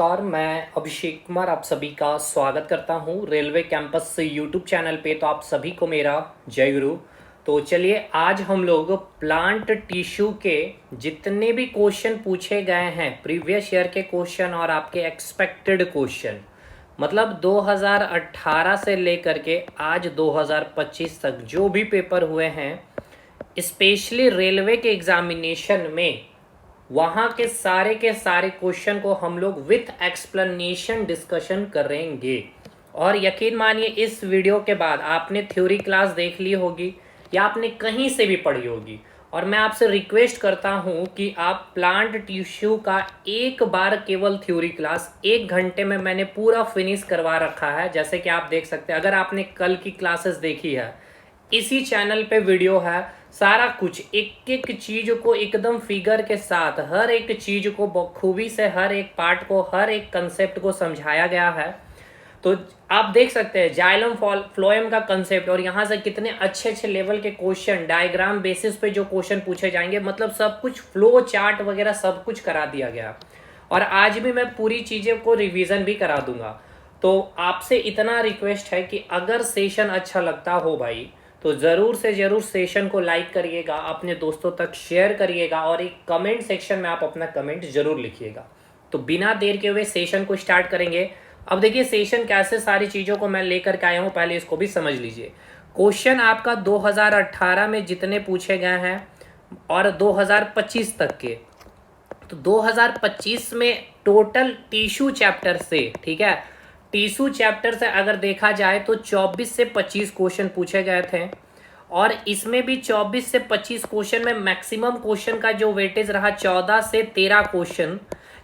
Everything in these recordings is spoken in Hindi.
नमस्कार, मैं अभिषेक कुमार आप सभी का स्वागत करता हूं रेलवे कैंपस से यूट्यूब चैनल पे। तो आप सभी को मेरा जय गुरु। तो चलिए आज हम लोग प्लांट टिश्यू के जितने भी क्वेश्चन पूछे गए हैं, प्रीवियस ईयर के क्वेश्चन और आपके एक्सपेक्टेड क्वेश्चन, मतलब 2018 से लेकर के आज 2025 तक जो भी पेपर हुए हैं, स्पेशली रेलवे के एग्जामिनेशन में, वहाँ के सारे क्वेश्चन को हम लोग विथ एक्सप्लेनेशन डिस्कशन करेंगे। और यकीन मानिए इस वीडियो के बाद आपने थ्योरी क्लास देख ली होगी या आपने कहीं से भी पढ़ी होगी, और मैं आपसे रिक्वेस्ट करता हूँ कि आप प्लांट टिश्यू का एक बार केवल थ्योरी क्लास 1 घंटे में मैंने पूरा फिनिश करवा रखा है। जैसे कि आप देख सकते हैं, अगर आपने कल की क्लासेस देखी है, इसी चैनल पे वीडियो है, सारा कुछ एक एक चीज को एकदम फिगर के साथ, हर एक चीज को बखूबी से, हर एक पार्ट को, हर एक कंसेप्ट को समझाया गया है। तो आप देख सकते हैं जाइलम फ्लोएम का कंसेप्ट, और यहाँ से कितने अच्छे अच्छे लेवल के क्वेश्चन डायग्राम बेसिस पे जो क्वेश्चन पूछे जाएंगे, मतलब सब कुछ फ्लो चार्ट वगैरह सब कुछ करा दिया गया। और आज भी मैं पूरी चीज़ें को रिवीजन भी करा दूंगा। तो आपसे इतना रिक्वेस्ट है कि अगर सेशन अच्छा लगता हो भाई, तो ज़रूर से ज़रूर सेशन को लाइक करिएगा, अपने दोस्तों तक शेयर करिएगा, और एक कमेंट सेक्शन में आप अपना कमेंट ज़रूर लिखिएगा। तो बिना देर के हुए सेशन को स्टार्ट करेंगे। अब देखिए सेशन कैसे सारी चीज़ों को मैं लेकर के आया हूँ, पहले इसको भी समझ लीजिए। क्वेश्चन आपका 2018 में जितने पूछे गए हैं और 2025 तक के, तो 2025 में टोटल टिश्यू चैप्टर से, ठीक है, टिश्यू चैप्टर से अगर देखा जाए तो 24 से 25 क्वेश्चन पूछे गए थे। और इसमें भी 24 से 25 क्वेश्चन में मैक्सिमम क्वेश्चन का जो वेटेज रहा 14 से 13 क्वेश्चन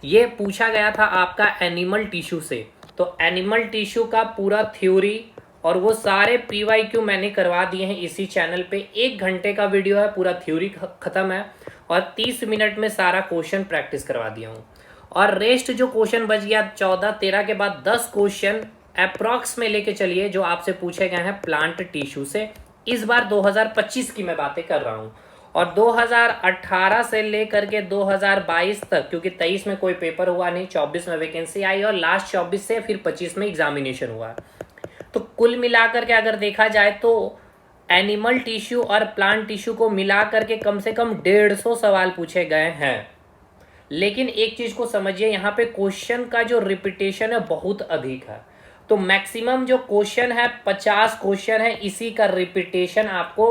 ये पूछा गया था आपका एनिमल टिश्यू से। तो एनिमल टिश्यू का पूरा थ्योरी और वो सारे पीवाईक्यू मैंने करवा दिए हैं इसी चैनल पे। 1 घंटे का वीडियो है, पूरा थ्योरी खत्म है, और 30 मिनट में सारा क्वेश्चन प्रैक्टिस करवा दिया हूँ। और रेस्ट जो क्वेश्चन बच गया 14-13 के बाद 10 क्वेश्चन अप्रॉक्स में लेके चलिए जो आपसे पूछे गए हैं प्लांट टिश्यू से। इस बार 2025 की मैं बातें कर रहा हूँ, और 2018 से लेकर के 2022 तक, क्योंकि 23 में कोई पेपर हुआ नहीं, 24 में वैकेंसी आई, और लास्ट 24 से फिर 25 में एग्जामिनेशन हुआ। तो कुल मिलाकर के अगर देखा जाए तो एनिमल टिश्यू और प्लांट टिश्यू को मिलाकर के कम से कम 150 सवाल पूछे गए हैं। लेकिन एक चीज को समझिए, यहाँ पे क्वेश्चन का जो रिपीटेशन है बहुत अधिक है। तो मैक्सिमम जो क्वेश्चन है 50 क्वेश्चन है, इसी का रिपीटेशन आपको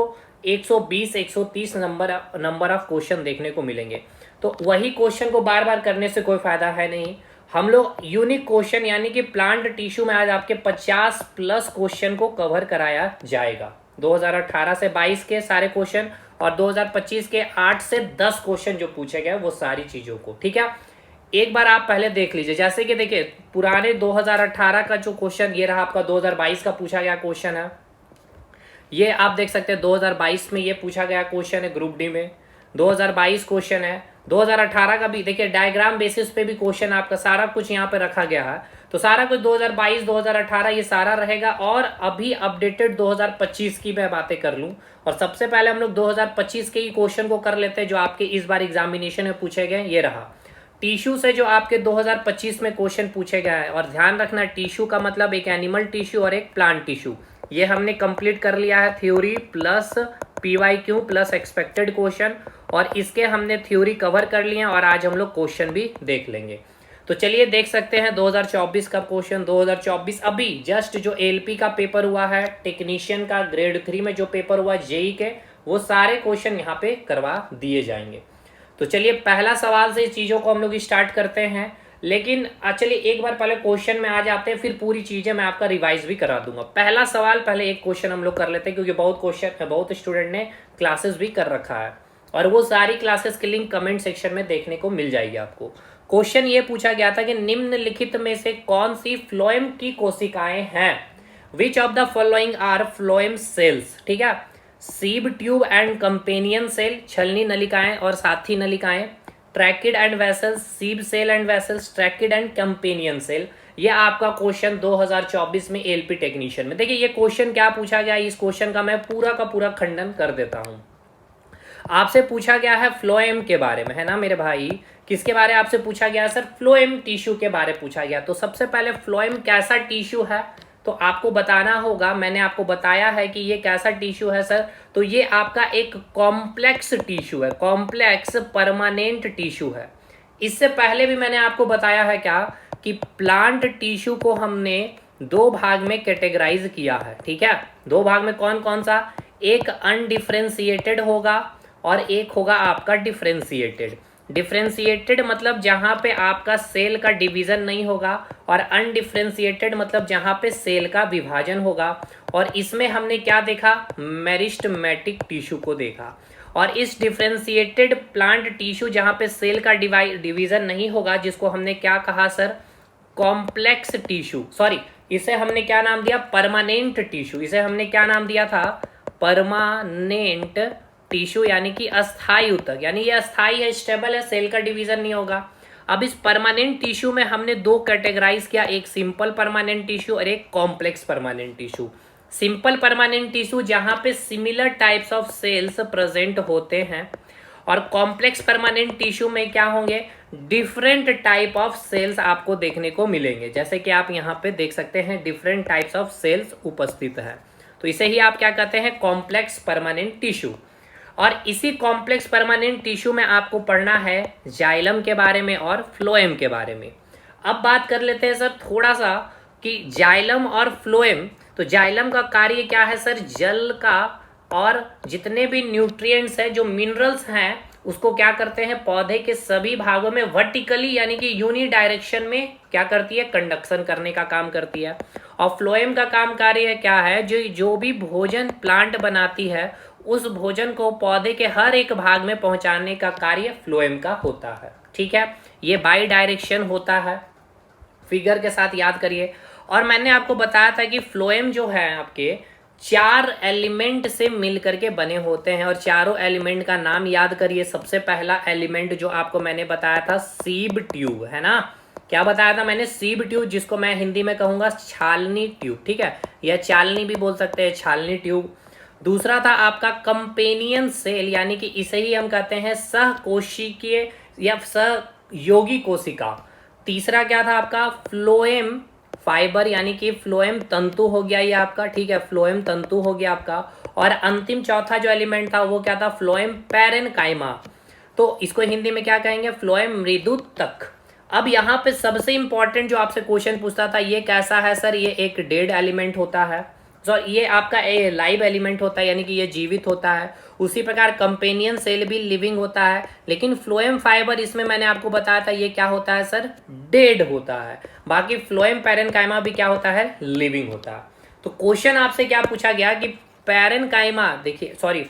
120-130 नंबर ऑफ क्वेश्चन देखने को मिलेंगे। तो वही क्वेश्चन को बार बार करने से कोई फायदा है नहीं। हम लोग यूनिक क्वेश्चन यानी कि प्लांट टिश्यू में आज आपके 50 प्लस क्वेश्चन को कवर कराया जाएगा। 2018 से 22 के सारे क्वेश्चन और 2025 के 8 से 10 क्वेश्चन जो पूछे गए वो सारी चीजों को, ठीक है। एक बार आप पहले देख लीजिए, जैसे कि देखिए पुराने 2018 का जो क्वेश्चन ये रहा आपका, 2022 का पूछा गया क्वेश्चन है, ये आप देख सकते हैं 2022 में ये पूछा गया क्वेश्चन है, ग्रुप डी में 2022 क्वेश्चन है। 2018 का भी देखिए डायग्राम बेसिस पे भी क्वेश्चन आपका सारा कुछ यहाँ पे रखा गया है। तो सारा कुछ 2022 2018 ये सारा रहेगा। और अभी अपडेटेड 2025 की मैं बातें कर लूँ, और सबसे पहले हम लोग 2025 के ही क्वेश्चन को कर लेते हैं जो आपके इस बार एग्जामिनेशन में पूछे गए। ये रहा टिश्यू से जो आपके 2025 में क्वेश्चन पूछे गए हैं। और ध्यान रखना, टिश्यू का मतलब एक एनिमल टिश्यू और एक प्लांट टिश्यू, ये हमने कंप्लीट कर लिया है, theory plus PYQ plus expected question, और इसके हमने थ्योरी कवर कर लिए हैं, और आज हम लोग क्वेश्चन भी देख लेंगे। तो चलिए देख सकते हैं 2024 का क्वेश्चन। 2024 अभी जस्ट जो एलपी का पेपर हुआ है, टेक्नीशियन का ग्रेड 3 में जो पेपर हुआ जेई के, वो सारे क्वेश्चन यहाँ पे करवा दिए जाएंगे। तो चलिए पहला सवाल से चीज़ों को हम लोग स्टार्ट करते हैं। लेकिन चलिए एक बार पहले क्वेश्चन में आ जाते हैं, फिर पूरी चीज़ें मैं आपका रिवाइज भी करा दूंगा। पहला सवाल पहले एक क्वेश्चन हम लोग कर लेते हैं, क्योंकि बहुत क्वेश्चन बहुत स्टूडेंट ने क्लासेस भी कर रखा है, और वो सारी क्लासेस की लिंक कमेंट सेक्शन में देखने को मिल जाएगी आपको। क्वेश्चन ये पूछा गया था कि निम्नलिखित में से कौन सी फ्लोएम की कोशिकाएं हैं। Which of the following are phloem cells, ठीक है। Sieve tube and companion cell, छलनी नलिकाएं और साथी नलिकाएं। Tracheid and vessels, sieve cell and vessels, tracheid and companion cell. ये आपका क्वेश्चन 2024 में एलपी टेक्नीशियन में। देखिए ये क्वेश्चन क्या पूछा गया, इस क्वेश्चन का मैं पूरा का पूरा खंडन कर देता हूं। आपसे पूछा गया है फ्लोएम के बारे में, है ना मेरे भाई, किसके बारे में आपसे पूछा गया सर? फ्लोएम टिश्यू के बारे में पूछा गया। तो सबसे पहले फ्लोएम कैसा टिश्यू है तो आपको बताना होगा। मैंने आपको बताया है कि ये कैसा टिश्यू है सर, तो ये आपका एक कॉम्प्लेक्स टिश्यू है, कॉम्प्लेक्स परमानेंट टिश्यू है। इससे पहले भी मैंने आपको बताया है क्या कि प्लांट टिश्यू को हमने दो भाग में कैटेगराइज किया है, ठीक है। दो भाग में कौन कौन सा? एक अनडिफरेंशिएटेड होगा और एक होगा आपका डिफरेंशिएटेड। डिफरेंशिएटेड मतलब जहां पे आपका सेल का डिवीजन नहीं होगा, और अनडिफरेंशिएटेड मतलब जहां पे सेल का विभाजन होगा। और इसमें हमने क्या देखा? मेरिस्टेमेटिक टिश्यू को देखा। और इस डिफरेंशिएटेड प्लांट टिश्यू जहां पे सेल का डिवीजन नहीं होगा, जिसको हमने क्या कहा सर? Complex tissue. सॉरी, इसे हमने क्या नाम दिया? Permanent tissue. इसे हमने क्या नाम दिया था? परमानेंट टिश्यू, यानी कि अस्थायी ऊतक। यानी ये अस्थायी है, स्टेबल है, सेल का डिवीजन नहीं होगा। अब इस परमानेंट टिश्यू में हमने दो कैटेगराइज किया, एक सिंपल परमानेंट टिश्यू और एक complex permanent tissue. Simple permanent tissue जहां पे similar types of cells present होते हैं, और कॉम्प्लेक्स परमानेंट टिश्यू में क्या होंगे? डिफरेंट टाइप ऑफ सेल्स आपको देखने को मिलेंगे। जैसे कि आप यहाँ पे देख सकते हैं डिफरेंट टाइप्स ऑफ सेल्स उपस्थित है, तो इसे ही आप क्या कहते हैं? Complex permanent tissue. और इसी कॉम्प्लेक्स परमानेंट टिश्यू में आपको पढ़ना है जाइलम के बारे में और फ्लोएम के बारे में। अब बात कर लेते हैं सर थोड़ा सा कि जाइलम और फ्लोएम। तो जाइलम का कार्य क्या है सर? जल का और जितने भी न्यूट्रिएंट्स हैं, जो मिनरल्स हैं, उसको क्या करते हैं? पौधे के सभी भागों में वर्टिकली यानी कि यूनि डायरेक्शन में क्या करती है? कंडक्शन करने का काम करती है। और फ्लोएम का काम कार्य क्या है? जो भी भोजन प्लांट बनाती है, उस भोजन को पौधे के हर एक भाग में पहुंचाने का कार्य फ्लोएम का होता है, ठीक है। ये बाई डायरेक्शन होता है, फिगर के साथ याद करिए। और मैंने आपको बताया था कि फ्लोएम जो है आपके 4 एलिमेंट से मिलकर के बने होते हैं, और चारों एलिमेंट का नाम याद करिए। सबसे पहला एलिमेंट जो आपको मैंने बताया था सीब ट्यूब, है ना। क्या बताया था मैंने? सीब ट्यूब, जिसको मैं हिंदी में कहूंगा छालनी ट्यूब, ठीक है, या चालनी भी बोल सकते हैं, छालनी ट्यूब। दूसरा था आपका कंपेनियन सेल, यानी कि इसे ही हम कहते हैं सहकोशिकीय या सहयोगी कोशिका। तीसरा क्या था आपका? फ्लोएम फाइबर, यानी कि फ्लोएम तंतु हो गया ये आपका, ठीक है, फ्लोएम तंतु हो गया आपका। और अंतिम चौथा जो एलिमेंट था वो क्या था? Phloem parenchyma. तो इसको हिंदी में क्या कहेंगे? फ्लोएम मृदुतक। अब यहाँ पे सबसे इंपॉर्टेंट जो आपसे क्वेश्चन पूछता था, ये कैसा है सर? ये एक डेड एलिमेंट होता है, ये आपका लाइव एलिमेंट होता है, यानी कि ये जीवित होता है। उसी प्रकार कंपेनियन सेल भी लिविंग होता है, लेकिन फ्लोएम फाइबर इसमें मैंने आपको बताया था ये क्या होता है सर? डेड होता है। बाकी फ्लोएम पैरेनकाइमा भी क्या होता है? लिविंग होता है। तो क्वेश्चन आपसे क्या पूछा गया कि पैरेनकाइमा, देखिए सॉरी,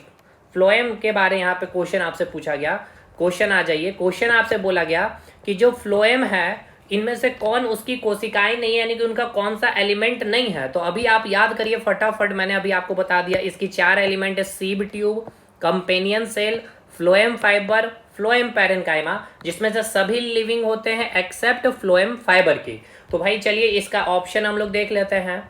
फ्लोएम के बारे यहाँ पे क्वेश्चन आपसे पूछा गया। क्वेश्चन आ जाइए। क्वेश्चन आपसे बोला गया कि जो फ्लोएम है, इनमें से कौन उसकी कोशिकाएं नहीं है, यानी कि उनका कौन सा एलिमेंट नहीं है। तो अभी आप याद करिए फटाफट, मैंने अभी आपको बता दिया। इसकी 4 एलिमेंट है: sieve tube, companion cell, phloem fibre, phloem parenchyma, जिसमें से सभी लिविंग होते हैं एक्सेप्ट फ्लोएम फाइबर की। तो भाई चलिए इसका ऑप्शन हम लोग देख लेते हैं।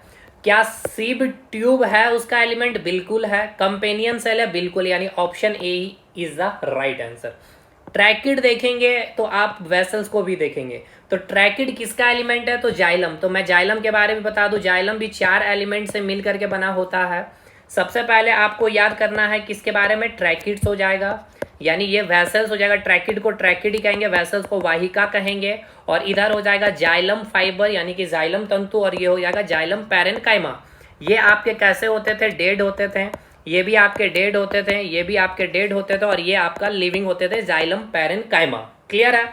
क्या सीब ट्यूब है उसका एलिमेंट? बिल्कुल है। कंपेनियन सेल है? बिल्कुल, यानी option A is the right answer. Tracheid देखेंगे तो आप वेसल्स को भी देखेंगे, तो ट्रैकिड किसका एलिमेंट है? तो जाइलम। तो मैं जाइलम के बारे में बता दूं, जाइलम भी 4 एलिमेंट से मिल करके बना होता है। सबसे पहले आपको याद करना है किसके बारे में? ट्रैकिड्स हो जाएगा, यानी ये वेसल्स हो जाएगा। ट्रैकिड को ट्रैकिड ही कहेंगे, वेसल्स को वाहिका कहेंगे। और इधर हो जाएगा जाइलम फाइबर, यानी कि जाइलम तंतु, और ये हो जाएगा जाइलम पैरेनकाइमा। ये आपके कैसे होते थे? डेड होते थे। ये भी आपके डेड होते थे, ये भी आपके डेड होते थे, और ये आपका लिविंग होते थे, जाइलम पैरेनकाइमा। क्लियर है?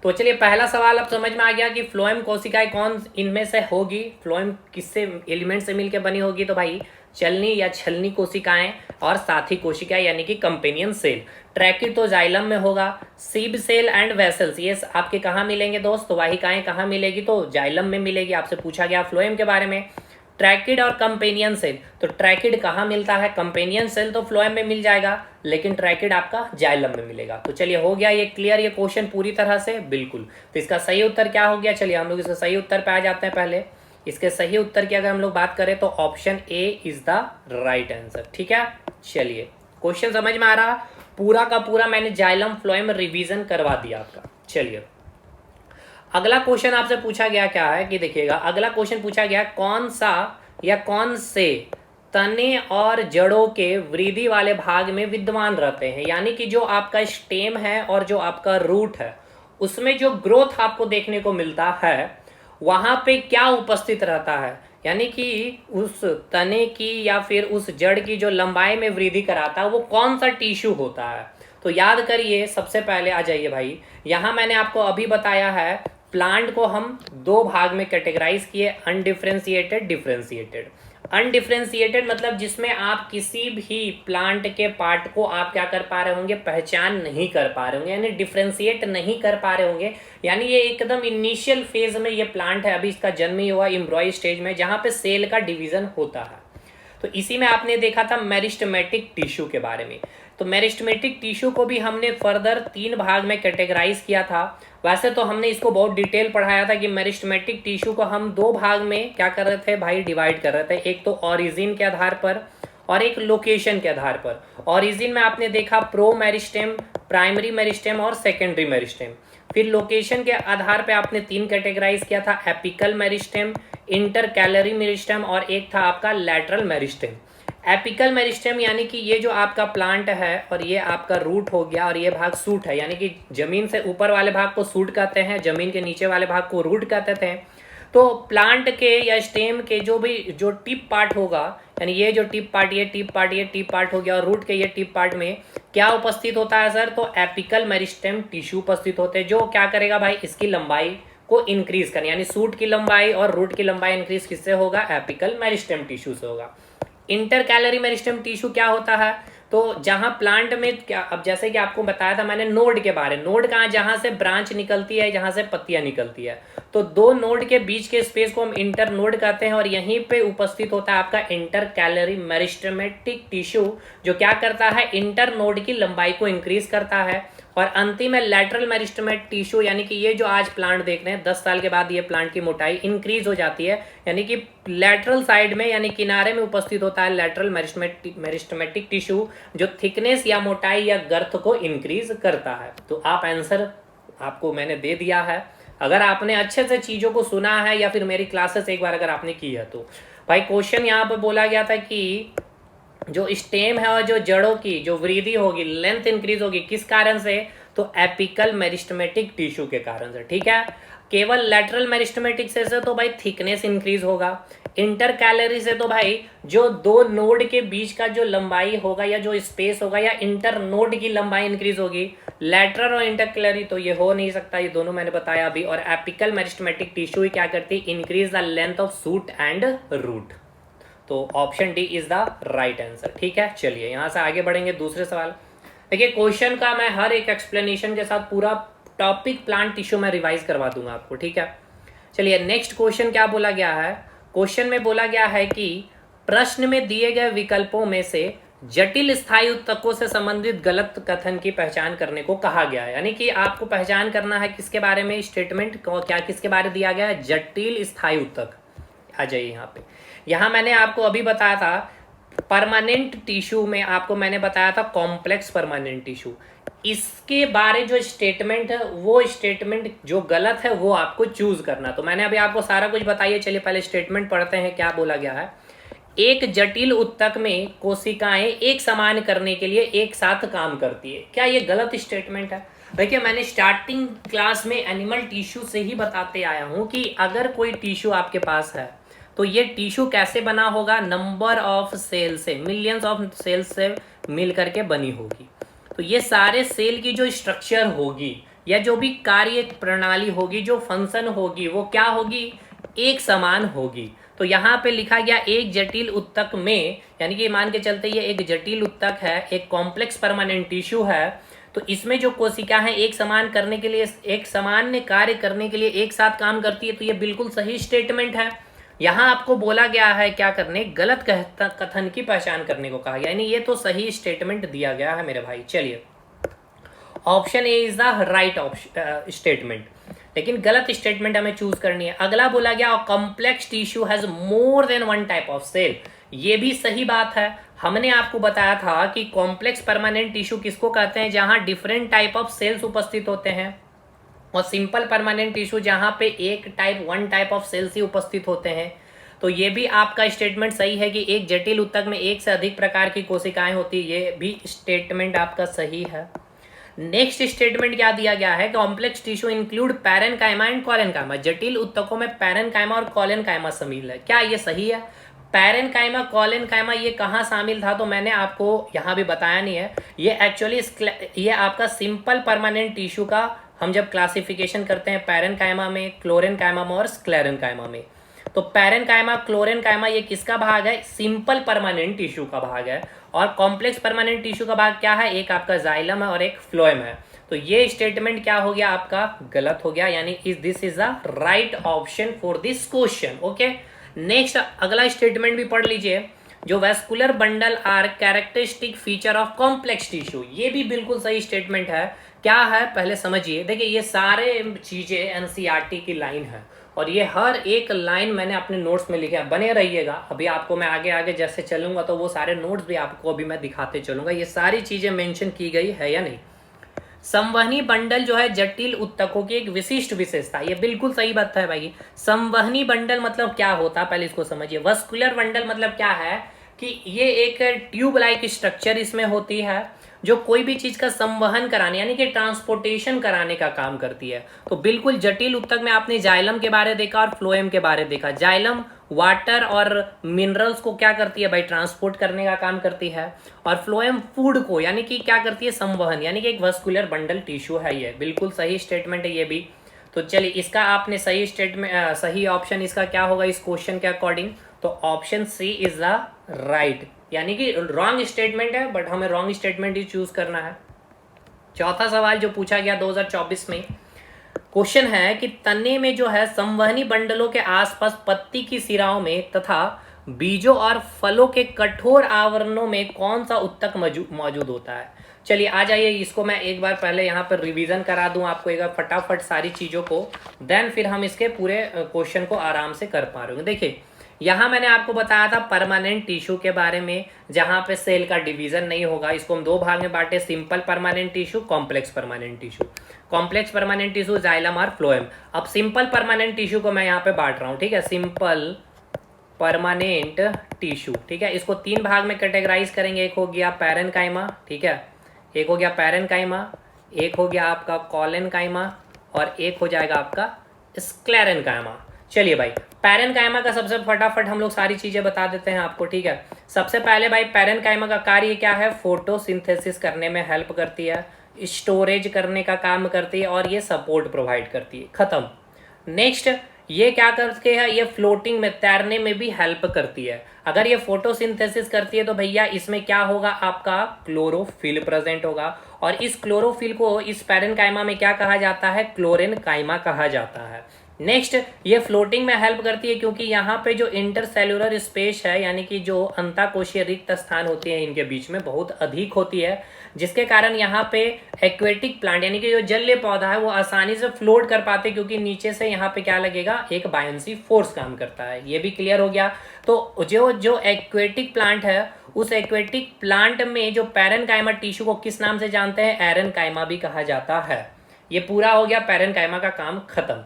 तो चलिए पहला सवाल अब समझ में आ गया कि फ्लोएम कोशिकाएं कौन इनमें से होगी, फ्लोएम किससे एलिमेंट से मिलकर बनी होगी? तो भाई चलनी या छलनी कोशिकाएं और साथी कोशिकाएं, यानी कि कंपेनियन सेल। ट्रैकिड तो जाइलम में होगा। सीब सेल एंड वेसल्स ये आपके कहाँ मिलेंगे दोस्त? तो वाहिकाएं कहाँ मिलेगी? तो जाइलम में मिलेगी। आपसे पूछा गया फ्लोएम के बारे में। ट्रैकिड और कंपेनियन सेल, तो ट्रैकिड कहाँ मिलता है? कंपेनियन सेल तो फ्लोएम में मिल जाएगा, लेकिन ट्रैकिड आपका जाइलम में मिलेगा। तो चलिए हो गया ये क्लियर, ये क्वेश्चन पूरी तरह से बिल्कुल। तो इसका सही उत्तर क्या हो गया? चलिए हम लोग इसका सही उत्तर पे आ जाते हैं। पहले इसके सही उत्तर की अगर हम लोग बात करें तो option A is the right answer. ठीक है, चलिए क्वेश्चन समझ में आ रहा? पूरा का पूरा मैंने जाइलम फ्लोएम रिवीजन करवा दिया आपका। चलिए अगला क्वेश्चन आपसे पूछा गया क्या है कि देखिएगा, अगला क्वेश्चन पूछा गया कौन सा या कौन से तने और जड़ों के वृद्धि वाले भाग में विद्यमान रहते हैं, यानी कि जो आपका स्टेम है और जो आपका रूट है उसमें जो ग्रोथ आपको देखने को मिलता है वहां पे क्या उपस्थित रहता है, यानी कि उस तने की या फिर उस जड़ की जो लंबाई में वृद्धि कराता है वो कौन सा टिश्यू होता है। तो याद करिए, सबसे पहले आ जाइए भाई, यहां मैंने आपको अभी बताया है प्लांट को हम दो भाग में कैटेगराइज किए, अनडिफरेंशिएटेड, डिफरेंशिएटेड। अनडिफरेंशिएटेड मतलब जिसमें आप किसी भी प्लांट के पार्ट को आप क्या कर पा रहे होंगे, पहचान नहीं कर पा रहे होंगे, यानी डिफरेंशिएट नहीं कर पा रहे होंगे, यानी ये एकदम इनिशियल फेज में ये प्लांट है, अभी इसका जन्म ही हुआ एम्ब्रॉय स्टेज में जहां पे सेल का डिवीजन होता है। तो इसी में आपने देखा था मेरिस्टेमेटिक टिश्यू के बारे में। तो मेरिस्टेमेटिक टिश्यू को भी हमने फर्दर 3 भाग में कैटेगराइज किया था। वैसे तो हमने इसको बहुत डिटेल पढ़ाया था कि मेरिस्टेमेटिक टिश्यू को हम 2 भाग में क्या कर रहे थे भाई, डिवाइड कर रहे थे, एक तो ऑरिजिन के आधार पर और एक लोकेशन के आधार पर। ऑरिजिन में आपने देखा प्रो मेरिस्टेम, प्राइमरी मेरिस्टेम और सेकेंडरी मेरिस्टेम। फिर लोकेशन के आधार पे आपने 3 कैटेगराइज किया था, एपिकल मेरिस्टेम, इंटरकैलरी मेरिस्टेम और एक था आपका लैटरल मेरिस्टेम। एपिकल मेरिस्टेम यानी कि ये जो आपका प्लांट है और ये आपका रूट हो गया और ये भाग सूट है, यानी कि जमीन से ऊपर वाले भाग को सूट कहते हैं, जमीन के नीचे वाले भाग को रूट कहते थे। तो प्लांट के या स्टेम के जो टिप पार्ट होगा, यानी ये जो टिप पार्ट, ये टिप पार्ट, ये टिप पार्ट हो गया और रूट के ये टिप पार्ट में क्या उपस्थित होता है सर, तो एपिकल मेरिस्टेम टिश्यू उपस्थित होते हैं, जो क्या करेगा भाई, इसकी लंबाई को इंक्रीज करने, यानी सूट की लंबाई और रूट की लंबाई इंक्रीज किससे होगा, एपिकल मेरिस्टेम टिश्यू से होगा। इंटरकैलरी मेरिस्टेम टिश्यू क्या होता है, तो जहां प्लांट में क्या, अब जैसे कि आपको बताया था मैंने नोड के बारे में, नोड कहाँ, जहां से ब्रांच निकलती है, जहां से पत्तियां निकलती है, तो 2 नोड के बीच के स्पेस को हम इंटर नोड कहते हैं और यहीं पे उपस्थित होता है आपका इंटरकैलरी मेरिस्टेमेटिक टिश्यू, जो क्या करता है, इंटर नोड की लंबाई को इंक्रीज करता है। और अंतिम है लैटरल मेरिस्टेमेटिक टिश्यू, यानी कि ये जो आज प्लांट देख रहे हैं 10 साल के बाद ये प्लांट की मोटाई इंक्रीज हो जाती है, यानी कि लैटरल साइड में यानी किनारे में उपस्थित होता है लैटरल मेरिस्टेमेटिक टिश्यू, जो थिकनेस या मोटाई या गर्थ को इंक्रीज करता है। तो आप आंसर आपको मैंने दे दिया है, अगर आपने अच्छे से चीजों को सुना है या फिर मेरी क्लासेस एक बार अगर आपने की है तो। भाई क्वेश्चन यहाँ पर बोला गया था कि जो स्टेम है और जो जड़ों की जो वृद्धि होगी, लेंथ इंक्रीज होगी, किस कारण से, तो एपिकल मेरिस्टेमेटिक टिश्यू के कारण से, ठीक है। केवल लैटरल मेरिस्टेमेटिक से तो भाई थिकनेस इंक्रीज होगा, इंटरकैलरी से तो भाई जो 2 नोड के बीच का जो लंबाई होगा या जो स्पेस होगा या इंटर नोड की लंबाई इंक्रीज होगी, लैटरल और इंटरकैलरी तो ये हो नहीं सकता, ये दोनों मैंने बताया अभी। और एपिकल मेरिस्टेमेटिक टिश्यू ही क्या करती है, increase the length of shoot and root. तो option D is the right answer, ठीक है। चलिए यहां से आगे बढ़ेंगे दूसरे सवाल। देखिए क्वेश्चन का मैं हर एक एक्सप्लेनेशन के साथ पूरा टॉपिक प्लांट टिश्यू में रिवाइज करवा दूंगा आपको, ठीक है। चलिए नेक्स्ट क्वेश्चन क्या बोला गया है, क्वेश्चन में बोला गया है कि प्रश्न में दिए गए विकल्पों में से जटिल स्थायी उत्तकों से संबंधित गलत कथन की पहचान करने को कहा गया है, यानी कि आपको पहचान करना है किसके बारे में, स्टेटमेंट क्या किसके बारे में दिया गया है, जटिल स्थायी उत्तक। आ जाइए यहाँ पे, यहाँ मैंने आपको अभी बताया था परमानेंट टिश्यू में, आपको मैंने बताया था कॉम्प्लेक्स परमानेंट टिश्यू, इसके बारे जो स्टेटमेंट है वो स्टेटमेंट जो गलत है वो आपको चूज करना। तो मैंने अभी आपको सारा कुछ बताइए, चलिए पहले स्टेटमेंट पढ़ते हैं क्या बोला गया है। एक जटिल उत्तक में कोशिकाएं एक समान करने के लिए एक साथ काम करती है, क्या ये गलत स्टेटमेंट है। देखिए मैंने स्टार्टिंग क्लास में एनिमल टिश्यू से ही बताते आया हूं कि अगर कोई टिश्यू आपके पास है तो ये टिश्यू कैसे बना होगा, नंबर ऑफ सेल से, मिलियंस ऑफ सेल से मिल करके बनी होगी। तो ये सारे सेल की जो स्ट्रक्चर होगी या जो भी कार्य प्रणाली होगी, जो फंक्शन होगी, वो क्या होगी, एक समान होगी। तो यहाँ पे लिखा गया एक जटिल उत्तक में, यानी कि मान के चलते ये एक जटिल उत्तक है, एक कॉम्प्लेक्स परमानेंट टिश्यू है, तो इसमें जो कोशिका है एक समान करने के लिए, एक सामान्य कार्य करने के लिए एक साथ काम करती है। तो ये बिल्कुल सही स्टेटमेंट है। यहाँ आपको बोला गया है क्या करने, गलत कथन की पहचान करने को कहा, यानी ये तो सही स्टेटमेंट दिया गया है मेरे भाई। चलिए option A is the right statement, लेकिन गलत स्टेटमेंट हमें चूज करनी है। अगला बोला गया complex tissue has more than one type of cell, ये भी सही बात है। हमने आपको बताया था कि कॉम्प्लेक्स परमानेंट टिश्यू किसको कहते हैं, जहां डिफरेंट टाइप ऑफ सेल्स उपस्थित होते हैं, और सिंपल परमानेंट टिश्यू जहां पे वन टाइप ऑफ सेल्स ही उपस्थित होते हैं। तो ये भी आपका स्टेटमेंट सही है कि एक जटिल ऊतक में एक से अधिक प्रकार की कोशिकाएं होती है, ये भी स्टेटमेंट आपका सही है। नेक्स्ट स्टेटमेंट क्या दिया गया है, complex tissue include parenchyma and collenchyma. जटिल ऊतकों में पैरेनकाइमा और कोलेनकाइमा शामिल है, क्या ये सही है? पैरेनकाइमा कोलेनकाइमा ये कहाँ शामिल था, तो मैंने आपको यहाँ भी बताया नहीं है। ये एक्चुअली ये आपका सिंपल परमानेंट टिश्यू का हम जब क्लासिफिकेशन करते हैं पैरेनकाइमा में, क्लोरेनकाइमा में और स्क्लेरेनकाइमा में, तो पैरेनकाइमा क्लोरेनकाइमा ये किसका भाग है, सिंपल परमानेंट टिश्यू का भाग है। और कॉम्प्लेक्स परमानेंट टिश्यू का भाग क्या है, एक आपका जाइलम है और एक फ्लोएम है। तो ये स्टेटमेंट क्या हो गया आपका, गलत हो गया, यानी this is the right option for this question. Okay, next अगला स्टेटमेंट भी पढ़ लीजिए, जो vascular bundle are characteristic feature of complex tissue. ये भी बिल्कुल सही स्टेटमेंट है। क्या है पहले समझिए, देखिए ये सारे चीजें एनसीईआरटी की लाइन है और ये हर एक लाइन मैंने अपने नोट्स में लिखे हैं, बने रहिएगा। अभी आपको मैं आगे आगे जैसे चलूंगा तो वो सारे नोट्स भी आपको अभी मैं दिखाते चलूंगा, ये सारी चीजें मेंशन की गई है या नहीं। संवहनी बंडल जो है जटिल ऊतकों की एक विशिष्ट विशेषता, ये बिल्कुल सही बात है भाई। संवहनी बंडल मतलब क्या होता है, पहले इसको समझिए। वस्कुलर बंडल मतलब क्या है कि ये एक ट्यूब लाइक स्ट्रक्चर इसमें होती है जो कोई भी चीज का संवहन कराने यानी कि ट्रांसपोर्टेशन कराने का काम करती है। तो बिल्कुल जटिल ऊतक में आपने जाइलम के बारे देखा और फ्लोएम के बारे देखा। जाइलम वाटर और मिनरल्स को क्या करती है भाई, ट्रांसपोर्ट करने का काम करती है, और फ्लोएम फूड को यानी कि क्या करती है, संवहन, यानी कि एक वस्कुलर बंडल टिश्यू है। ये बिल्कुल सही स्टेटमेंट है ये भी। तो चलिए इसका आपने सही स्टेटमेंट, सही ऑप्शन इसका क्या होगा इस क्वेश्चन के अकॉर्डिंग, तो option C is the right, यानी कि रॉन्ग स्टेटमेंट है बट हमें रॉन्ग स्टेटमेंट ही चूज करना है। चौथा सवाल जो पूछा गया 2024 में, क्वेश्चन है कि तने में जो है संवहनी बंडलों के आसपास पत्ती की सिराओं में तथा बीजों और फलों के कठोर आवरणों में कौन सा ऊतक मौजूद होता है। चलिए आ जाइए, इसको मैं एक बार पहले यहाँ पर रिवीजन करा दूं आपको एक बार फटाफट सारी चीजों को, देन फिर हम इसके पूरे क्वेश्चन को आराम से कर पा रहे होंगे। देखिए यहाँ मैंने आपको बताया था परमानेंट टिश्यू के बारे में, जहां पे सेल का डिवीजन नहीं होगा। इसको हम दो भाग में बांटे, simple permanent tissue, complex permanent tissue. Complex permanent tissue xylem और फ्लोएम। अब सिंपल परमानेंट टिश्यू को मैं यहाँ पे बांट रहा हूँ, ठीक है, सिंपल परमानेंट टिश्यू, ठीक है। इसको तीन भाग में कैटेगराइज करेंगे, एक हो गया पैरेनकाइमा, ठीक है, एक हो गया पैरेनकाइमा, एक हो गया आपका कोलेनकाइमा और एक हो जाएगा आपका स्क्लेरेनकाइमा। चलिए भाई पैरेनकाइमा का सबसे फटाफट हम लोग सारी चीजें बता देते हैं आपको, ठीक है। सबसे पहले भाई पैरेनकाइमा का कार्य क्या है, फोटोसिंथेसिस करने में हेल्प करती है, स्टोरेज करने का काम करती है और ये सपोर्ट प्रोवाइड करती है, खत्म। नेक्स्ट ये क्या करती है, ये फ्लोटिंग में, तैरने में भी हेल्प करती है। अगर ये फोटोसिंथेसिस करती है तो भैया इसमें क्या होगा, आपका क्लोरोफिल प्रेजेंट होगा, और इस क्लोरोफिल को इस पैरेनकाइमा में क्या कहा जाता है, क्लोरेनकाइमा कहा जाता है। नेक्स्ट ये फ्लोटिंग में हेल्प करती है क्योंकि यहाँ पे जो इंटरसेलुलर स्पेस है, यानी कि जो अंतःकोशीय रिक्त स्थान होते हैं इनके बीच में बहुत अधिक होती है, जिसके कारण यहाँ पे एक्वेटिक प्लांट यानी कि जो जलीय पौधा है वो आसानी से फ्लोट कर पाते, क्योंकि नीचे से यहाँ पे क्या लगेगा, एक बायंसी फोर्स काम करता है। ये भी क्लियर हो गया। तो जो एक्वेटिक प्लांट है, उस एक्वेटिक प्लांट में जो पैरेनकाइमा टिश्यू को किस नाम से जानते हैं, एरेनकाइमा भी कहा जाता है। ये पूरा हो गया, पैरेनकाइमा का काम खत्म,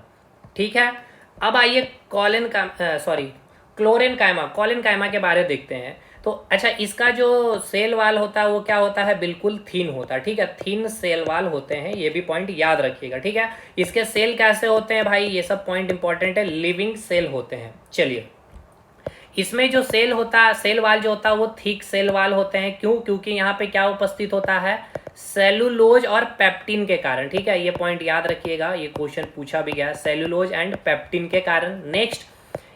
ठीक है। अब आइए क्लोरेनकाइमा के बारे में देखते हैं। तो अच्छा, इसका जो सेल वाल होता है वो क्या होता है, बिल्कुल थीन होता है, ठीक है, थीन सेल वाल होते हैं, ये भी पॉइंट याद रखिएगा, ठीक है। इसके सेल कैसे होते हैं भाई, ये सब पॉइंट इंपॉर्टेंट है, लिविंग सेल होते हैं। चलिए इसमें जो सेल होता है, सेल वाल जो होता है वो थिक सेल वाल होते हैं, क्यों, क्योंकि यहाँ पे क्या उपस्थित होता है, सेलुलोज और पेप्टिन के कारण, ठीक है, ये पॉइंट याद रखिएगा, ये क्वेश्चन पूछा भी गया, सेलुलोज एंड पेप्टिन के कारण। नेक्स्ट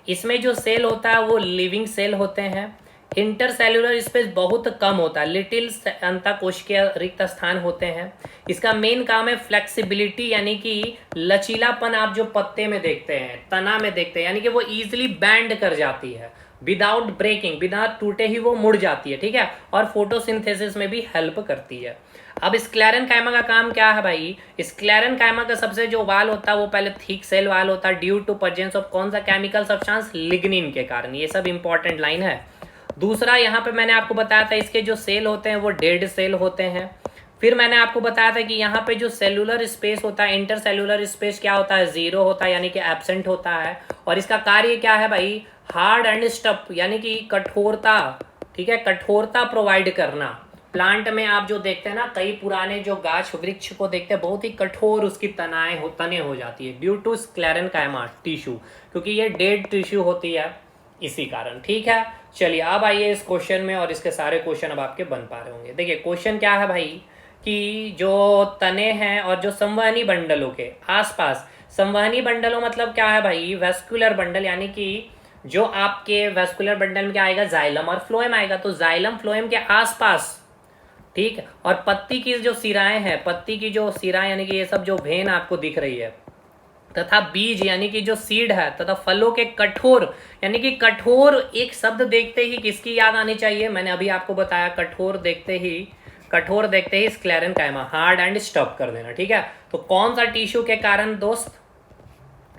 इसमें जो सेल होता है वो लिविंग सेल होते हैं, इंटरसेलुलर स्पेस बहुत कम होता है, लिटिल अंतःकोशिकीय रिक्त स्थान होते हैं। इसका मेन काम है फ्लेक्सिबिलिटी, यानी कि लचीलापन, आप जो पत्ते में देखते हैं, तना में देखते हैं, यानी कि वो इजीली बैंड कर जाती है, विदाउट ब्रेकिंग, बिना टूटे ही वो मुड़ जाती है, ठीक है, और फोटोसिंथेसिस में भी हेल्प करती है। अब स्क्लेरेनकाइमा का काम क्या है भाई, स्क्लेरेनकाइमा का सबसे जो वाल होता है वो पहले थिक सेल वाल होता है, ड्यू टू प्रेजेंस ऑफ कौन सा केमिकल सब्सटेंस, लिग्निन के कारण। ये सब इंपॉर्टेंट लाइन है। दूसरा यहाँ पे मैंने आपको बताया था इसके जो सेल होते हैं वो डेड सेल होते हैं। फिर मैंने आपको बताया था कि यहाँ पे जो सेलुलर स्पेस होता है, इंटर सेलुलर स्पेस क्या होता है, जीरो होता है, यानी कि एब्सेंट होता है। और इसका कार्य क्या है भाई, हार्ड एंड स्टफ, यानी कि कठोरता, ठीक है, कठोरता प्रोवाइड करना। प्लांट में आप जो देखते हैं ना, कई पुराने जो गाछ वृक्ष को देखते हैं, बहुत ही कठोर उसकी तने हो जाती है ड्यू टू स्क्लेरेन्काइमा टिश्यू, क्योंकि ये डेड टिश्यू होती है इसी कारण। ठीक है, चलिए अब आइए इस क्वेश्चन में, और इसके सारे क्वेश्चन अब आपके बन पा रहे होंगे। देखिए क्वेश्चन क्या है भाई, कि जो तने हैं और जो संवहनी बंडलों के आसपास, संवहनी बंडलों मतलब क्या है भाई, वेस्कुलर बंडल, यानी कि जो आपके वेस्कुलर बंडल में क्या आएगा, जाइलम और फ्लोएम आएगा, तो जाइलम फ्लोएम के आसपास, ठीक। और पत्ती की जो सिराएं हैं, पत्ती की जो सिराएं यानी कि ये सब जो वेन आपको दिख रही है, तथा बीज यानी कि जो सीड है, तथा फलों के कठोर, यानी कि कठोर एक शब्द देखते ही किसकी याद आनी चाहिए, मैंने अभी आपको बताया, कठोर देखते ही स्क्लेरेन्काइमा, हार्ड एंड स्टफ कर देना। ठीक है, तो कौन सा टिश्यू के कारण दोस्त,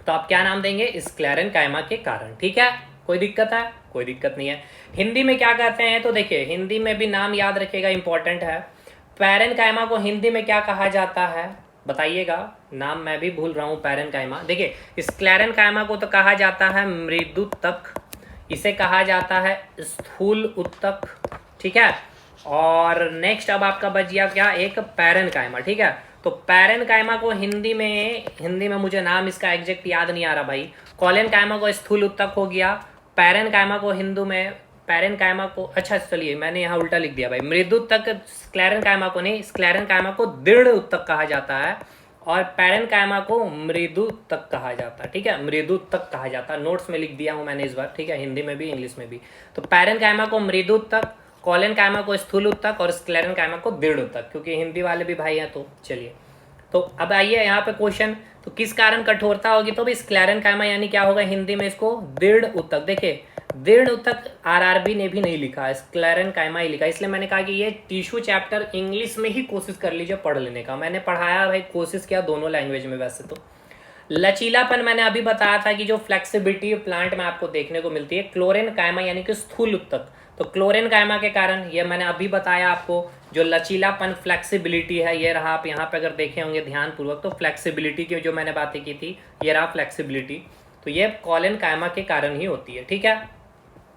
तो आप क्या नाम देंगे, स्क्लेरेन्काइमा के कारण। ठीक है, कोई दिक्कत है, कोई दिक्कत नहीं है। हिंदी में क्या कहते हैं, तो देखिए हिंदी में भी नाम याद रखिएगा, इंपॉर्टेंट है। पैरेन्काइमा को हिंदी में क्या कहा जाता है, बताइएगा, नाम मैं भी भूल रहा हूँ। पैरेन्काइमा, देखिए स्क्लेरेन्काइमा को तो कहा जाता है मृदुतक, इसे कहा जाता है स्थूल उत्तक। ठीक है, और नेक्स्ट अब आपका बच गया क्या, एक पैरेन्काइमा। ठीक है, तो पैरेन्काइमा को हिंदी में मुझे नाम इसका एग्जैक्ट याद नहीं आ रहा भाई। कॉलेन्काइमा को स्थूल उत्तक हो गया, पैरेन्काइमा को हिंदू में, पैरेन्काइमा को, अच्छा चलिए मैंने यहाँ उल्टा लिख दिया भाई, मृदुतक स्क्लेरेन्काइमा को नहीं, स्क्लेरेन्काइमा को दृढ़ उत्तक कहा जाता है, और पैरेन्काइमा को मृदुतक कहा जाता है। ठीक है, मृदुतक कहा जाता है, नोट्स में लिख दिया हूँ मैंने इस बार। ठीक है, हिंदी में भी इंग्लिश में भी। तो पैरेन्काइमा को मृदुतक, कॉलेन्काइमा को स्थूल उत्तक, और स्क्लेरेन्काइमा को दृढ़ उत्तक, क्योंकि हिंदी वाले भी भाई हैं। तो चलिए, तो अब आइए यहाँ पे क्वेश्चन, तो किस कारण कठोरता होगी, तो भी स्क्लेरेन्काइमा यानी क्या होगा हिंदी में, इसको दृढ़ उत्तक। देखिए दृढ़ उत्तक आरआरबी ने भी नहीं लिखा, स्क्लेरेन्काइमा ही लिखा, इसलिए मैंने कहा कि ये टिश्यू चैप्टर इंग्लिश में ही कोशिश कर लीजिए पढ़ लेने का। मैंने पढ़ाया भाई, कोशिश किया दोनों लैंग्वेज में। वैसे तो लचीलापन मैंने अभी बताया था कि जो फ्लेक्सिबिलिटी प्लांट में आपको देखने को मिलती है, क्लोरेन्काइमा यानी कि स्थूल उत्तक, तो क्लोरेन्काइमा के कारण, ये मैंने अभी बताया आपको, जो लचीलापन फ्लेक्सिबिलिटी है, ये रहा। आप यहाँ पे अगर देखे होंगे ध्यानपूर्वक, तो फ्लेक्सिबिलिटी की जो मैंने बातें की थी, ये रहा फ्लेक्सिबिलिटी, तो ये कॉलेन्काइमा के कारण ही होती है। ठीक है,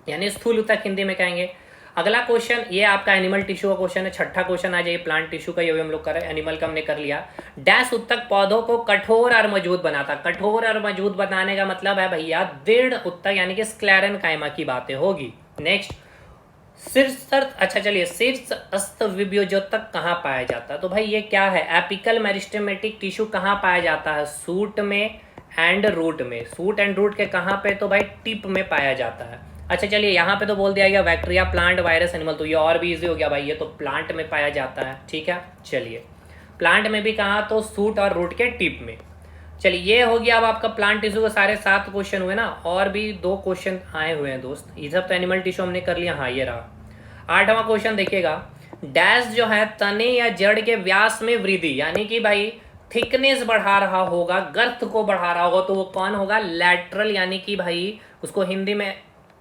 यानी स्थूल उत्तक हिंदी में कहेंगे। अगला क्वेश्चन, ये आपका एनिमल टिश्यू का क्वेश्चन है, छठा क्वेश्चन आ जाइए। प्लांट टिश्यू का ये भी हम लोग कर रहे हैं, एनिमल का हमने कर लिया। डैश उत्तक पौधों को कठोर और मजबूत बनाता, कठोर और मजबूत बनाने का मतलब है भैया दृढ़ उत्तक, यानी कि स्क्लेरेन्काइमा की बातें होगी। नेक्स्ट, शीर्ष, अच्छा चलिए, शीर्ष अस्त विभ्योजोतक कहाँ पाया जाता है, तो भाई ये क्या है, एपिकल मेरिस्टेमेटिक टिश्यू कहाँ पाया जाता है, सूट में एंड रूट में। सूट एंड रूट के कहाँ पे, तो भाई टिप में पाया जाता है। अच्छा चलिए, यहाँ पे तो बोल दिया गया बैक्टीरिया, प्लांट, वायरस, एनिमल, तो ये और भी इजी हो गया भाई, ये तो प्लांट में पाया जाता है। ठीक है, चलिए प्लांट में भी कहाँ, तो सूट और रूट के टिप में। चलिए ये हो गया अब आपका प्लांट टिश्यू के सारे 7 क्वेश्चन हुए ना, और भी 2 क्वेश्चन आए हुए हैं दोस्त, ये सब तो एनिमल टिश्यू हमने कर लिया। हाँ ये रहा 8वां क्वेश्चन, देखिएगा, डैश जो है तने या जड़ के व्यास में वृद्धि, यानी कि भाई थिकनेस बढ़ा रहा होगा, गर्थ को बढ़ा रहा होगा, तो वो कौन होगा, लैटरल, यानी कि भाई उसको हिंदी में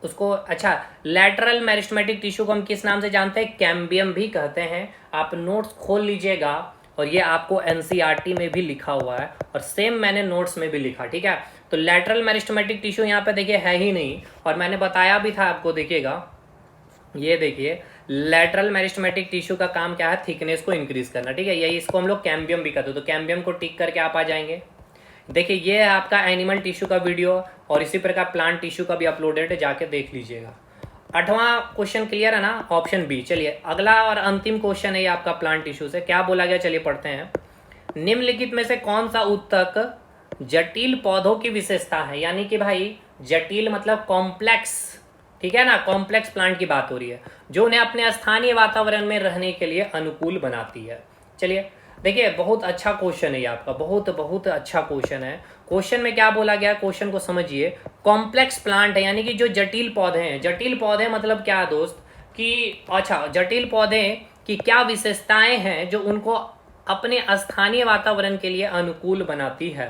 उसको, अच्छा लैटरल मेरिस्टेमेटिक टिश्यू को हम किस नाम से जानते हैं, कैम्बियम भी कहते हैं। आप नोट्स खोल लीजिएगा, और ये आपको एनसीईआरटी में भी लिखा हुआ है, और सेम मैंने नोट्स में भी लिखा। ठीक है, तो लैटरल मेरिस्टेमेटिक टिश्यू यहाँ पे देखिए है ही नहीं, और मैंने बताया भी था आपको, देखिएगा ये देखिए लैटरल मेरिस्टेमेटिक टिश्यू का काम क्या है, थिकनेस को इंक्रीज करना। ठीक है, यही इसको हम लोग कैम्बियम भी कहते हैं, तो कैम्बियम को टिक करके आप आ जाएंगे। देखिए ये है आपका एनिमल टिश्यू का वीडियो, और इसी प्रकार प्लांट टिश्यू का भी अपलोडेड है, जाके देख लीजिएगा। 8वां क्वेश्चन क्लियर है ना, ऑप्शन बी। चलिए अगला और अंतिम क्वेश्चन है ये आपका प्लांट टिश्यू से, क्या बोला गया, चलिए पढ़ते हैं। निम्नलिखित में से कौन सा उत्तक जटिल पौधों की विशेषता है, यानी कि भाई जटिल मतलब कॉम्प्लेक्स, ठीक है ना, कॉम्प्लेक्स प्लांट की बात हो रही है, जो उन्हें अपने स्थानीय वातावरण में रहने के लिए अनुकूल बनाती है। चलिए देखिए बहुत अच्छा क्वेश्चन है ये आपका, बहुत अच्छा क्वेश्चन है। क्वेश्चन में क्या बोला गया, क्वेश्चन को समझिए। कॉम्प्लेक्स प्लांट है, यानी कि जो जटिल पौधे हैं, जटिल पौधे मतलब क्या दोस्त, कि अच्छा जटिल पौधे की क्या विशेषताएं हैं जो उनको अपने स्थानीय वातावरण के लिए अनुकूल बनाती है।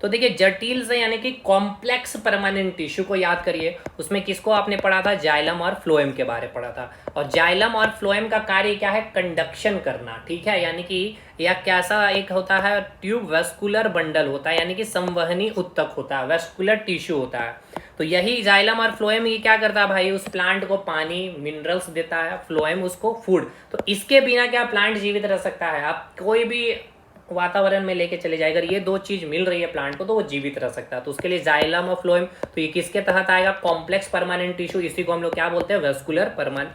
तो देखिए जटिल से यानी कि कॉम्प्लेक्स परमानेंट टिश्यू को याद करिए, उसमें किसको आपने पढ़ा था, जाइलम और फ्लोएम के बारे में पढ़ा था। और जाइलम और फ्लोएम का कार्य क्या है, कंडक्शन करना, ठीक है, यानी कि यह कैसा एक होता है, ट्यूब वेस्कुलर बंडल होता है, यानी कि संवहनी उत्तक होता है, वेस्कुलर टिश्यू होता है। तो यही जाइलम और फ्लोएम ये क्या करता है भाई, उस प्लांट को पानी मिनरल्स देता है, फ्लोएम उसको फूड। तो इसके बिना क्या प्लांट जीवित रह सकता है, आप कोई भी वातावरण में लेके चले जाएगा, ये दो चीज मिल रही है प्लांट को तो वो जीवित रह सकता है। तो उसके लिए जाइलम और फ्लोएम, तो ये किसके तहत आएगा, कॉम्प्लेक्स परमानेंट टिश्यू, इसी को हम लोग क्या बोलते हैं,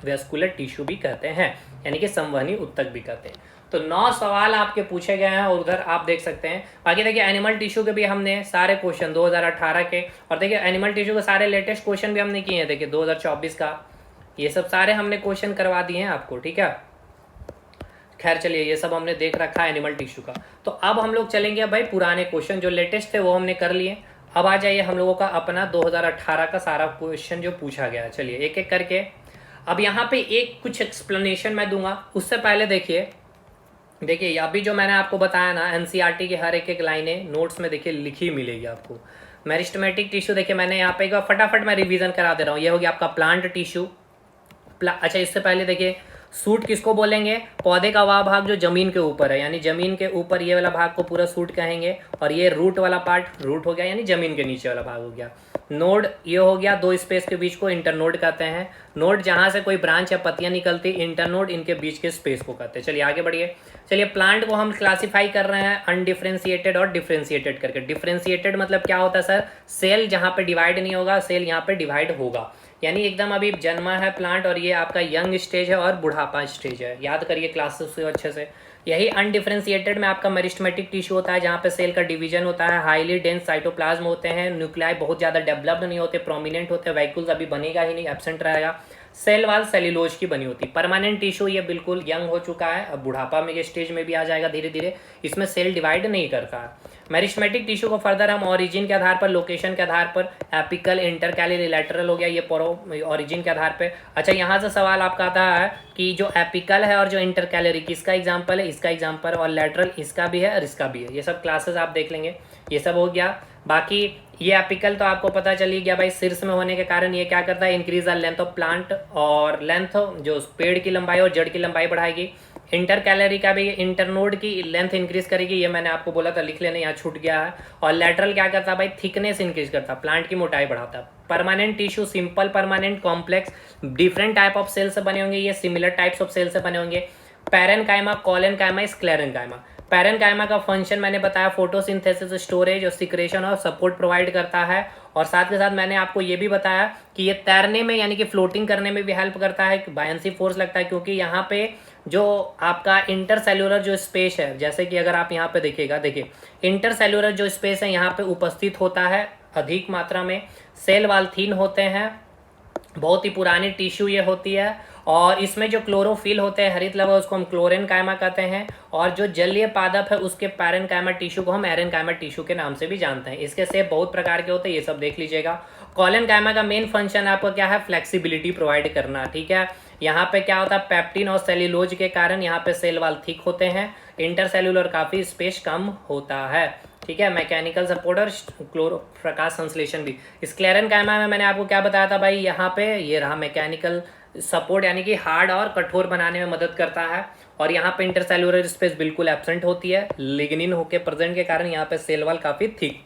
वेस्कुलर टिश्यू भी कहते हैं, यानी कि संवहनी उत्तक भी कहते हैं। तो 9 सवाल आपके पूछे गए हैं और उधर आप देख सकते हैं। बाकी देखिए एनिमल टिश्यू के भी हमने सारे क्वेश्चन 2018 के, और देखिए एनिमल टिश्यू के सारे लेटेस्ट क्वेश्चन भी हमने किए हैं, देखिए 2024 का, ये सब सारे हमने क्वेश्चन करवा दिए हैं आपको, ठीक है। खैर चलिए ये सब हमने देख रखा है एनिमल टिश्यू का। तो अब हम लोग चलेंगे भाई पुराने क्वेश्चन, जो लेटेस्ट थे वो हमने कर लिए। अब आ जाइए हम लोगों का अपना 2018 का सारा क्वेश्चन जो पूछा गया है, चलिए एक एक करके। अब यहाँ पे एक कुछ एक्सप्लेनेशन मैं दूंगा, उससे पहले देखिए अभी जो मैंने आपको बताया ना, एनसीईआरटी की हर एक लाइनें नोट्स में देखिए लिखी मिलेगी आपको। मेरिस्टेमेटिक टिश्यू देखिए मैंने यहाँ पे फटाफट मैं रिवीजन करा दे रहा हूँ। ये हो गया आपका प्लांट टिश्यू। अच्छा इससे पहले देखिए सूट किसको बोलेंगे, पौधे का वह भाग जो जमीन के ऊपर है, यानी जमीन के ऊपर ये वाला भाग को पूरा सूट कहेंगे। और ये रूट वाला पार्ट रूट हो गया, यानी जमीन के नीचे वाला भाग हो गया। नोड ये हो गया, दो स्पेस के बीच को इंटरनोड कहते हैं। नोड जहां से कोई ब्रांच या पत्तियां निकलती, इंटरनोड इनके बीच के स्पेस को कहते हैं। चलिए आगे बढ़िए। चलिए प्लांट को हम क्लासिफाई कर रहे हैं अनडिफ्रेंशिएटेड और डिफ्रेंशिएटेड करके। डिफ्रेंशिएटेड मतलब क्या होता है सर, सेल जहां पे डिवाइड नहीं होगा, सेल यहाँ पे डिवाइड होगा, यानी एकदम अभी जन्मा है प्लांट और ये आपका यंग स्टेज है और बुढ़ापा स्टेज है, याद करिए क्लासेस से अच्छे से। यही अनडिफ्रेंशिएटेड में आपका मेरिस्टेमेटिक टिश्यू होता है, जहाँ पे सेल का डिवीजन होता है, हाईली डेंस साइटोप्लाज्म होते हैं, न्यूक्लियाई बहुत ज़्यादा डेवलप्ड नहीं होते, प्रोमिनेंट होते हैं, वैक्यूल्स अभी बनेगा ही नहीं, एब्सेंट रहेगा। सेल वाल सेल्यूलोज की बनी होती। परमानेंट टिश्यू ये बिल्कुल यंग हो चुका है, अब बुढ़ापा में ये स्टेज में भी आ जाएगा धीरे धीरे, इसमें सेल डिवाइड नहीं करता है। मेरिस्टेमेटिक टिश्यू को फर्दर हम ओरिजिन के आधार पर, लोकेशन के आधार पर, एपिकल, इंटरकैलरी, लैटरल हो गया, ये ओरिजिन के आधार पे। अच्छा यहाँ से सवाल आपका आता है कि जो एपिकल है और जो इंटरकैलरी किसका एग्जाम्पल है, इसका एग्जाम्पल, और लैटरल इसका भी है और इसका भी है। ये सब क्लासेस आप देख लेंगे, ये सब हो गया। बाकी ये एपिकल तो आपको पता चल ही गया भाई, शीर्ष में होने के कारण ये क्या करता है, increase the length of plant, और लेंथ जो पेड़ की लंबाई और जड़ की लंबाई बढ़ाएगी। इंटरकैलरी का भी इंटरनोड की लेंथ इंक्रीज करेगी, ये मैंने आपको बोला था, लिख लेने, यहाँ छूट गया है। और लैटरल क्या करता है भाई, थिकनेस इंक्रीज करता है, प्लांट की मोटाई बढ़ाता है। Permanent tissue simple, permanent, complex, different type of cell से बने होंगे, ये सिमिलर टाइप्स ऑफ सेल से बने होंगे। Parenchyma, collenchyma, sclerenchyma. पैरेनकाइमा का फंक्शन मैंने बताया, फोटोसिंथेसिस, स्टोरेज और सिक्रेशन और सपोर्ट प्रोवाइड करता है। और साथ के साथ मैंने आपको ये भी बताया कि ये तैरने में यानी कि फ्लोटिंग करने में भी हेल्प करता है, बायंसी फोर्स लगता है, क्योंकि यहाँ पे जो आपका इंटरसेल्युलर जो स्पेस है, जैसे कि अगर आप यहाँ पे देखिएगा, देखिए इंटरसेल्युलर जो स्पेस है यहाँ पे उपस्थित होता है अधिक मात्रा में, सेल वाल थीन होते हैं, बहुत ही पुरानी टिश्यू ये होती है। और इसमें जो क्लोरोफिल होते हैं, हरित लवण, उसको हम क्लोरेनकाइमा कहते हैं। और जो जलीय पादप है उसके पैरेनकाइमा टिश्यू को हम एरेनकाइमा टिश्यू के नाम से भी जानते हैं। इसके सेप बहुत प्रकार के होते हैं, ये सब देख लीजिएगा। कॉलेनकाइमा का मेन फंक्शन आपको क्या है, फ्लेक्सिबिलिटी प्रोवाइड करना, ठीक है। यहाँ पे क्या होता है, पेप्टिन और सेल्यूलोज के कारण यहाँ पे सेल वाल थिक होते हैं, इंटरसेल्युलर काफी स्पेस कम होता है, ठीक है। मैकेनिकल सपोर्ट और क्लोरो प्रकाश संश्लेषण भी। स्क्लेरेनकाइमा में मैंने आपको क्या बताया था भाई, यहाँ पे ये रहा मैकेनिकल सपोर्ट, यानी कि हार्ड और कठोर बनाने में मदद करता है। और यहाँ पे इंटरसेल्युलर स्पेस बिल्कुल एब्सेंट होती है, लिग्निन होके प्रेजेंट के कारण यहाँ पे सेल वाल काफी थिक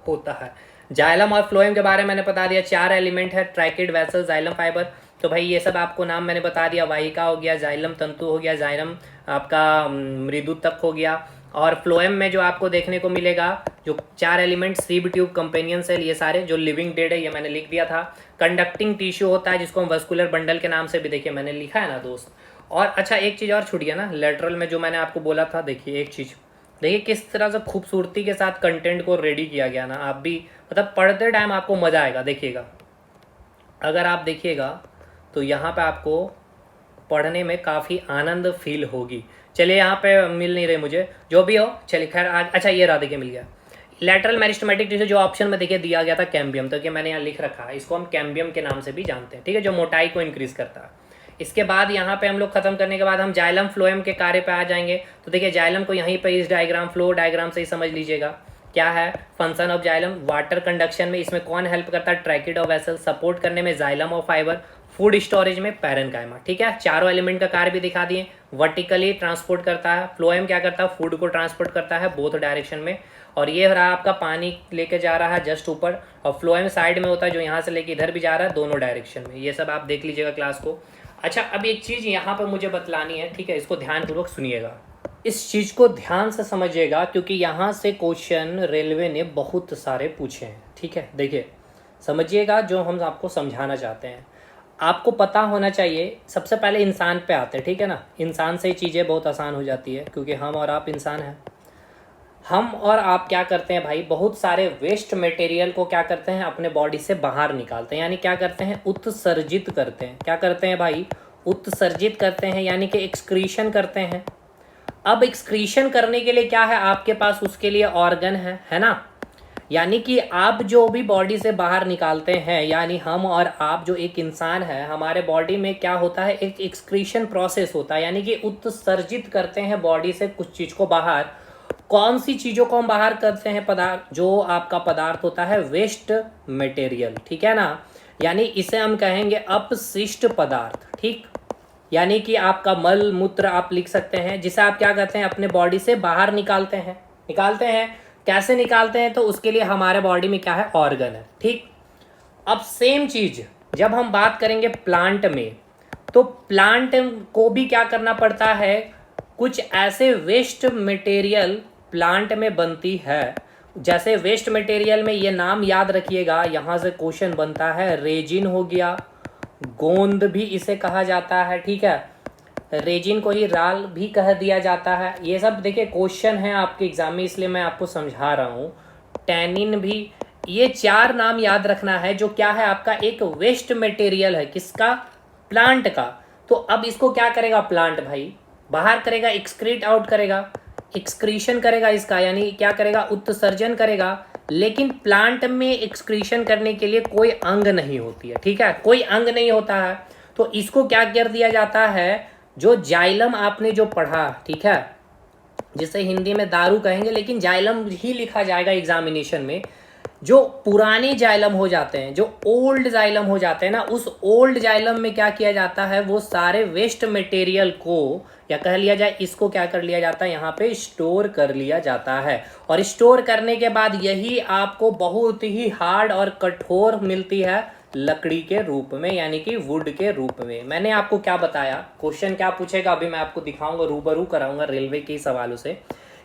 होता है। जाइलम और फ्लोएम के बारे में मैंने बता दिया, 4 एलिमेंट है, ट्रैकिड, वेसल, जाइलम फाइबर। तो भाई ये सब आपको नाम मैंने बता दिया, वाहिका हो गया, जाइलम तंतु हो गया, जाइलम आपका मृदु तक हो गया। और फ्लोएम में जो आपको देखने को मिलेगा, जो 4 element, sieve tube, companion cell, ये सारे जो लिविंग डेड है, ये मैंने लिख दिया था। कंडक्टिंग टिश्यू होता है जिसको हम वस्कुलर बंडल के नाम से भी देखिए मैंने लिखा है ना दोस्त। और अच्छा एक चीज़ और छूट गया ना, लेटरल में जो मैंने आपको बोला था, देखिए एक चीज़ देखिए किस तरह से खूबसूरती के साथ कंटेंट को रेडी किया गया ना, आप भी मतलब पढ़ते टाइम आपको मज़ा आएगा। देखिएगा अगर आप देखिएगा तो यहाँ पे आपको पढ़ने में काफ़ी आनंद फील होगी। चलिए यहाँ पे मिल नहीं रहे मुझे, जो भी हो चलिए खैर आज। अच्छा ये रहा, देखिए मिल गया। लेटरल मेरिस्टेमेटिक टिश्यू जो ऑप्शन में देखिए दिया गया था कैम्बियम, तो कि मैंने यहाँ लिख रखा है, इसको हम कैम्बियम के नाम से भी जानते हैं, ठीक है, जो मोटाई को इंक्रीज करता है। इसके बाद यहाँ पे हम लोग खत्म करने के बाद हम जाइलम फ्लोएम के कार्य पे आ जाएंगे। तो देखिए जाइलम को यहीं पे इस डायग्राम, फ्लो डायग्राम से ही समझ लीजिएगा। क्या है function of xylem, water conduction में इसमें कौन हेल्प करता है, ट्रैकिड वेसल, सपोर्ट करने में जाइलम और फाइबर, फूड स्टोरेज में पैरेनकाइमा। ठीक है, चारों एलिमेंट का कार्य भी दिखा दिए। वर्टिकली ट्रांसपोर्ट करता है, फ्लोएम क्या करता है, फूड को ट्रांसपोर्ट करता है बोथ डायरेक्शन में। और ये रहा आपका पानी लेके जा रहा है जस्ट ऊपर, और फ्लोएम साइड में होता है जो यहाँ से लेके इधर भी जा रहा है, दोनों डायरेक्शन में। ये सब आप देख लीजिएगा क्लास को। अच्छा, अब एक चीज़ यहाँ पर मुझे बतलानी है, ठीक है, इसको ध्यानपूर्वक सुनिएगा, इस चीज़ को ध्यान से समझिएगा, क्योंकि यहाँ से क्वेश्चन रेलवे ने बहुत सारे पूछे हैं। ठीक है, देखिए समझिएगा जो हम आपको समझाना चाहते हैं। आपको पता होना चाहिए, सबसे पहले इंसान पे आते हैं, ठीक है ना। इंसान से चीज़ें बहुत आसान हो जाती है, क्योंकि हम और आप इंसान हैं। हम और आप क्या करते हैं भाई, बहुत सारे वेस्ट मटेरियल को क्या करते हैं, अपने बॉडी से बाहर निकालते हैं, यानी क्या करते हैं, उत्सर्जित करते हैं। क्या करते हैं भाई, उत्सर्जित करते हैं, यानी कि एक्सक्रीशन करते हैं। अब एक्सक्रीशन करने के लिए क्या है आपके पास, उसके लिए ऑर्गन है ना। यानी कि आप जो भी बॉडी से बाहर निकालते हैं, यानी हम और आप जो एक इंसान है, हमारे बॉडी में क्या होता है, एक एक्सक्रीशन प्रोसेस होता है, यानी कि उत्सर्जित करते हैं बॉडी से कुछ चीज़ को बाहर। कौन सी चीज़ों को हम बाहर करते हैं, पदार्थ, जो आपका पदार्थ होता है वेस्ट मटेरियल, ठीक है ना। यानी इसे हम कहेंगे अपशिष्ट पदार्थ, ठीक। यानी कि आपका मल मूत्र आप लिख सकते हैं, जिसे आप क्या करते हैं, अपने बॉडी से बाहर निकालते हैं। कैसे निकालते हैं, तो उसके लिए हमारे बॉडी में क्या है, ऑर्गन है, ठीक। अब सेम चीज़ जब हम बात करेंगे प्लांट में, तो प्लांट को भी क्या करना पड़ता है, कुछ ऐसे वेस्ट मटेरियल प्लांट में बनती है। जैसे वेस्ट मटेरियल में ये नाम याद रखिएगा, यहाँ से क्वेश्चन बनता है, रेजिन हो गया, गोंद भी इसे कहा जाता है, ठीक है। रेजिन को ही राल भी कह दिया जाता है। ये सब देखिए क्वेश्चन है आपके एग्जाम में, इसलिए मैं आपको समझा रहा हूँ। टैनिन भी, ये 4 नाम याद रखना है, जो क्या है आपका एक वेस्ट मटेरियल है, किसका, प्लांट का। तो अब इसको क्या करेगा प्लांट भाई, बाहर करेगा, एक्सक्रीट आउट करेगा, एक्सक्रीशन करेगा इसका, यानी क्या करेगा, उत्सर्जन करेगा। लेकिन प्लांट में एक्सक्रीशन करने के लिए कोई अंग नहीं होती है, ठीक है, कोई अंग नहीं होता है। तो इसको क्या कर दिया जाता है, जो जाइलम आपने जो पढ़ा, ठीक है, जिसे हिंदी में दारू कहेंगे, लेकिन जाइलम ही लिखा जाएगा एग्जामिनेशन में। जो पुराने जाइलम हो जाते हैं, जो ओल्ड जाइलम हो जाते हैं ना, उस ओल्ड जाइलम में क्या किया जाता है, वो सारे वेस्ट मटेरियल को, या कह लिया जाए इसको, क्या कर लिया जाता है, यहाँ पे स्टोर कर लिया जाता है। और स्टोर करने के बाद यही आपको बहुत ही हार्ड और कठोर मिलती है लकड़ी के रूप में, यानी कि वुड के रूप में। मैंने आपको क्या बताया, क्वेश्चन क्या पूछेगा अभी मैं आपको दिखाऊंगा, रूबरू कराऊंगा रेलवे के सवालों से,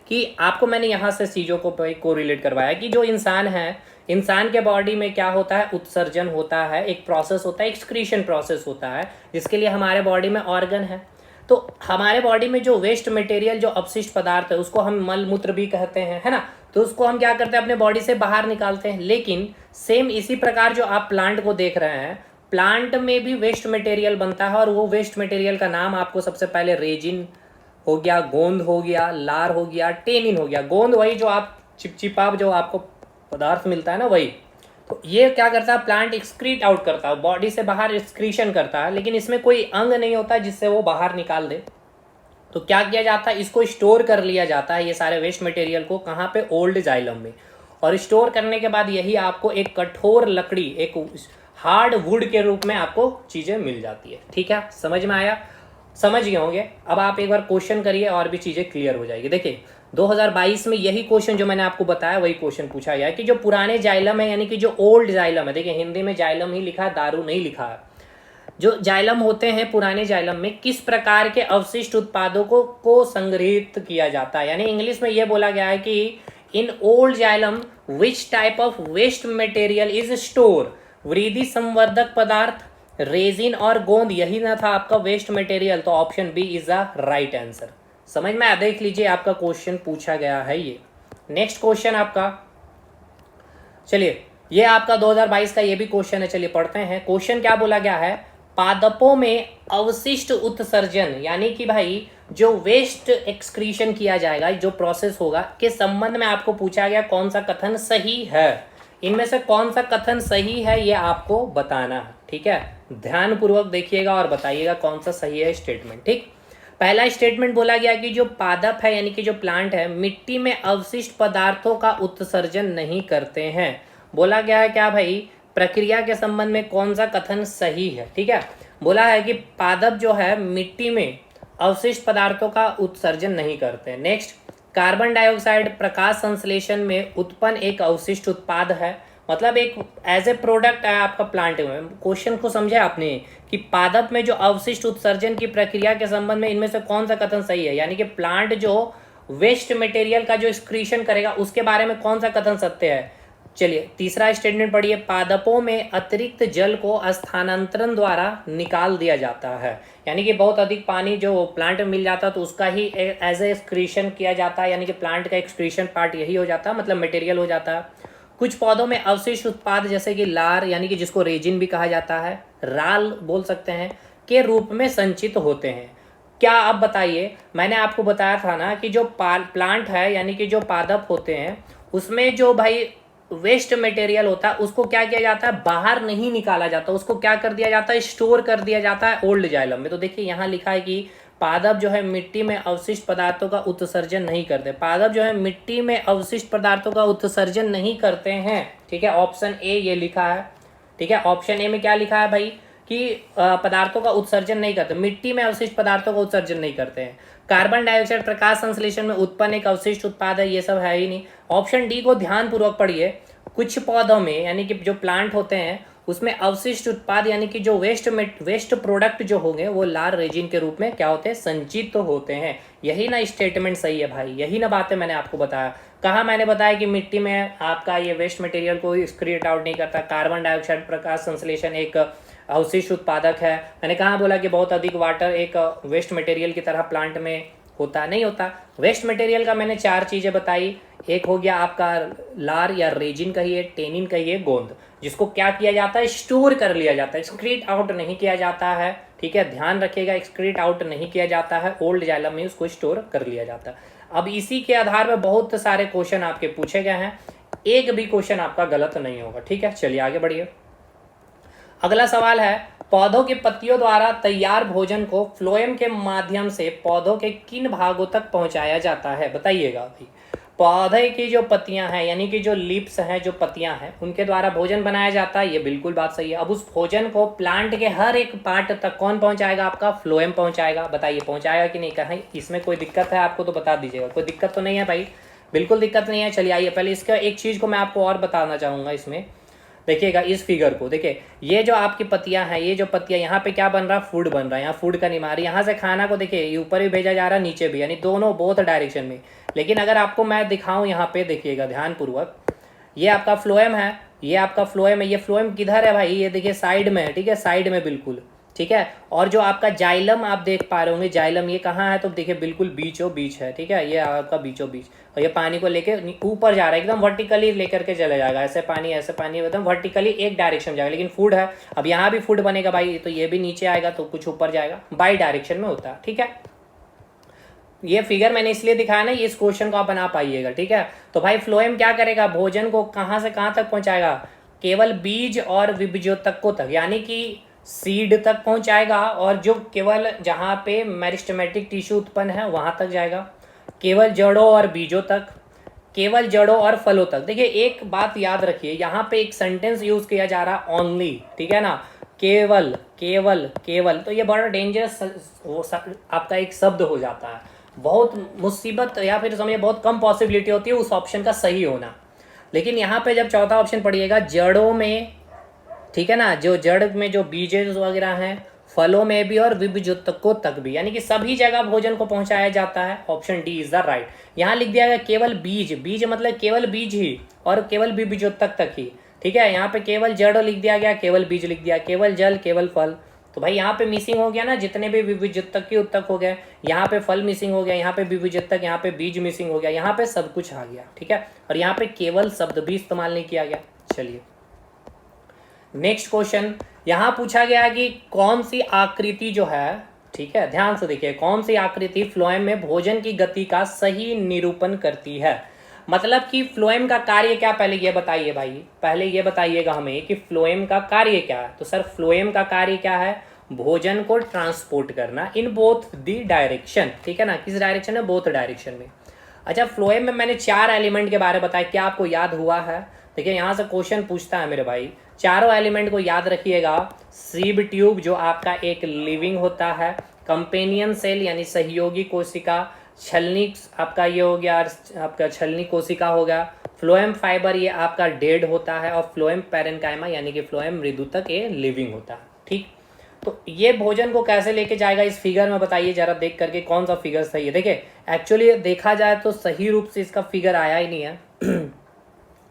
कि आपको मैंने यहाँ से चीज़ों को रिलेट करवाया कि जो इंसान है, इंसान के बॉडी में क्या होता है, उत्सर्जन होता है, एक प्रोसेस होता है, एक्सक्रीशन प्रोसेस होता है, जिसके लिए हमारे बॉडी में ऑर्गन है। तो हमारे बॉडी में जो वेस्ट मटेरियल, जो अपशिष्ट पदार्थ है, उसको हम मल मूत्र भी कहते हैं, है ना। तो उसको हम क्या करते हैं, अपने बॉडी से बाहर निकालते हैं। लेकिन सेम इसी प्रकार जो आप प्लांट को देख रहे हैं, प्लांट में भी वेस्ट मटेरियल बनता है, और वो वेस्ट मटेरियल का नाम आपको सबसे पहले रेजिन हो गया, गोंद हो गया, लार हो गया, टेनिन हो गया। गोंद वही जो आप चिपचिपा जो आपको पदार्थ मिलता है ना, वही। तो ये क्या करता है, प्लांट एक्सक्रीट आउट करता है, बॉडी से बाहर एक्सक्रीशन करता है, लेकिन इसमें कोई अंग नहीं होता जिससे वो बाहर निकाल दे। तो क्या किया जाता है, इसको स्टोर कर लिया जाता है, ये सारे वेस्ट मटेरियल को, कहाँ पे, ओल्ड जाइलम में। और स्टोर करने के बाद यही आपको एक कठोर लकड़ी, एक हार्ड वुड के रूप में आपको चीज़ें मिल जाती है। ठीक है, समझ में आया, समझ गए होंगे। अब आप एक बार क्वेश्चन करिए और भी चीज़ें क्लियर हो जाएगी। देखिए 2022 में यही क्वेश्चन जो मैंने आपको बताया, वही क्वेश्चन पूछा गया है कि जो पुराने जाइलम है, यानी कि जो ओल्ड जाइलम है, देखिए हिंदी में जाइलम ही लिखा है, दारू नहीं लिखा है। जो जाइलम होते हैं, पुराने जाइलम में किस प्रकार के अवशिष्ट उत्पादों को संग्रहित किया जाता है, यानी इंग्लिश में यह बोला गया है कि in old xylem which type of waste material is store, वृद्धि संवर्धक पदार्थ, रेजिन और गोंद, यही ना था आपका वेस्ट मटेरियल। तो option B is the right answer. समझ में आ, देख लीजिए आपका क्वेश्चन पूछा गया है ये। नेक्स्ट क्वेश्चन आपका, चलिए ये आपका 2022 का ये भी क्वेश्चन है, चलिए पढ़ते हैं। क्वेश्चन क्या बोला गया है, पादपों में अवशिष्ट उत्सर्जन, यानी कि भाई जो वेस्ट एक्सक्रीशन किया जाएगा, जो प्रोसेस होगा, के संबंध में आपको पूछा गया कौन सा कथन सही है। इनमें से कौन सा कथन सही है ये आपको बताना है, ठीक है। ध्यानपूर्वक देखिएगा और बताइएगा कौन सा सही है स्टेटमेंट, ठीक। पहला स्टेटमेंट बोला गया कि जो पादप है यानी कि जो प्लांट है मिट्टी में अवशिष्ट पदार्थों का उत्सर्जन नहीं करते हैं। बोला गया है क्या भाई, प्रक्रिया के संबंध में कौन सा कथन सही है। ठीक है, बोला है कि पादप जो है मिट्टी में अवशिष्ट पदार्थों का उत्सर्जन नहीं करते। नेक्स्ट, कार्बन डाइऑक्साइड प्रकाश संश्लेषण में उत्पन्न एक अवशिष्ट उत्पाद है, मतलब एक एज ए प्रोडक्ट है आपका प्लांट में। क्वेश्चन को समझे आपने कि पादप में जो अवशिष्ट उत्सर्जन की प्रक्रिया के संबंध में इनमें से कौन सा कथन सही है, यानी कि प्लांट जो वेस्ट मटेरियल का जो एक्सक्रीशन करेगा उसके बारे में कौन सा कथन सत्य है। चलिए तीसरा स्टेटमेंट पढ़िए, पादपों में अतिरिक्त जल को स्थानांतरण द्वारा निकाल दिया जाता है, यानी कि बहुत अधिक पानी जो प्लांट में मिल जाता है तो उसका ही एज ए एक्सक्रीशन किया जाता है, यानी कि प्लांट का एक्सक्रीशन पार्ट यही हो जाता है, मतलब मटेरियल हो जाता है। कुछ पौधों में अवशिष्ट उत्पाद जैसे कि लार यानी कि जिसको रेजिन भी कहा जाता है, राल बोल सकते हैं, के रूप में संचित होते हैं। क्या आप बताइए, मैंने आपको बताया था ना कि जो प्लांट है यानी कि जो पादप होते हैं उसमें जो भाई वेस्ट मटेरियल होता है उसको क्या किया जाता है, बाहर नहीं निकाला जाता, उसको क्या कर दिया जाता है, स्टोर कर दिया जाता है ओल्ड जाइलम में। तो देखिए यहाँ लिखा है कि पादप जो है मिट्टी में अवशिष्ट पदार्थों का उत्सर्जन नहीं करते, पादप जो है मिट्टी में अवशिष्ट पदार्थों का उत्सर्जन नहीं करते हैं। ठीक है, ऑप्शन ए ये लिखा है। ठीक है, ऑप्शन ए में क्या लिखा है भाई कि पदार्थों का उत्सर्जन नहीं करते, मिट्टी में अवशिष्ट पदार्थों का उत्सर्जन नहीं करते हैं। कार्बन डाइऑक्साइड प्रकाश संश्लेषण में उत्पन्न एक अवशिष्ट उत्पाद है, ये सब है ही नहीं। ऑप्शन डी को ध्यान पूर्वक पढ़िए, कुछ पौधों में यानी कि जो प्लांट होते हैं उसमें अवशिष्ट उत्पाद यानी कि जो वेस्ट प्रोडक्ट जो होंगे वो लार रेजिन के रूप में क्या होते हैं, संचित तो होते हैं। यही ना स्टेटमेंट सही है भाई, यही ना बातें मैंने आपको बताया। कहाँ मैंने बताया कि मिट्टी में आपका ये वेस्ट मटेरियल को एक्सक्रीट आउट नहीं करता, कार्बन डाइऑक्साइड प्रकाश संश्लेषण एक अवशिष्ट उत्पादक है। मैंने कहाँ बोला कि बहुत अधिक वाटर एक वेस्ट मटेरियल की तरह प्लांट में होता नहीं होता। वेस्ट मटेरियल का मैंने 4 चीज़ें बताई, एक हो गया आपका लार या रेजिन कहिए, टेनिन कहिए, गोंद, जिसको क्या किया जाता है, स्टोर कर लिया जाता है, एक्सक्रीट आउट नहीं किया जाता है। ठीक है, ध्यान रखिएगा, एक्सक्रीट आउट नहीं किया जाता है, ओल्ड जाइलम में उसको स्टोर कर लिया जाता है। अब इसी के आधार पर बहुत सारे क्वेश्चन आपके पूछे गए हैं, एक भी क्वेश्चन आपका गलत नहीं होगा। ठीक है, चलिए आगे बढ़िए। अगला सवाल है, पौधों की पत्तियों द्वारा तैयार भोजन को फ्लोएम के माध्यम से पौधों के किन भागों तक पहुंचाया जाता है, बताइएगा भाई। पौधे की जो पत्तियां हैं यानी कि जो लीप्स हैं, जो पत्तियां हैं, उनके द्वारा भोजन बनाया जाता है, ये बिल्कुल बात सही है। अब उस भोजन को प्लांट के हर एक पार्ट तक कौन पहुंचाएगा, आपका फ्लोएम पहुंचाएगा। बताइए पहुंचाएगा कि नहीं, कहीं इसमें कोई दिक्कत है आपको तो बता दीजिएगा। कोई दिक्कत तो नहीं है भाई, बिल्कुल दिक्कत नहीं है। चलिए आइए, पहले इसका एक चीज़ को मैं आपको और बताना चाहूँगा। इसमें देखिएगा, इस फिगर को देखिए, ये जो आपकी पत्तियां हैं, ये जो पत्तियां यहाँ पे क्या बन रहा है, फूड बन रहा है, यहाँ फूड का निमार, यहाँ से खाना को देखिए ये ऊपर भी भेजा जा रहा है नीचे भी, यानी दोनों बोथ डायरेक्शन में। लेकिन अगर आपको मैं दिखाऊं यहाँ पे देखिएगा ध्यानपूर्वक, ये आपका फ्लोएम है, ये आपका फ्लोएम है। ये फ्लोएम किधर है भाई, ये देखिए साइड में है। ठीक है, साइड में बिल्कुल। ठीक है, और जो आपका जाइलम आप देख पा रहे होंगे, जाइलम ये कहाँ है, तो देखिए बिल्कुल बीचों बीच है। ठीक है, ये आपका बीचों बीच, और ये पानी को लेके ऊपर जा रहा है, एकदम वर्टिकली लेकर के चले जाएगा, ऐसे पानी एकदम वर्टिकली एक डायरेक्शन में जाएगा। लेकिन फूड है, अब यहाँ भी फूड बनेगा भाई, तो ये भी नीचे आएगा तो कुछ ऊपर जाएगा, बाई डायरेक्शन में होता है। ठीक है, ये फिगर मैंने इसलिए दिखाया ना, इस क्वेश्चन को आप बना पाइएगा। ठीक है, तो भाई फ्लोएम क्या करेगा, भोजन को कहाँ से कहाँ तक पहुँचाएगा, केवल बीज और विभज्योतकों तक, यानी कि सीड तक पहुंचाएगा, और जो केवल जहाँ पे मेरिस्टेमेटिक टिश्यू उत्पन्न है वहाँ तक जाएगा, केवल जड़ों और बीजों तक, केवल जड़ों और फलों तक। देखिए एक बात याद रखिए, यहाँ पे एक सेंटेंस यूज किया जा रहा है ओनली, ठीक है ना, केवल केवल केवल, तो ये बड़ा डेंजरस आपका एक शब्द हो जाता है, बहुत मुसीबत, या फिर समझिए बहुत कम पॉसिबिलिटी होती है उस ऑप्शन का सही होना। लेकिन यहाँ पे जब चौथा ऑप्शन पढ़िएगा, जड़ों में, ठीक है ना, जो जड़ में जो बीजेस वगैरह हैं, फलों में भी और विभज्योतकों तक भी, यानी कि सभी जगह भोजन को पहुंचाया जाता है। Option D is the right. यहाँ लिख दिया गया केवल बीज, बीज मतलब केवल बीज ही और केवल विभज्योतक तक ही। ठीक है, यहाँ पे केवल जड़ लिख दिया गया, केवल बीज लिख दिया, केवल जल केवल फल, तो भाई यहाँ पे मिसिंग हो गया ना, जितने भी विभज्योतक के उत्तक हो गए, यहाँ पे फल मिसिंग हो गया, यहाँ पे विभज्योतक, यहाँ पे बीज मिसिंग हो गया, यहाँ पे सब कुछ आ गया। ठीक है, और यहाँ पे केवल शब्द भी इस्तेमाल नहीं किया गया। चलिए नेक्स्ट क्वेश्चन, यहाँ पूछा गया कि कौन सी आकृति जो है, ठीक है ध्यान से देखिए, कौन सी आकृति फ्लोएम में भोजन की गति का सही निरूपण करती है। मतलब कि फ्लोएम का कार्य क्या, पहले ये बताइए भाई, पहले ये बताइएगा हमें कि फ्लोएम का कार्य क्या है। तो सर फ्लोएम का कार्य क्या है, भोजन को ट्रांसपोर्ट करना इन बोथ दी डायरेक्शन, ठीक है ना, किस डायरेक्शन में, बोथ डायरेक्शन में। अच्छा, फ्लोएम में मैंने 4 एलिमेंट के बारे में बताया, क्या आपको याद हुआ है? देखिए यहाँ से क्वेश्चन पूछता है मेरे भाई, चारों एलिमेंट को याद रखिएगा। सीब ट्यूब जो आपका एक लिविंग होता है, कंपेनियन सेल यानी सहयोगी कोशिका, छलनी आपका ये हो गया, आपका छलनी कोशिका हो गया, फ्लोएम फाइबर ये आपका डेड होता है, और फ्लोएम पैरेन्काइमा यानी कि फ्लोएम मृदुतक ये लिविंग होता है। ठीक, तो ये भोजन को कैसे लेके जाएगा इस फिगर में बताइए जरा, देख करके कौन सा फिगर सही है। देखिए एक्चुअली देखा जाए तो सही रूप से इसका फिगर आया ही नहीं है।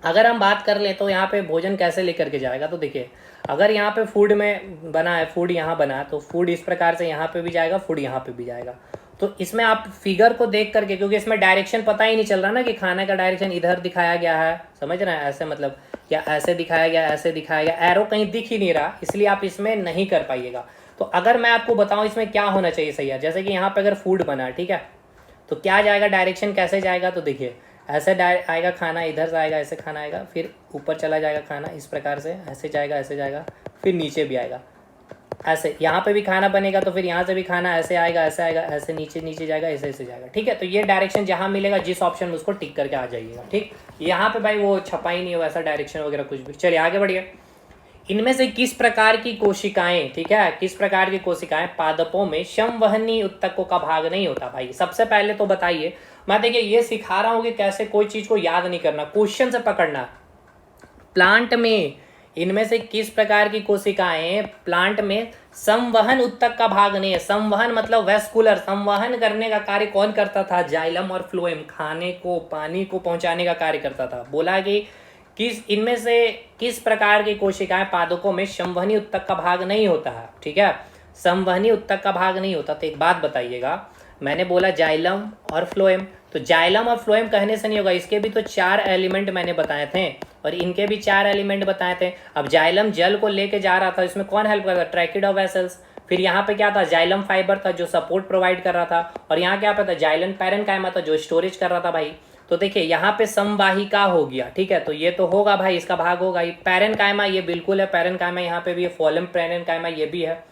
अगर हम बात कर ले तो यहाँ पे भोजन कैसे लेकर के जाएगा, तो देखिए अगर यहाँ पे फूड में बना है, फूड यहाँ बना है, तो फूड इस प्रकार से यहाँ पे भी जाएगा, फूड यहाँ पे भी जाएगा। तो इसमें आप फिगर को देख करके, क्योंकि इसमें डायरेक्शन पता ही नहीं चल रहा ना कि खाने का डायरेक्शन इधर दिखाया गया है, समझ रहे हैं, ऐसे मतलब, या ऐसे दिखाया गया, ऐसे दिखाया गया, एरो कहीं दिख ही नहीं रहा, इसलिए आप इसमें नहीं कर पाइएगा। तो अगर मैं आपको बताऊं इसमें क्या होना चाहिए सही है, जैसे कि यहाँ पे अगर फूड बना, ठीक है, तो क्या जाएगा, डायरेक्शन कैसे जाएगा, तो देखिए ऐसे आएगा खाना, इधर से आएगा, ऐसे खाना आएगा, फिर ऊपर चला जाएगा खाना इस प्रकार से, ऐसे जाएगा, ऐसे जाएगा, फिर नीचे भी आएगा, ऐसे यहाँ पे भी खाना बनेगा, तो फिर यहाँ से भी खाना ऐसे आएगा, ऐसे आएगा, ऐसे नीचे नीचे जाएगा, ऐसे ऐसे जाएगा। ठीक है, तो ये डायरेक्शन जहाँ मिलेगा जिस ऑप्शन में उसको टिक करके आ जाइएगा। ठीक, यहाँ पे भाई वो छपा ही नहीं हो ऐसा डायरेक्शन वगैरह कुछ भी। चलिए आगे बढ़िए। इनमें से किस प्रकार की कोशिकाएं, ठीक है, किस प्रकार की कोशिकाएं पादपों में संवहनी उत्तकों का भाग नहीं होता? भाई सबसे पहले तो बताइए, मैं देखिए ये सिखा रहा हूँ कि कैसे कोई चीज को याद नहीं करना, क्वेश्चन से पकड़ना। प्लांट में इनमें से किस प्रकार की कोशिकाएं प्लांट में संवहन उत्तक का भाग नहीं है? संवहन मतलब वेस्कुलर, संवहन करने का कार्य कौन करता था? जाइलम और फ्लोएम, खाने को, पानी को पहुंचाने का कार्य करता था। बोला कि किस इनमें से किस प्रकार की कोशिकाएं पादपों में संवहनी उत्तक का भाग नहीं होता है? ठीक है, संवहनी उत्तक का भाग नहीं होता। तो एक बात बताइएगा, मैंने बोला जाइलम और फ्लोएम, तो जाइलम और फ्लोएम कहने से नहीं होगा, इसके भी तो 4 एलिमेंट मैंने बताए थे और इनके भी 4 एलिमेंट बताए थे। अब जाइलम जल को लेके जा रहा था, इसमें कौन हेल्प कर रहा था? ट्रैकिडो वेसल्स। फिर यहाँ पे क्या था? जाइलम फाइबर था जो सपोर्ट प्रोवाइड कर रहा था, और यहाँ क्या था? जाइलम पैरेन्काइमा था जो स्टोरेज कर रहा था भाई। तो देखिए यहाँ पे संवाहिका हो गया, ठीक है, तो ये तो होगा भाई, इसका भाग होगा ही। पैरेन्काइमा ये बिल्कुल है, पैरेन्काइमा यहाँ पे भी है, फ्लोएम पैरेन्काइमा ये भी है।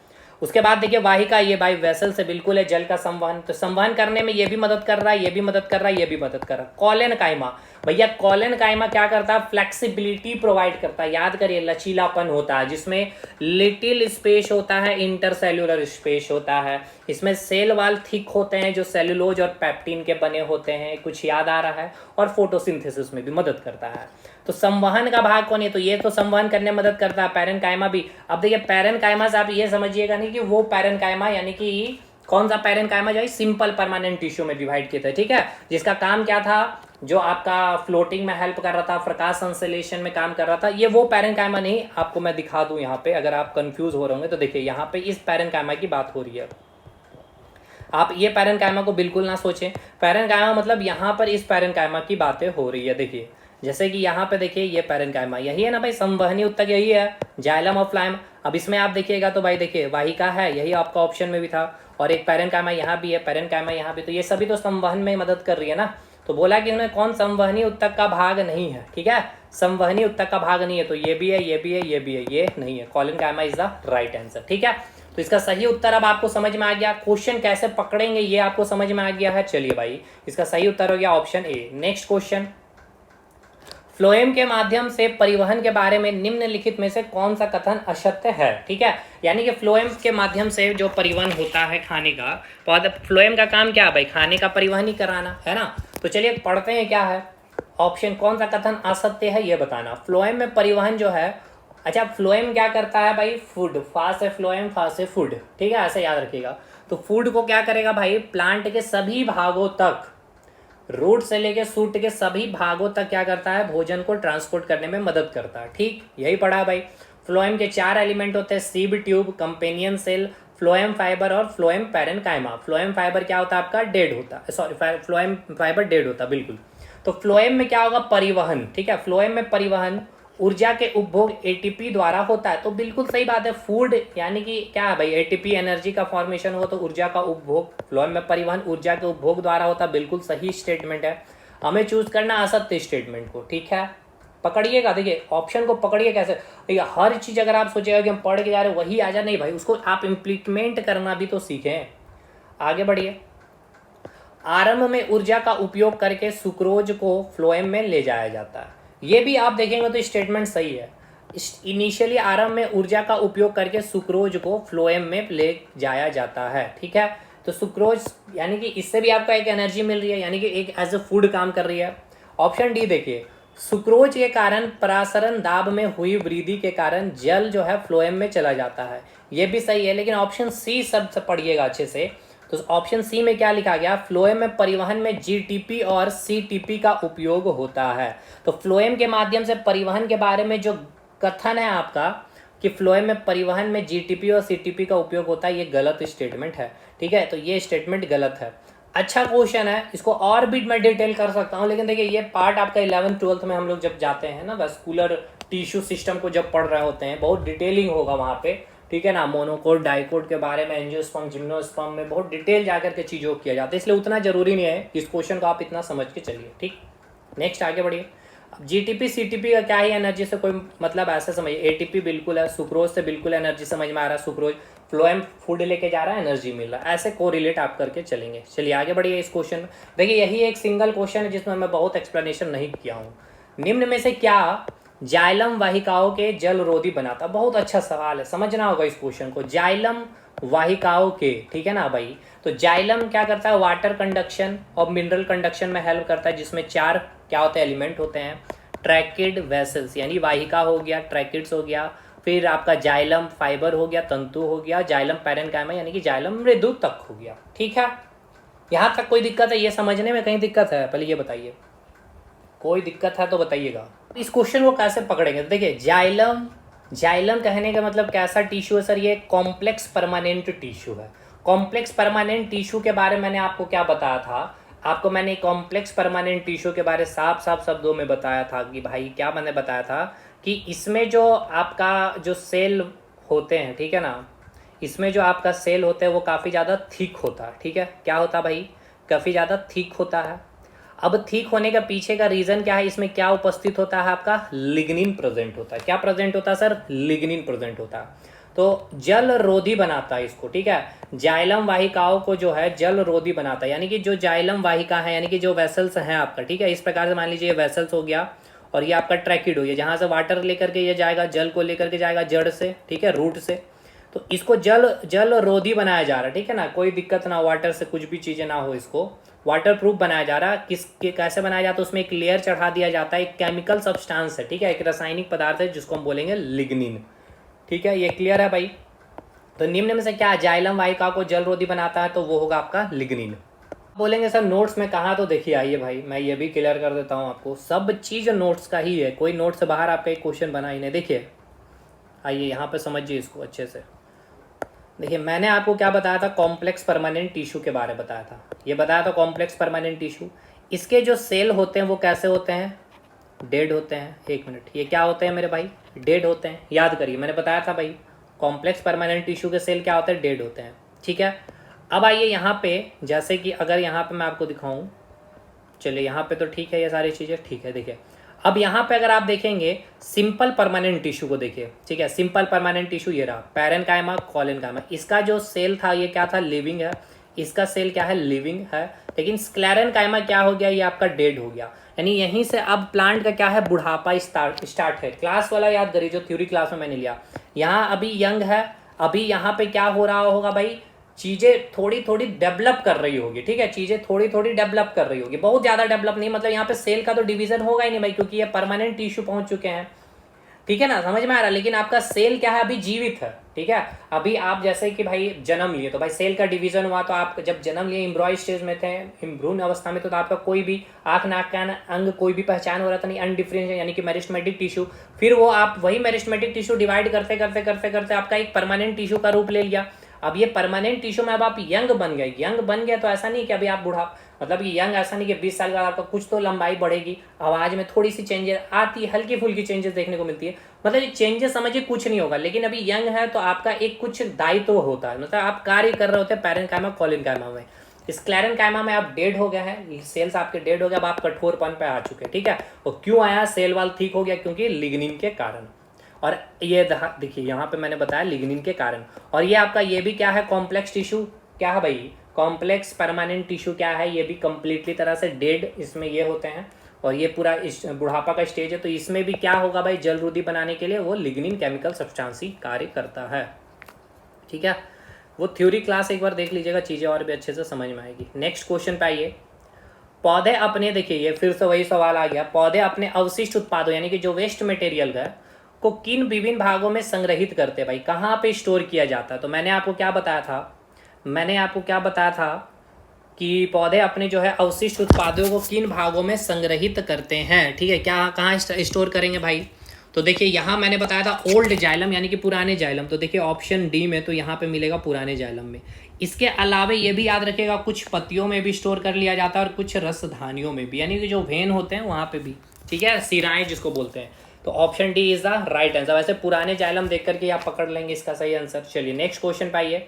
उसके बाद देखिए वाहिका, ये भाई वेसल से बिल्कुल है, जल का संवहन, तो संवहन करने में ये भी मदद कर रहा है, ये भी मदद कर रहा है, ये भी मदद कर रहा है। कॉलेन काइमा, भैया कॉलेन काइमा क्या करता है? फ्लेक्सिबिलिटी प्रोवाइड करता है, याद करिए लचीलापन होता है, जिसमें लिटिल स्पेस होता है, इंटरसेल्युलर स्पेस होता है, इसमें सेल वाल थिक होते हैं जो सेलुलोज और पेप्टिन के बने होते हैं, कुछ याद आ रहा है, और फोटोसिंथेसिस में भी मदद करता है। तो संवहन का भाग कौन है? तो ये तो संवहन करने में मदद करता है, पैरेन्काइमा भी। अब देखिए पैरेन्काइमा से आप ये समझिएगा नहीं कि वो पैरेन्काइमा, यानी कि कौन सा पैरेन्काइमा जो है सिंपल परमानेंट टिश्यू में डिवाइड किए थे, ठीक है, जिसका काम क्या था? जो आपका फ्लोटिंग में हेल्प कर रहा था, प्रकाश संश्लेषण में काम कर रहा था, ये वो पैरेन्काइमा नहीं। आपको मैं दिखा दूं यहाँ पे, अगर आप कंफ्यूज हो रहे होंगे तो देखिए यहाँ पे इस पैरेन्काइमा की बात हो रही है। आप ये पैरेन्काइमा को बिल्कुल ना सोचें, पैरेन्काइमा मतलब यहाँ पर इस पैरेन्काइमा की बातें हो रही है। देखिए जैसे कि यहाँ पे देखिए ये पैरेन्काइमा यही है ना भाई, संवहनी उत्तक यही है, जाइलम और फ्लोएम। अब इसमें आप देखिएगा तो भाई देखिए वाहिका है, यही आपका ऑप्शन में भी था, और एक पैरेन्काइमा यहाँ भी है, पैरेन्काइमा यहाँ भी, तो ये सभी तो संवहन में मदद कर रही है ना। तो बोला कि उन्हें कौन संवहनी उत्तक का भाग नहीं है, ठीक है, संवहनी उत्तक का भाग नहीं है, तो ये भी है, ये भी है, ये भी है, ये नहीं है। Collenchyma is the right answer, ठीक है। तो इसका सही उत्तर अब आपको समझ में आ गया, क्वेश्चन कैसे पकड़ेंगे ये आपको समझ में आ गया है। चलिए भाई इसका सही उत्तर हो गया option A. Next question, phloem के माध्यम से परिवहन के बारे में निम्नलिखित में से कौन सा कथन असत्य है? ठीक है, यानी कि फ्लोएम के माध्यम से जो परिवहन होता है खाने का, तो फ्लोएम का काम क्या है भाई? खाने का परिवहन ही कराना है ना। तो चलिए पढ़ते हैं क्या है ऑप्शन, कौन सा कथन असत्य है ये बताना। फ्लोएम में परिवहन जो है, अच्छा फ्लोएम क्या करता है भाई? फूड, फा से फ्लोएम, फा से फूड, ठीक है, ऐसे याद रखिएगा। तो फूड को क्या करेगा भाई? प्लांट के सभी भागों तक, रूट से लेके शूट के सभी भागों तक क्या करता है? भोजन को ट्रांसपोर्ट करने में मदद करता है। ठीक, यही पढ़ा भाई। फ्लोएम के 4 एलिमेंट होते हैं, sieve tube, companion cell, phloem fibre और फ्लोएम पैरेन्काइमा। फ्लोएम फाइबर क्या होता है आपका? डेड होता है, सॉरी फ्लोएम फाइबर डेड होता है बिल्कुल। तो फ्लोएम में क्या होगा? परिवहन, ठीक है, फ्लोएम में परिवहन ऊर्जा के उपभोग एटीपी द्वारा होता है। तो बिल्कुल सही बात है, फूड यानी कि क्या है भाई? एटीपी एनर्जी का फॉर्मेशन हो, तो ऊर्जा का उपभोग, फ्लोएम में परिवहन ऊर्जा के उपभोग द्वारा होता है, बिल्कुल सही स्टेटमेंट है। हमें चूज करना असत्य स्टेटमेंट को, ठीक है। पकड़िएगा, देखिए ऑप्शन को पकड़िए कैसे। देखिए हर चीज़ अगर आप सोचिएगा कि हम पढ़ के जा रहे हैं वही आ जाए, नहीं भाई, उसको आप इम्प्लीमेंट करना भी तो सीखें। आगे बढ़िए। आरंभ में ऊर्जा का उपयोग करके सुक्रोज को फ्लोएम में ले जाया जाता है। ये भी आप देखेंगे तो स्टेटमेंट सही है। इनिशियली आरंभ में ऊर्जा का उपयोग करके सुक्रोज को फ्लोएम में ले जाया जाता है, ठीक है। तो सुक्रोज यानी कि इससे भी आपका एक एनर्जी मिल रही है, यानी कि एक एज ए फूड काम कर रही है। ऑप्शन डी देखिए, सुक्रोज के कारण परासरण दाब में हुई वृद्धि के कारण जल जो है फ्लोएम में चला जाता है। ये भी सही है, लेकिन ऑप्शन सी सब पढ़िएगा अच्छे से। तो ऑप्शन सी में क्या लिखा गया, फ्लोएम में परिवहन में जीटीपी और सीटीपी का उपयोग होता है। तो फ्लोएम के माध्यम से परिवहन के बारे में जो कथन है आपका कि फ्लोएम में परिवहन में जीटीपी और सीटीपी का उपयोग होता है, ये गलत स्टेटमेंट है, ठीक है। तो ये स्टेटमेंट गलत है। अच्छा क्वेश्चन है, इसको और भी मैं डिटेल कर सकता हूँ, लेकिन देखिए ये पार्ट आपका 11th-12th में हम लोग जब जाते हैं ना, वैस्कुलर टिश्यू सिस्टम को जब पढ़ रहे होते हैं, बहुत डिटेलिंग होगा वहाँ पे, ठीक है ना। मोनोकोट डाइकोट के बारे में, एंजियोस्पर्म जिम्नोस्पर्म में बहुत डिटेल जाकर के चीज़ों को किया जाता है, इसलिए उतना जरूरी नहीं है इस क्वेश्चन को आप इतना समझ के चलिए, ठीक। नेक्स्ट आगे बढ़िए। अब जीटीपी सीटीपी का क्या है, एनर्जी से कोई मतलब ऐसा समझिए। एटीपी बिल्कुल है, सुक्रोज से बिल्कुल एनर्जी समझ में आ रहा है, सुक्रोज फ्लोएम फूड लेके जा रहा है, एनर्जी मिल रहा है, ऐसे कोरिलेट आप करके चलेंगे। चलिए आगे बढ़िए इस क्वेश्चन में। देखिए यही एक सिंगल क्वेश्चन है जिसमें मैं बहुत एक्सप्लेनेशन नहीं किया हूँ। निम्न में से क्या जाइलम वाहिकाओं के जलरोधी बनाता। बहुत अच्छा सवाल है, समझना होगा इस क्वेश्चन को। जाइलम वाहिकाओं के, ठीक है ना भाई। तो जाइलम क्या करता है, वाटर कंडक्शन और मिनरल कंडक्शन में हेल्प करता है, जिसमें 4 क्या होते हैं, एलिमेंट होते हैं। ट्रैकिड वेसल्स यानी वाहिका हो गया, ट्रैकिड्स हो गया, फिर आपका जाइलम फाइबर हो गया, तंतु हो गया, जाइलम पैरेन्काइमा यानी कि जाइलम मृदु तक हो गया, ठीक है। यहाँ तक कोई दिक्कत है, ये समझने में कहीं दिक्कत है, पहले ये बताइए, कोई दिक्कत है तो बताइएगा। इस क्वेश्चन को कैसे पकड़ेंगे, तो देखिए जाइलम कहने का मतलब कैसा टिश्यू है सर, ये कॉम्प्लेक्स परमानेंट टिश्यू है। कॉम्प्लेक्स परमानेंट टिश्यू के बारे में मैंने आपको क्या बताया था, आपको मैंने कॉम्प्लेक्स परमानेंट टिश्यू के बारे साफ शब्दों में बताया था कि भाई क्या मैंने बताया था कि इसमें जो आपका जो सेल होते हैं, ठीक है ना, इसमें जो आपका सेल होते हैं वो काफ़ी ज़्यादा थिक होता है, ठीक है। क्या होता भाई, काफ़ी ज़्यादा थिक होता है। अब ठीक होने का पीछे का रीज़न क्या है, इसमें क्या उपस्थित होता है, आपका लिग्निन प्रेजेंट होता है। क्या प्रेजेंट होता है सर, लिग्निन प्रेजेंट होता है। तो जल रोधी बनाता है इसको, ठीक है। जाइलम वाहिकाओं को जो है जल रोधी बनाता है, यानी कि जो जाइलम वाहिका है यानी कि जो वेसल्स हैं आपका, ठीक है। इस प्रकार से मान लीजिए ये वेसल्स हो गया और ये आपका ट्रैकिड हो गया, जहाँ से वाटर लेकर के ये जाएगा, जल को लेकर के जाएगा जड़ से, ठीक है, रूट से। तो इसको जल रोधी बनाया जा रहा है, ठीक है ना, कोई दिक्कत ना, वाटर से कुछ भी चीज़ें ना हो, इसको वाटर प्रूफ बनाया जा रहा है। कैसे बनाया जाता है, उसमें एक लेयर चढ़ा दिया जाता है, एक केमिकल सब्सटेंस है, ठीक है, एक रासायनिक पदार्थ है जिसको हम बोलेंगे लिग्निन, ठीक है। ये क्लियर है भाई। तो निम्न में से क्या जाइलम वाहिका को जलरोधी बनाता है, तो वो होगा आपका लिग्निन। बोलेंगे सर नोट्स में कहाँ, तो देखिए आइए भाई मैं ये भी क्लियर कर देता हूँ आपको, सब चीज़ नोट्स का ही है, कोई नोट से बाहर आपका एक क्वेश्चन बना ही नहीं। देखिए आइए यहाँ पे समझिए इसको अच्छे से। देखिए मैंने आपको क्या बताया था, कॉम्प्लेक्स परमानेंट टिश्यू के बारे में बताया था। ये बताया था कॉम्प्लेक्स परमानेंट टिश्यू, इसके जो सेल होते हैं वो कैसे होते हैं, डेड होते हैं। एक मिनट, ये क्या होते हैं मेरे भाई, डेड होते हैं। याद करिए मैंने बताया था भाई, कॉम्प्लेक्स परमानेंट टिश्यू के सेल क्या होते हैं, डेड होते हैं, ठीक है। अब आइए यहाँ पे, जैसे कि अगर यहाँ पे मैं आपको दिखाऊँ, चलिए यहाँ पे तो ठीक है, ये सारी चीज़ें ठीक है। देखिए अब यहाँ पे अगर आप देखेंगे सिंपल परमानेंट टिश्यू को देखिए, ठीक है, सिंपल परमानेंट टिश्यू ये रहा, पैरेन्काइमा कॉलेनकाइमा, इसका जो सेल था ये क्या था, लिविंग है, इसका सेल क्या है, लिविंग है। लेकिन स्क्लेरेनकाइमा क्या हो गया, ये आपका डेड हो गया। यानी यहीं से अब प्लांट का क्या है, बुढ़ापा स्टार्ट है। क्लास वाला याद करिए जो थ्योरी क्लास में मैंने लिया, यहाँ अभी यंग है, अभी यहाँ पे क्या हो रहा होगा भाई, चीज़ें थोड़ी थोड़ी डेवलप कर रही होगी, ठीक है, चीज़ें थोड़ी थोड़ी डेवलप कर रही होगी, बहुत ज़्यादा डेवलप नहीं, मतलब यहाँ पे सेल का तो डिवीजन होगा ही नहीं भाई, क्योंकि ये परमानेंट टिश्यू पहुंच चुके हैं, ठीक है ना, समझ में आ रहा है। लेकिन आपका सेल क्या है, अभी जीवित है, ठीक है। अभी आप जैसे कि भाई जन्म लिए तो भाई सेल का डिवीजन हुआ, तो आप जब जन्म लिए एम्ब्रॉय स्टेज में थे, भ्रूण अवस्था में, तो आपका कोई भी आँख नाक कान अंग कोई भी पहचान हो रहा था नहीं, अनडिफरेंशिएट यानी कि मेरिस्टेमेटिक टिश्यू। फिर वो आप वही मेरिस्टेमेटिक टिश्यू डिवाइड करते करते करते करते आपका एक परमानेंट टिश्यू का रूप ले लिया। अब ये परमानेंट टिश्यू में अब आप यंग बन गए, यंग बन गया तो ऐसा नहीं कि अभी आप बूढ़ा, मतलब कि यंग ऐसा नहीं कि 20 साल का आपका कुछ तो लंबाई बढ़ेगी, आवाज़ में थोड़ी सी चेंजेस आती है, हल्की फुल्की चेंजेस देखने को मिलती है, मतलब ये चेंजेस समझिए कुछ नहीं होगा। लेकिन अभी यंग है तो आपका एक कुछ दायित्व होता है, मतलब आप कार्य कर रहे होते हैं पैरेन्काइमा कॉलेनकाइमा में। स्क्लेरेनकाइमा में आप डेड हो गया है, सेल्स आपके डेड हो गया, अब आप कठोरपन पे आ चुके हैं, ठीक है। और क्यों आया, सेल वाल ठीक हो गया, क्योंकि लिग्निन के कारण। और ये देखिए यहाँ पे मैंने बताया लिग्निन के कारण। और ये आपका ये भी क्या है, कॉम्प्लेक्स टिश्यू क्या है भाई, कॉम्प्लेक्स परमानेंट टिश्यू क्या है, ये भी कंप्लीटली तरह से डेड इसमें ये होते हैं। और ये पूरा इस बुढ़ापा का स्टेज है, तो इसमें भी क्या होगा भाई, जल रुधि बनाने के लिए वो लिग्निन केमिकल सब्सटेंस ही कार्य करता है, ठीक है। वो थ्योरी क्लास एक बार देख लीजिएगा, चीज़ें और भी अच्छे से समझ में आएगी। नेक्स्ट क्वेश्चन पे आइए। पौधे अपने, देखिए ये फिर से वही सवाल आ गया, पौधे अपने अवशिष्ट उत्पादों यानी कि जो वेस्ट मटेरियल है को किन विभिन्न भागों में संग्रहित करते हैं भाई, कहाँ पे स्टोर किया जाता है। तो मैंने आपको क्या बताया था कि पौधे अपने जो है अवशिष्ट उत्पादों को किन भागों में संग्रहित करते हैं, ठीक है। क्या कहाँ स्टोर करेंगे भाई, तो देखिए यहाँ मैंने बताया था ओल्ड जाइलम यानी कि पुराने जाइलम, तो देखिए ऑप्शन डी में तो यहाँ पे मिलेगा पुराने जाइलम में। इसके अलावा ये भी याद रखिएगा कुछ पत्तियों में भी स्टोर कर लिया जाता है और कुछ रसधानियों में भी, यानी कि जो वेन होते हैं वहाँ पे भी, ठीक है, सिराएं जिसको बोलते हैं। तो option D is the right answer. वैसे पुराने जाइलम देख करके आप पकड़ लेंगे इसका सही आंसर। चलिए नेक्स्ट क्वेश्चन पे आइए।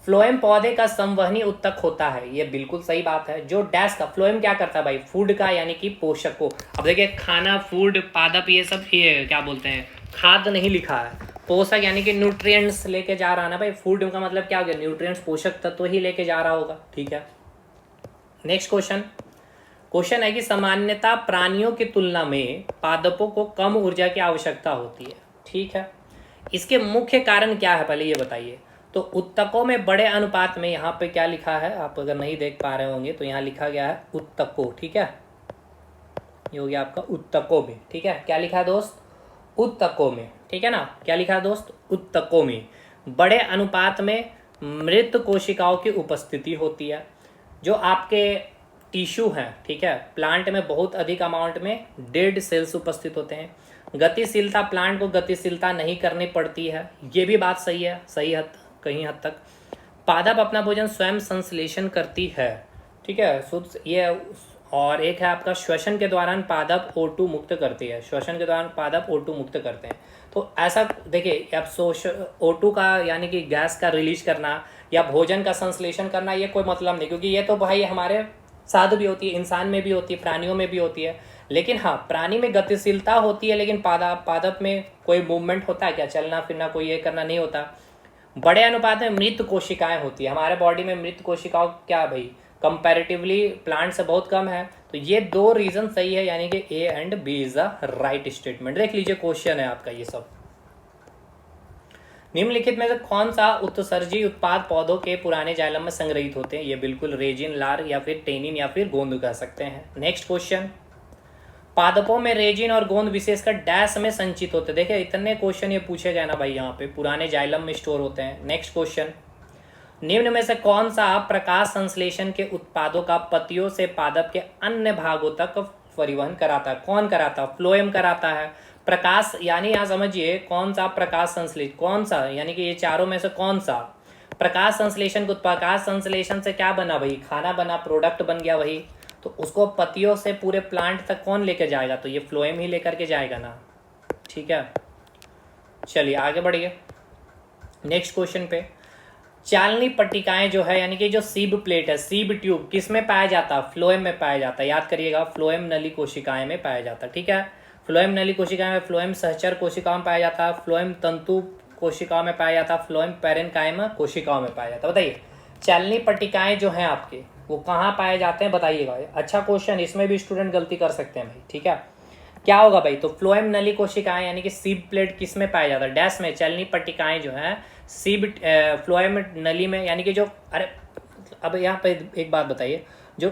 फ्लोएम पौधे का संवहनी उत्तक होता है, ये बिल्कुल सही बात है। जो डैश का फ्लोएम क्या करता है भाई, फूड का यानी कि पोषक को। अब देखिए खाना, फूड, पादप, ये सब ये क्या बोलते हैं, खाद्य नहीं लिखा है, पोषक यानी कि न्यूट्रिएंट्स लेके जा रहा है ना भाई। फूड का मतलब क्या हो गया, न्यूट्रिएंट्स, पोषक तत्व ही लेके जा रहा होगा, ठीक है। नेक्स्ट क्वेश्चन है कि सामान्यतः प्राणियों की तुलना में पादपों को कम ऊर्जा की आवश्यकता होती है, ठीक है। इसके मुख्य कारण क्या है पहले ये बताइए। तो उत्तकों में बड़े अनुपात में, यहाँ पे क्या लिखा है, आप अगर नहीं देख पा रहे होंगे तो यहाँ लिखा गया है उत्तकों, ठीक है, ये हो गया आपका उत्तकों में, ठीक है। क्या लिखा है दोस्त, उत्तकों में, ठीक है ना। क्या लिखा है दोस्त, उत्तकों में बड़े अनुपात में मृत कोशिकाओं की उपस्थिति होती है। जो आपके टिश्यू हैं, ठीक है, प्लांट में बहुत अधिक अमाउंट में डेड सेल्स उपस्थित होते हैं। गतिशीलता, प्लांट को गतिशीलता नहीं करनी पड़ती है, ये भी बात सही है, सही कहीं हद तक। पादप अपना भोजन स्वयं संश्लेषण करती है, ठीक है, शुद्ध ये। और एक है आपका श्वसन के दौरान पादप O2 मुक्त करती है, श्वसन के दौरान पादप O2 मुक्त करते हैं। तो ऐसा देखिए, अब O2 का यानी कि गैस का रिलीज करना या भोजन का संश्लेषण करना, ये कोई मतलब नहीं, क्योंकि ये तो भाई हमारे साथ भी होती है, इंसान में भी होती है, प्राणियों में भी होती है। लेकिन हाँ, प्राणी में गतिशीलता होती है, लेकिन पादप में कोई मूवमेंट होता है क्या, चलना फिरना, कोई ये करना नहीं होता। बड़े अनुपात में मृत कोशिकाएं होती है, हमारे बॉडी में मृत कोशिकाओं क्या भाई, कंपैरेटिवली प्लांट से बहुत कम है। तो ये दो रीजन सही है, यानी कि A and B is the right statement. देख लीजिए क्वेश्चन है आपका ये सब। निम्नलिखित में से कौन सा उत्सर्जी उत्पाद पौधों के पुराने जाइलम में संग्रहित होते हैं, ये बिल्कुल रेजिन, लार या फिर टेनिन या फिर गोंद कह सकते हैं। नेक्स्ट क्वेश्चन, पादपों में रेजिन और गोंद विशेषकर डैश में संचित होते हैं। देखिए इतने क्वेश्चन ये पूछे गए ना भाई, यहाँ पे पुराने जाइलम में स्टोर होते हैं। नेक्स्ट क्वेश्चन, निम्न में से कौन सा प्रकाश संश्लेषण के उत्पादों का पत्तियों से पादप के अन्य भागों तक परिवहन कराता है, कौन कराता है, फ्लोएम कराता है। प्रकाश यानी यहाँ समझिए कौन सा प्रकाश संश्लेषण, कौन सा, यानी कि ये चारों में से कौन सा प्रकाश संश्लेषण को, प्रकाश संश्लेषण से क्या बना भाई, खाना बना, प्रोडक्ट बन गया वही। तो उसको पत्तियों से पूरे प्लांट तक कौन लेकर जाएगा, तो ये फ्लोएम ही लेकर के जाएगा ना, ठीक है। चलिए आगे बढ़िए नेक्स्ट क्वेश्चन पे। चालनी पट्टिकाएं जो है, यानी कि जो सीब प्लेट है, सीब ट्यूब, किस में पाया जाता है, फ्लोएम में पाया जाता है। याद करिएगा, फ्लोएम नली कोशिकाएं में पाया जाता है, ठीक है। फ्लोएम नली कोशिकाएं में, फ्लोएम सहचर कोशिकाओं में पाया जाता है, फ्लोएम तंतु कोशिकाओं में पाया जाता है, फ्लोएम पैरेन्काइमा कोशिकाओं में पाया जाता है। बताइए चालनी पट्टिकाएं जो हैं आपके, वो कहाँ पाए जाते हैं, बताइएगा। अच्छा क्वेश्चन, इसमें भी स्टूडेंट गलती कर सकते हैं भाई, ठीक है। क्या होगा भाई, तो फ्लोएम नली कोशिकाएं यानी कि सीब प्लेट किस में पाया जाता है, डैश में। चालनी पट्टिकाएं जो है सीब फ्लोएम नली में, यानी कि जो, अरे अब यहाँ पे एक बात बताइए, जो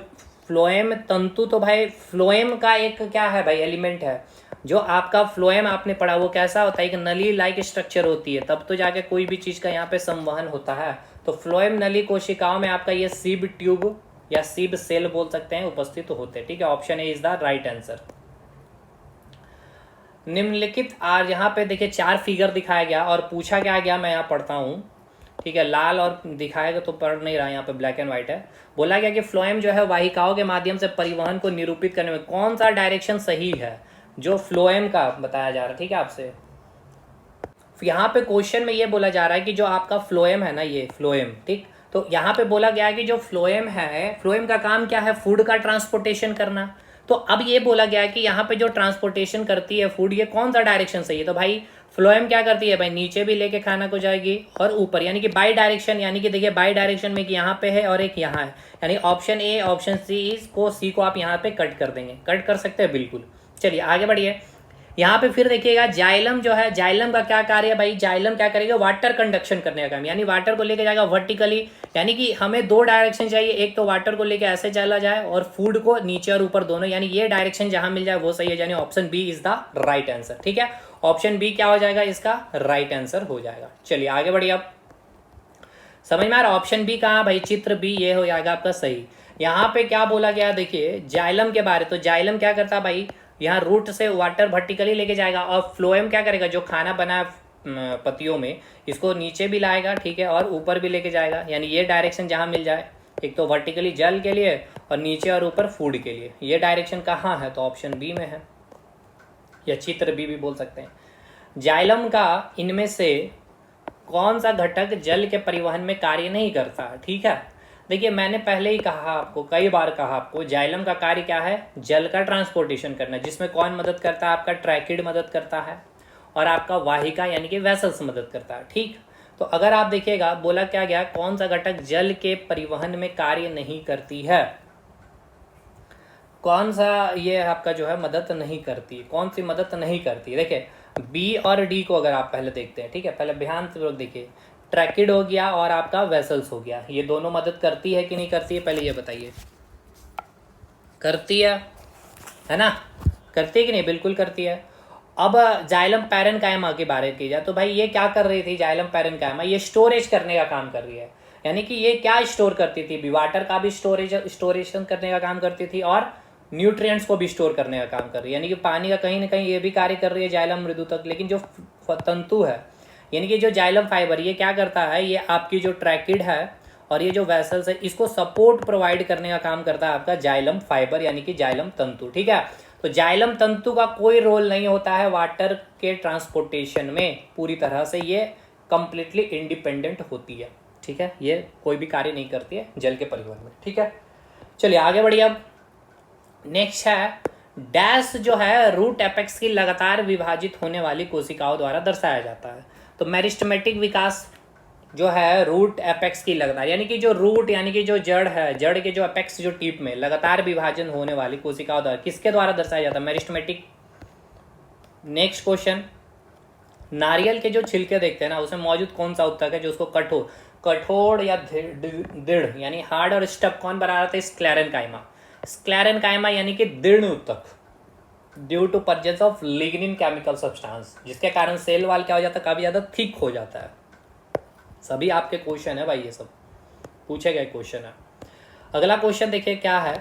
फ्लोएम तंतु, तो भाई फ्लोएम का एक क्या है भाई, एलिमेंट है। जो आपका फ्लोएम आपने पढ़ा वो कैसा होता है, एक नली लाइक स्ट्रक्चर होती है, तब तो जाके कोई भी चीज़ का यहाँ पे संवहन होता है। तो फ्लोएम नली कोशिकाओं में आपका ये सीब ट्यूब या सीब सेल बोल सकते हैं, उपस्थित होते हैं, ठीक है। Option A is the right answer. निम्नलिखित आज यहाँ पे देखिए 4 फिगर दिखाया गया और पूछा क्या गया, मैं यहाँ पढ़ता हूँ, ठीक है। लाल और दिखाएगा तो पढ़ नहीं रहा, यहाँ पे ब्लैक एंड व्हाइट है। बोला गया कि फ्लोएम जो है वाहिकाओं के माध्यम से परिवहन को निरूपित करने में कौन सा डायरेक्शन सही है, जो फ्लोएम का बताया जा रहा है, ठीक है आपसे। यहाँ पे क्वेश्चन में ये बोला जा रहा है कि जो आपका फ्लोएम है ना, ये फ्लोएम, ठीक, तो यहाँ पे बोला गया है कि जो फ्लोएम है, फ्लोएम का काम क्या है, फूड का ट्रांसपोर्टेशन करना। तो अब ये बोला गया है कि यहाँ पे जो ट्रांसपोर्टेशन करती है फूड, ये कौन सा डायरेक्शन सही है, तो भाई फ्लोएम क्या करती है भाई, नीचे भी लेके खाना को जाएगी और ऊपर, यानी कि बाई डायरेक्शन, यानी कि देखिए बाई डायरेक्शन में कि यहाँ पे है और एक यहाँ है, यानी ऑप्शन ए ऑप्शन सी को आप यहाँ पे कट कर देंगे, कट कर सकते हैं बिल्कुल। चलिए आगे बढ़िए। यहाँ पे फिर देखिएगा जाइलम जो है, जाइलम का क्या कार्य है भाई, जाइलम क्या करेगा, वाटर कंडक्शन करने का काम, यानी वाटर को लेके जाएगा वर्टिकली, यानी कि हमें दो डायरेक्शन चाहिए, एक तो वाटर को लेके ऐसे चला जाए और फूड को नीचे और ऊपर दोनों, यानी ये डायरेक्शन जहां मिल जाए वो सही है, यानी option B is the right answer. ठीक है, ऑप्शन बी क्या हो जाएगा, इसका राइट आंसर हो जाएगा। चलिए आगे बढ़िए। अब समझ में आ रहा, ऑप्शन बी कहाँ भाई, चित्र बी ये हो जाएगा आपका सही। यहाँ पे क्या बोला गया देखिए जाइलम के बारे, तो जाइलम क्या करता है भाई, यहाँ रूट से वाटर वर्टिकली लेके जाएगा और फ्लोएम क्या करेगा, जो खाना बना पत्तियों में इसको नीचे भी लाएगा, ठीक है, और ऊपर भी लेके जाएगा, यानी ये डायरेक्शन जहाँ मिल जाए, एक तो वर्टिकली जल के लिए और नीचे और ऊपर फूड के लिए, ये डायरेक्शन कहाँ है, तो ऑप्शन बी में है, या चित्र बी भी बोल सकते हैं। जाइलम का इनमें से कौन सा घटक जल के परिवहन में कार्य नहीं करता, ठीक है। देखिए मैंने पहले ही कहा आपको, कई बार कहा आपको, जाइलम का कार्य क्या है, जल का ट्रांसपोर्टेशन करना, जिसमें कौन मदद करता है, आपका ट्रैकिड मदद करता है और आपका वाहिका यानी कि वेसल्स मदद करता है। ठीक, तो अगर आप देखिएगा बोला क्या गया, कौन सा घटक जल के परिवहन में कार्य नहीं करती है, कौन सा ये आपका जो है मदद नहीं करती, कौन सी मदद नहीं करती। देखिए बी और डी को अगर आप पहले देखते हैं, ठीक है, पहले ध्यान से लोग देखिए, ट्रैकिड हो गया और आपका वेसल्स हो गया, ये दोनों मदद करती है कि नहीं करती है, पहले ये बताइए। करती है ना, करती है कि नहीं, बिल्कुल करती है। अब जाइलम पैरेन्काइमा की बात की जाए तो भाई ये क्या कर रही थी, जाइलम पैरेन्काइमा ये स्टोरेज करने का काम कर रही है, यानी कि ये क्या स्टोर करती थी, वाटर का भी स्टोरेशन करने का काम करती थी और न्यूट्रिएंट्स को भी स्टोर करने का काम कर रही है, यानी कि पानी का कहीं ना कहीं ये भी कार्य कर रही है जाइलम मृदु तक। लेकिन जो तंतु है, यानी कि जो जाइलम फाइबर, ये क्या करता है, ये आपकी जो ट्रैकिड है और ये जो वेसल्स है इसको सपोर्ट प्रोवाइड करने का काम करता है आपका जाइलम फाइबर, यानी कि जाइलम तंतु। ठीक है, तो जाइलम तंतु का कोई रोल नहीं होता है वाटर के ट्रांसपोर्टेशन में, पूरी तरह से ये कंप्लीटली इंडिपेंडेंट होती है। ठीक है, ये कोई भी कार्य नहीं करती है जल के परिवहन में। ठीक है, चलिए आगे बढ़िए। अब नेक्स्ट है डैश, जो है रूट एपेक्स की लगातार विभाजित होने वाली कोशिकाओं द्वारा दर्शाया जाता है। तो मेरिस्टेमेटिक विकास जो है रूट एपेक्स की लगातार, यानी कि जो रूट यानी कि जो जड़ है, जड़ के जो एपेक्स जो टिप में लगातार विभाजन होने वाली कोशिकाओं द्वारा किसके द्वारा दर्शाया जाता है, मेरिस्टेमेटिक। नेक्स्ट क्वेश्चन, नारियल के जो छिलके देखते हैं ना, उसमें मौजूद कौन सा उत्तक है जो उसको कठोर या दृढ़ यानी हार्ड और स्टफ कौन बना रहा था, स्क्लेरेन्काइमा। स्क्लेरेन्काइमा यानी कि दृढ़ उत्तक, due to presence of lignin chemical substance, जिसके कारण सेल वाल क्या हो जाता है, काफी ज्यादा थिक हो जाता है। सभी आपके क्वेश्चन है भाई, ये सब पूछे गए क्वेश्चन है। अगला क्वेश्चन देखिए क्या है,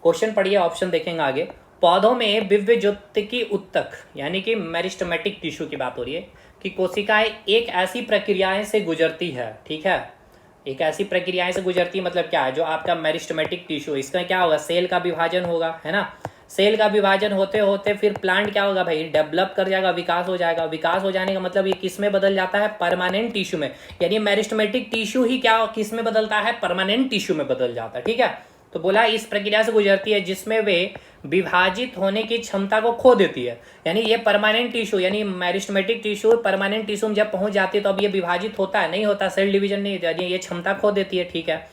क्वेश्चन पढ़िए, ऑप्शन देखेंगे आगे। पौधों में विव्यज्योतिकी उत्तक यानी कि मेरिस्टेमेटिक टिश्यू की बात हो रही है कि कोशिकाएं एक ऐसी प्रक्रियाएं से गुजरती है, ठीक है, एक ऐसी प्रक्रियाएं से गुजरती है, मतलब क्या है, जो आपका मेरिस्टेमेटिक टिश्यू, इसका क्या होगा, सेल का विभाजन होगा, है ना। सेल का विभाजन होते होते फिर प्लांट क्या होगा भाई, डेवलप कर जाएगा, विकास हो जाएगा। विकास हो जाने का मतलब ये किस में बदल जाता है, परमानेंट टिश्यू में, यानी मेरिस्टेमेटिक टिश्यू ही क्या किस में बदलता है, परमानेंट टिश्यू में बदल जाता है। ठीक है, तो बोला इस प्रक्रिया से गुजरती है जिसमें वे विभाजित होने की क्षमता को खो देती है, यानी ये परमानेंट टिश्यू यानी मेरिस्टेमेटिक टिश्यू परमानेंट टिश्यू में जब पहुंच जाती है तो अब ये विभाजित होता है, नहीं होता, सेल डिवीजन नहीं होता, ये क्षमता खो देती है। ठीक है,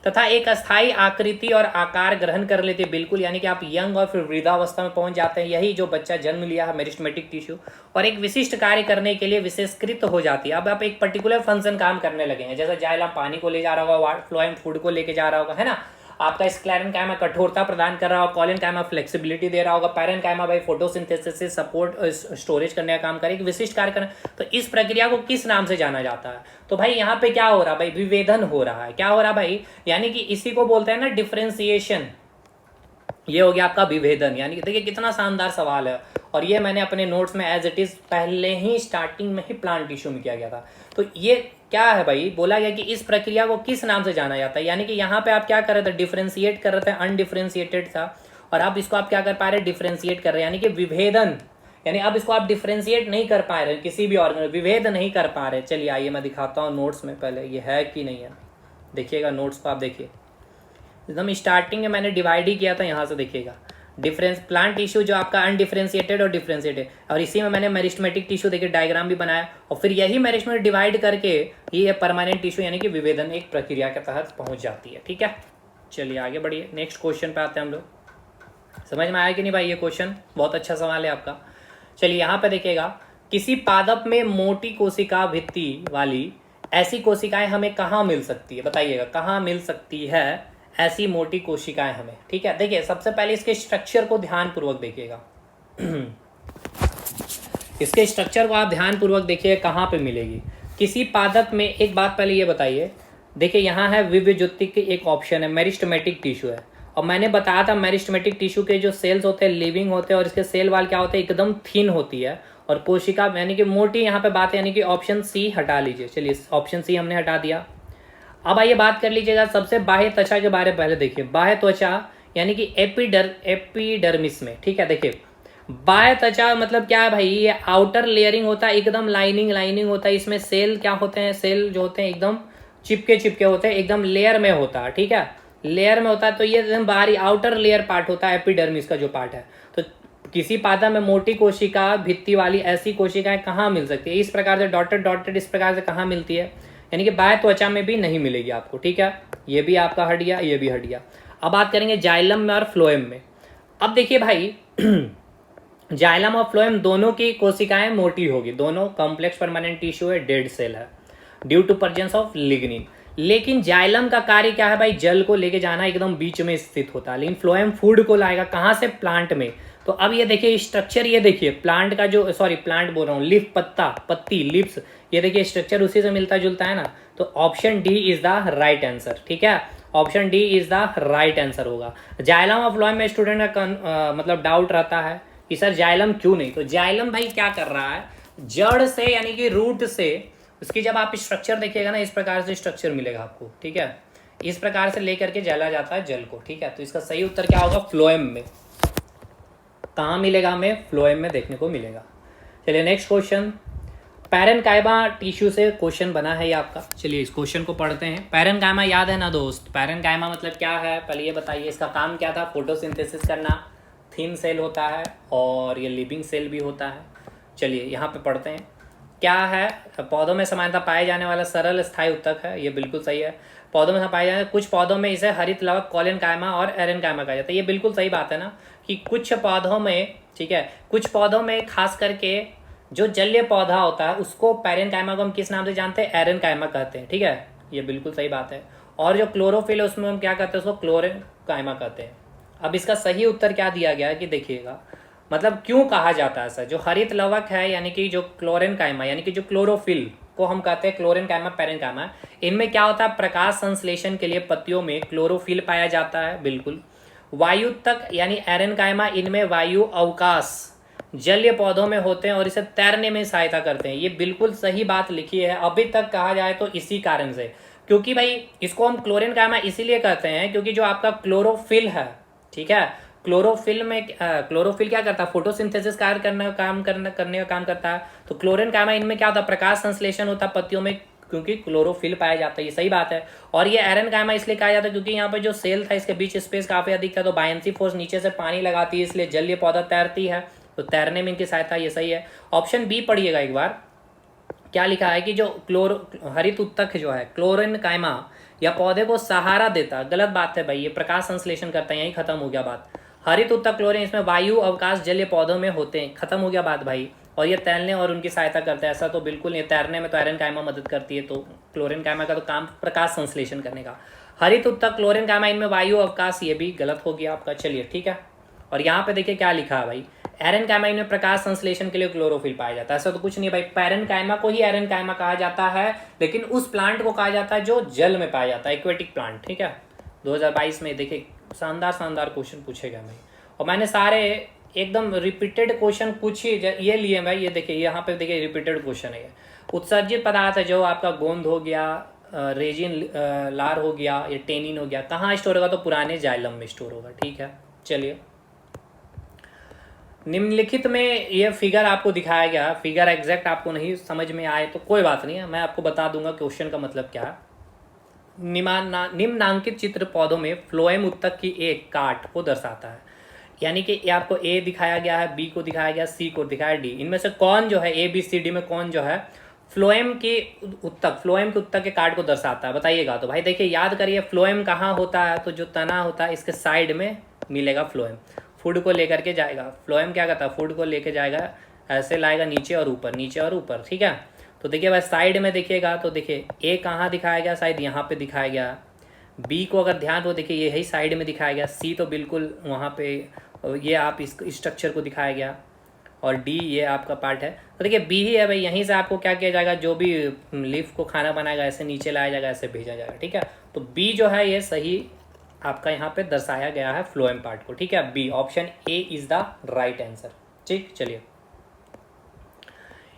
तथा एक अस्थायी आकृति और आकार ग्रहण कर लेते, बिल्कुल, यानी कि आप यंग और फिर वृद्धावस्था में पहुंच जाते हैं, यही जो बच्चा जन्म लिया है मेरिस्टेमेटिक टिश्यू, और एक विशिष्ट कार्य करने के लिए विशेषकृत हो जाती है। अब आप एक पर्टिकुलर फंक्शन काम करने लगेंगे, जैसे जाइलम पानी को ले जा रहा होगा, फ्लोएम फूड को लेके जा रहा होगा, है ना, आपका स्क्लेरेन्काइमा कठोरता प्रदान कर रहा होगा, कॉलिनकाइमा फ्लेक्सिबिलिटी दे रहा होगा, पैरेन्काइमा भाई फोटोसिंथेसिस से सपोर्ट स्टोरेज करने का काम करे, एक विशिष्ट कार्य करना। तो इस प्रक्रिया को किस नाम से जाना जाता है, तो भाई यहाँ पे क्या हो रहा है भाई, विभेदन हो रहा है। क्या हो रहा है भाई, यानी कि इसी को बोलते हैं ना डिफरेंशिएशन, ये हो गया आपका विभेदन। यानी कि देखिए कितना शानदार सवाल है, और ये मैंने अपने नोट्स में एज इट इज पहले ही स्टार्टिंग में ही प्लांट टिश्यू में किया गया था। तो ये क्या है भाई, बोला गया कि इस प्रक्रिया को किस नाम से जाना जाता है, यानी कि यहाँ पे आप क्या कर रहे थे, डिफरेंशिएट कर रहे थे, अनडिफरेंशिएटेड था, और अब इसको आप क्या कर पा रहे, डिफरेंशिएट कर रहे हैं, यानी कि विभेदन, यानी अब इसको आप डिफरेंशिएट नहीं कर पा रहे, किसी भी ऑर्गन विभेद नहीं कर पा रहे। चलिए आइए मैं दिखाता हूँ नोट्स में, पहले ये है कि नहीं है, देखिएगा नोट्स को आप देखिए, एकदम स्टार्टिंग में मैंने डिवाइड ही किया था, यहाँ से देखिएगा डिफरेंस प्लांट टिश्यू जो आपका अनडिफरेंशिएटेड और डिफरेंशिएटेड, और इसी में मैंने मेरिस्टेमेटिक टिश्यू देखिए डायग्राम भी बनाया, और फिर यही मेरिस्टेमेटिक डिवाइड करके ये परमानेंट टिश्यू यानी कि विभेदन एक प्रक्रिया के तहत पहुंच जाती है। ठीक है, चलिए आगे बढ़िए, नेक्स्ट क्वेश्चन पे आते हैं हम लोग। समझ में आया कि नहीं भाई, ये क्वेश्चन बहुत अच्छा सवाल है आपका। चलिए यहाँ पे देखिएगा, किसी पादप में मोटी कोशिका भित्ति वाली ऐसी कोशिकाएं हमें कहाँ मिल सकती है, बताइएगा कहाँ मिल सकती है ऐसी मोटी कोशिकाएं हमें। ठीक है, देखिए सबसे पहले इसके स्ट्रक्चर को ध्यानपूर्वक देखिएगा इसके स्ट्रक्चर को आप ध्यानपूर्वक देखिए कहाँ पे मिलेगी किसी पादप में। एक बात पहले ये बताइए, देखिए यहाँ है विविजुक्तिक एक ऑप्शन है, मेरिस्टेमेटिक टिश्यू है, और मैंने बताया था मेरिस्टेमेटिक टिश्यू के जो सेल्स होते हैं लिविंग होते हैं, और इसके सेल वाल क्या होते हैं एकदम थिन होती है, और कोशिका यानी कि मोटी यहाँ पे बात है, यानी कि ऑप्शन सी हटा लीजिए। चलिए ऑप्शन सी हमने हटा दिया। अब आइए बात कर लीजिएगा सबसे बाह्य त्वचा के बारे में। पहले देखिए बाह्य त्वचा यानी कि एपिडर्मिस में। ठीक है, देखिए बाह्य त्वचा मतलब क्या है भाई, ये आउटर लेयरिंग होता है, एकदम लाइनिंग होता है, इसमें सेल क्या होते हैं, सेल जो होते हैं एकदम चिपके होते हैं, एकदम लेयर में होता है। ठीक है, लेयर में होता है, तो ये एकदम बाहरी आउटर लेयर पार्ट होता है एपिडर्मिस का जो पार्ट है। तो किसी पादप में मोटी कोशिका भित्ति वाली ऐसी कोशिकाएं कहाँ मिल सकती है, इस प्रकार से डॉटेड इस प्रकार से कहाँ मिलती है, यानी कि बाह्य त्वचा में भी नहीं मिलेगी आपको। ठीक है, ये भी आपका हट गया, ये भी हट गया। अब बात करेंगे जाइलम में और फ्लोएम में। अब देखिए भाई जाइलम और फ्लोएम दोनों की कोशिकाएं मोटी होगी, दोनों कॉम्प्लेक्स परमानेंट टिश्यू है, डेड सेल है due to presence of lignin. लेकिन जाइलम का कार्य क्या है भाई, जल को लेके जाना, एकदम बीच में स्थित होता है, लेकिन फ्लोएम फूड को लाएगा कहाँ से, प्लांट में। तो अब ये देखिए स्ट्रक्चर, ये देखिए प्लांट का जो प्लांट बोल रहा हूँ, लीफ पत्ती लिप्स, ये देखिए स्ट्रक्चर उसी से मिलता जुलता है ना। तो option D is the right answer. ठीक है, option D is the right answer होगा। जाइलम और फ्लोएम में स्टूडेंट का मतलब डाउट रहता है कि सर जाइलम क्यों नहीं, तो जाइलम भाई क्या कर रहा है, जड़ से यानी कि रूट से उसकी जब आप स्ट्रक्चर देखिएगा ना, इस प्रकार से स्ट्रक्चर मिलेगा आपको। ठीक है, इस प्रकार से लेकर के जला जाता है जल को। ठीक है, तो इसका सही उत्तर क्या होगा, फ्लोएम में। कहाँ मिलेगा हमें, फ्लोएम में देखने को मिलेगा। चलिए नेक्स्ट क्वेश्चन, पैरेनकाइमा टिश्यू से क्वेश्चन बना है ये आपका। चलिए इस क्वेश्चन को पढ़ते हैं। पैरेनकाइमा याद है ना दोस्त, पैरेनकाइमा मतलब क्या है, पहले ये बताइए इसका काम क्या था, फोटोसिंथेसिस करना, थिन सेल होता है और ये लिविंग सेल भी होता है। चलिए यहाँ पे पढ़ते हैं क्या है। पौधों में समानता पाए जाने वाला सरल स्थायी उत्तक है, ये बिल्कुल सही है। पौधों में पाए जाने, कुछ पौधों में इसे हरित लवक कॉलेनकाइमा और एरेनकाइमा कहा जाता है, ये बिल्कुल सही बात है ना, कि कुछ पौधों में, ठीक है, कुछ पौधों में खास करके जो जलीय पौधा होता है उसको पैरेनकाइमा को हम किस नाम से जानते हैं, एरेनकाइमा कहते हैं। ठीक है, ये बिल्कुल सही बात है। और जो क्लोरोफिल है उसमें हम क्या कहते हैं, उसको क्लोरेनकाइमा कहते हैं। अब इसका सही उत्तर क्या दिया गया है कि देखिएगा, मतलब क्यों कहा जाता है ऐसा, जो हरित लवक है यानी कि जो क्लोरेनकाइमा यानी कि जो क्लोरोफिल को हम कहते हैं क्लोरेनकाइमा पैरेनकाइमा, इनमें क्या होता है, प्रकाश संश्लेषण के लिए पत्तियों में क्लोरोफिल पाया जाता है। बिल्कुल। वायु तक यानी एरेनकाइमा, इनमें वायु अवकाश जलीय पौधों में होते हैं और इसे तैरने में सहायता करते हैं, ये बिल्कुल सही बात लिखी है अभी तक कहा जाए तो इसी कारण से, क्योंकि भाई इसको हम क्लोरेनकाइमा इसीलिए कहते हैं क्योंकि जो आपका क्लोरोफिल है, ठीक है, क्लोरोफिल में क्लोरोफिल क्या करता है, फोटोसिंथेसिस कार्य करने का काम करता है। तो क्लोरेनकाइमा इनमें क्या होता है, प्रकाश संश्लेषण होता है पत्तियों में, क्योंकि क्लोरोफिल पाया जाता है, ये सही बात है। और ये एरेनकाइमा इसलिए कहा जाता है क्योंकि यहाँ पे जो सेल था इसके बीच स्पेस काफी अधिक था, तो बायंसी फोर्स नीचे से पानी लगाती है, इसलिए जलीय पौधा तैरती है, तो तैरने में इनकी सहायता, ये सही है। ऑप्शन बी पढ़िएगा एक बार, क्या लिखा है कि जो हरित उत्तक जो है क्लोरेनकाइमा या पौधे को सहारा देता, गलत बात है भाई, ये प्रकाश संश्लेषण करता है, यही खत्म हो गया बात। हरित उत्तक क्लोरीन, इसमें वायु अवकाश जलीय पौधों में होते हैं, खत्म हो गया बात भाई। और ये तैरने और उनकी सहायता करता है, ऐसा तो बिल्कुल नहीं, तैरने में तो एरेनकाइमा मदद करती है, तो क्लोरेनकाइमा का तो काम प्रकाश संश्लेषण करने का। हरित उत्तक क्लोरेनकाइमा, इनमें वायु अवकाश, ये भी गलत हो गया आपका। चलिए ठीक है, और यहाँ पे देखिए क्या लिखा है भाई, एरेनकाइमा में प्रकाश संश्लेषण के लिए क्लोरोफिल पाया जाता है, ऐसा तो कुछ नहीं भाई। पैरेनकाइमा को ही एरेनकाइमा कहा जाता है, लेकिन उस प्लांट को कहा जाता है जो जल में पाया जाता है, एक्वेटिक प्लांट। ठीक है, 2022 में देखिए शानदार क्वेश्चन पूछेगा भाई, और मैंने सारे एकदम रिपीटेड क्वेश्चन कुछ ही ये लिए भाई, ये देखिए यहाँ पे देखिए रिपीटेड क्वेश्चन है। उत्सर्जित पदार्थ है जो आपका गोंद हो गया, रेजिन लार हो गया, ये टेनिन हो गया, कहाँ स्टोर होगा, तो पुराने जाइलम में स्टोर होगा। ठीक है, चलिए निम्नलिखित में ये फिगर आपको दिखाया गया, फिगर एग्जैक्ट आपको नहीं समझ में आए तो कोई बात नहीं है, मैं आपको बता दूंगा क्वेश्चन का मतलब क्या है। निम्नांकित चित्र पौधों में फ्लोएम उत्तक की एक काट को दर्शाता है। यानी कि ये आपको ए दिखाया गया है, बी को दिखाया गया, सी को दिखाया, डी। इनमें से कौन जो है, ए बी सी डी में कौन जो है फ्लोएम के उत्तक के काट को दर्शाता है, बताइएगा। तो भाई देखिए, याद करिए फ्लोएम कहाँ होता है, तो जो तना होता है इसके साइड में मिलेगा फ्लोएम। फूड को लेकर के जाएगा, फ्लोएम क्या करता है, फूड को लेकर जाएगा, ऐसे लाएगा नीचे और ऊपर, नीचे और ऊपर, ठीक है। तो देखिए भाई साइड में देखिएगा तो देखिए ए कहाँ दिखाया गया, शायद यहाँ पे दिखाया गया। बी को अगर ध्यान, तो देखिए यही साइड में दिखाया गया। सी तो बिल्कुल वहाँ पे, ये आप इस स्ट्रक्चर को दिखाया गया। और डी ये आपका पार्ट है। तो देखिए बी ही है भाई, यहीं से आपको क्या किया जाएगा, जो भी लीफ को खाना बनाएगा ऐसे नीचे लाया जाएगा, ऐसे भेजा जाएगा, ठीक है। तो बी जो है ये सही आपका यहाँ पे दर्शाया गया है फ्लोएम पार्ट को, ठीक है। B option A is the right answer, ठीक। चलिए,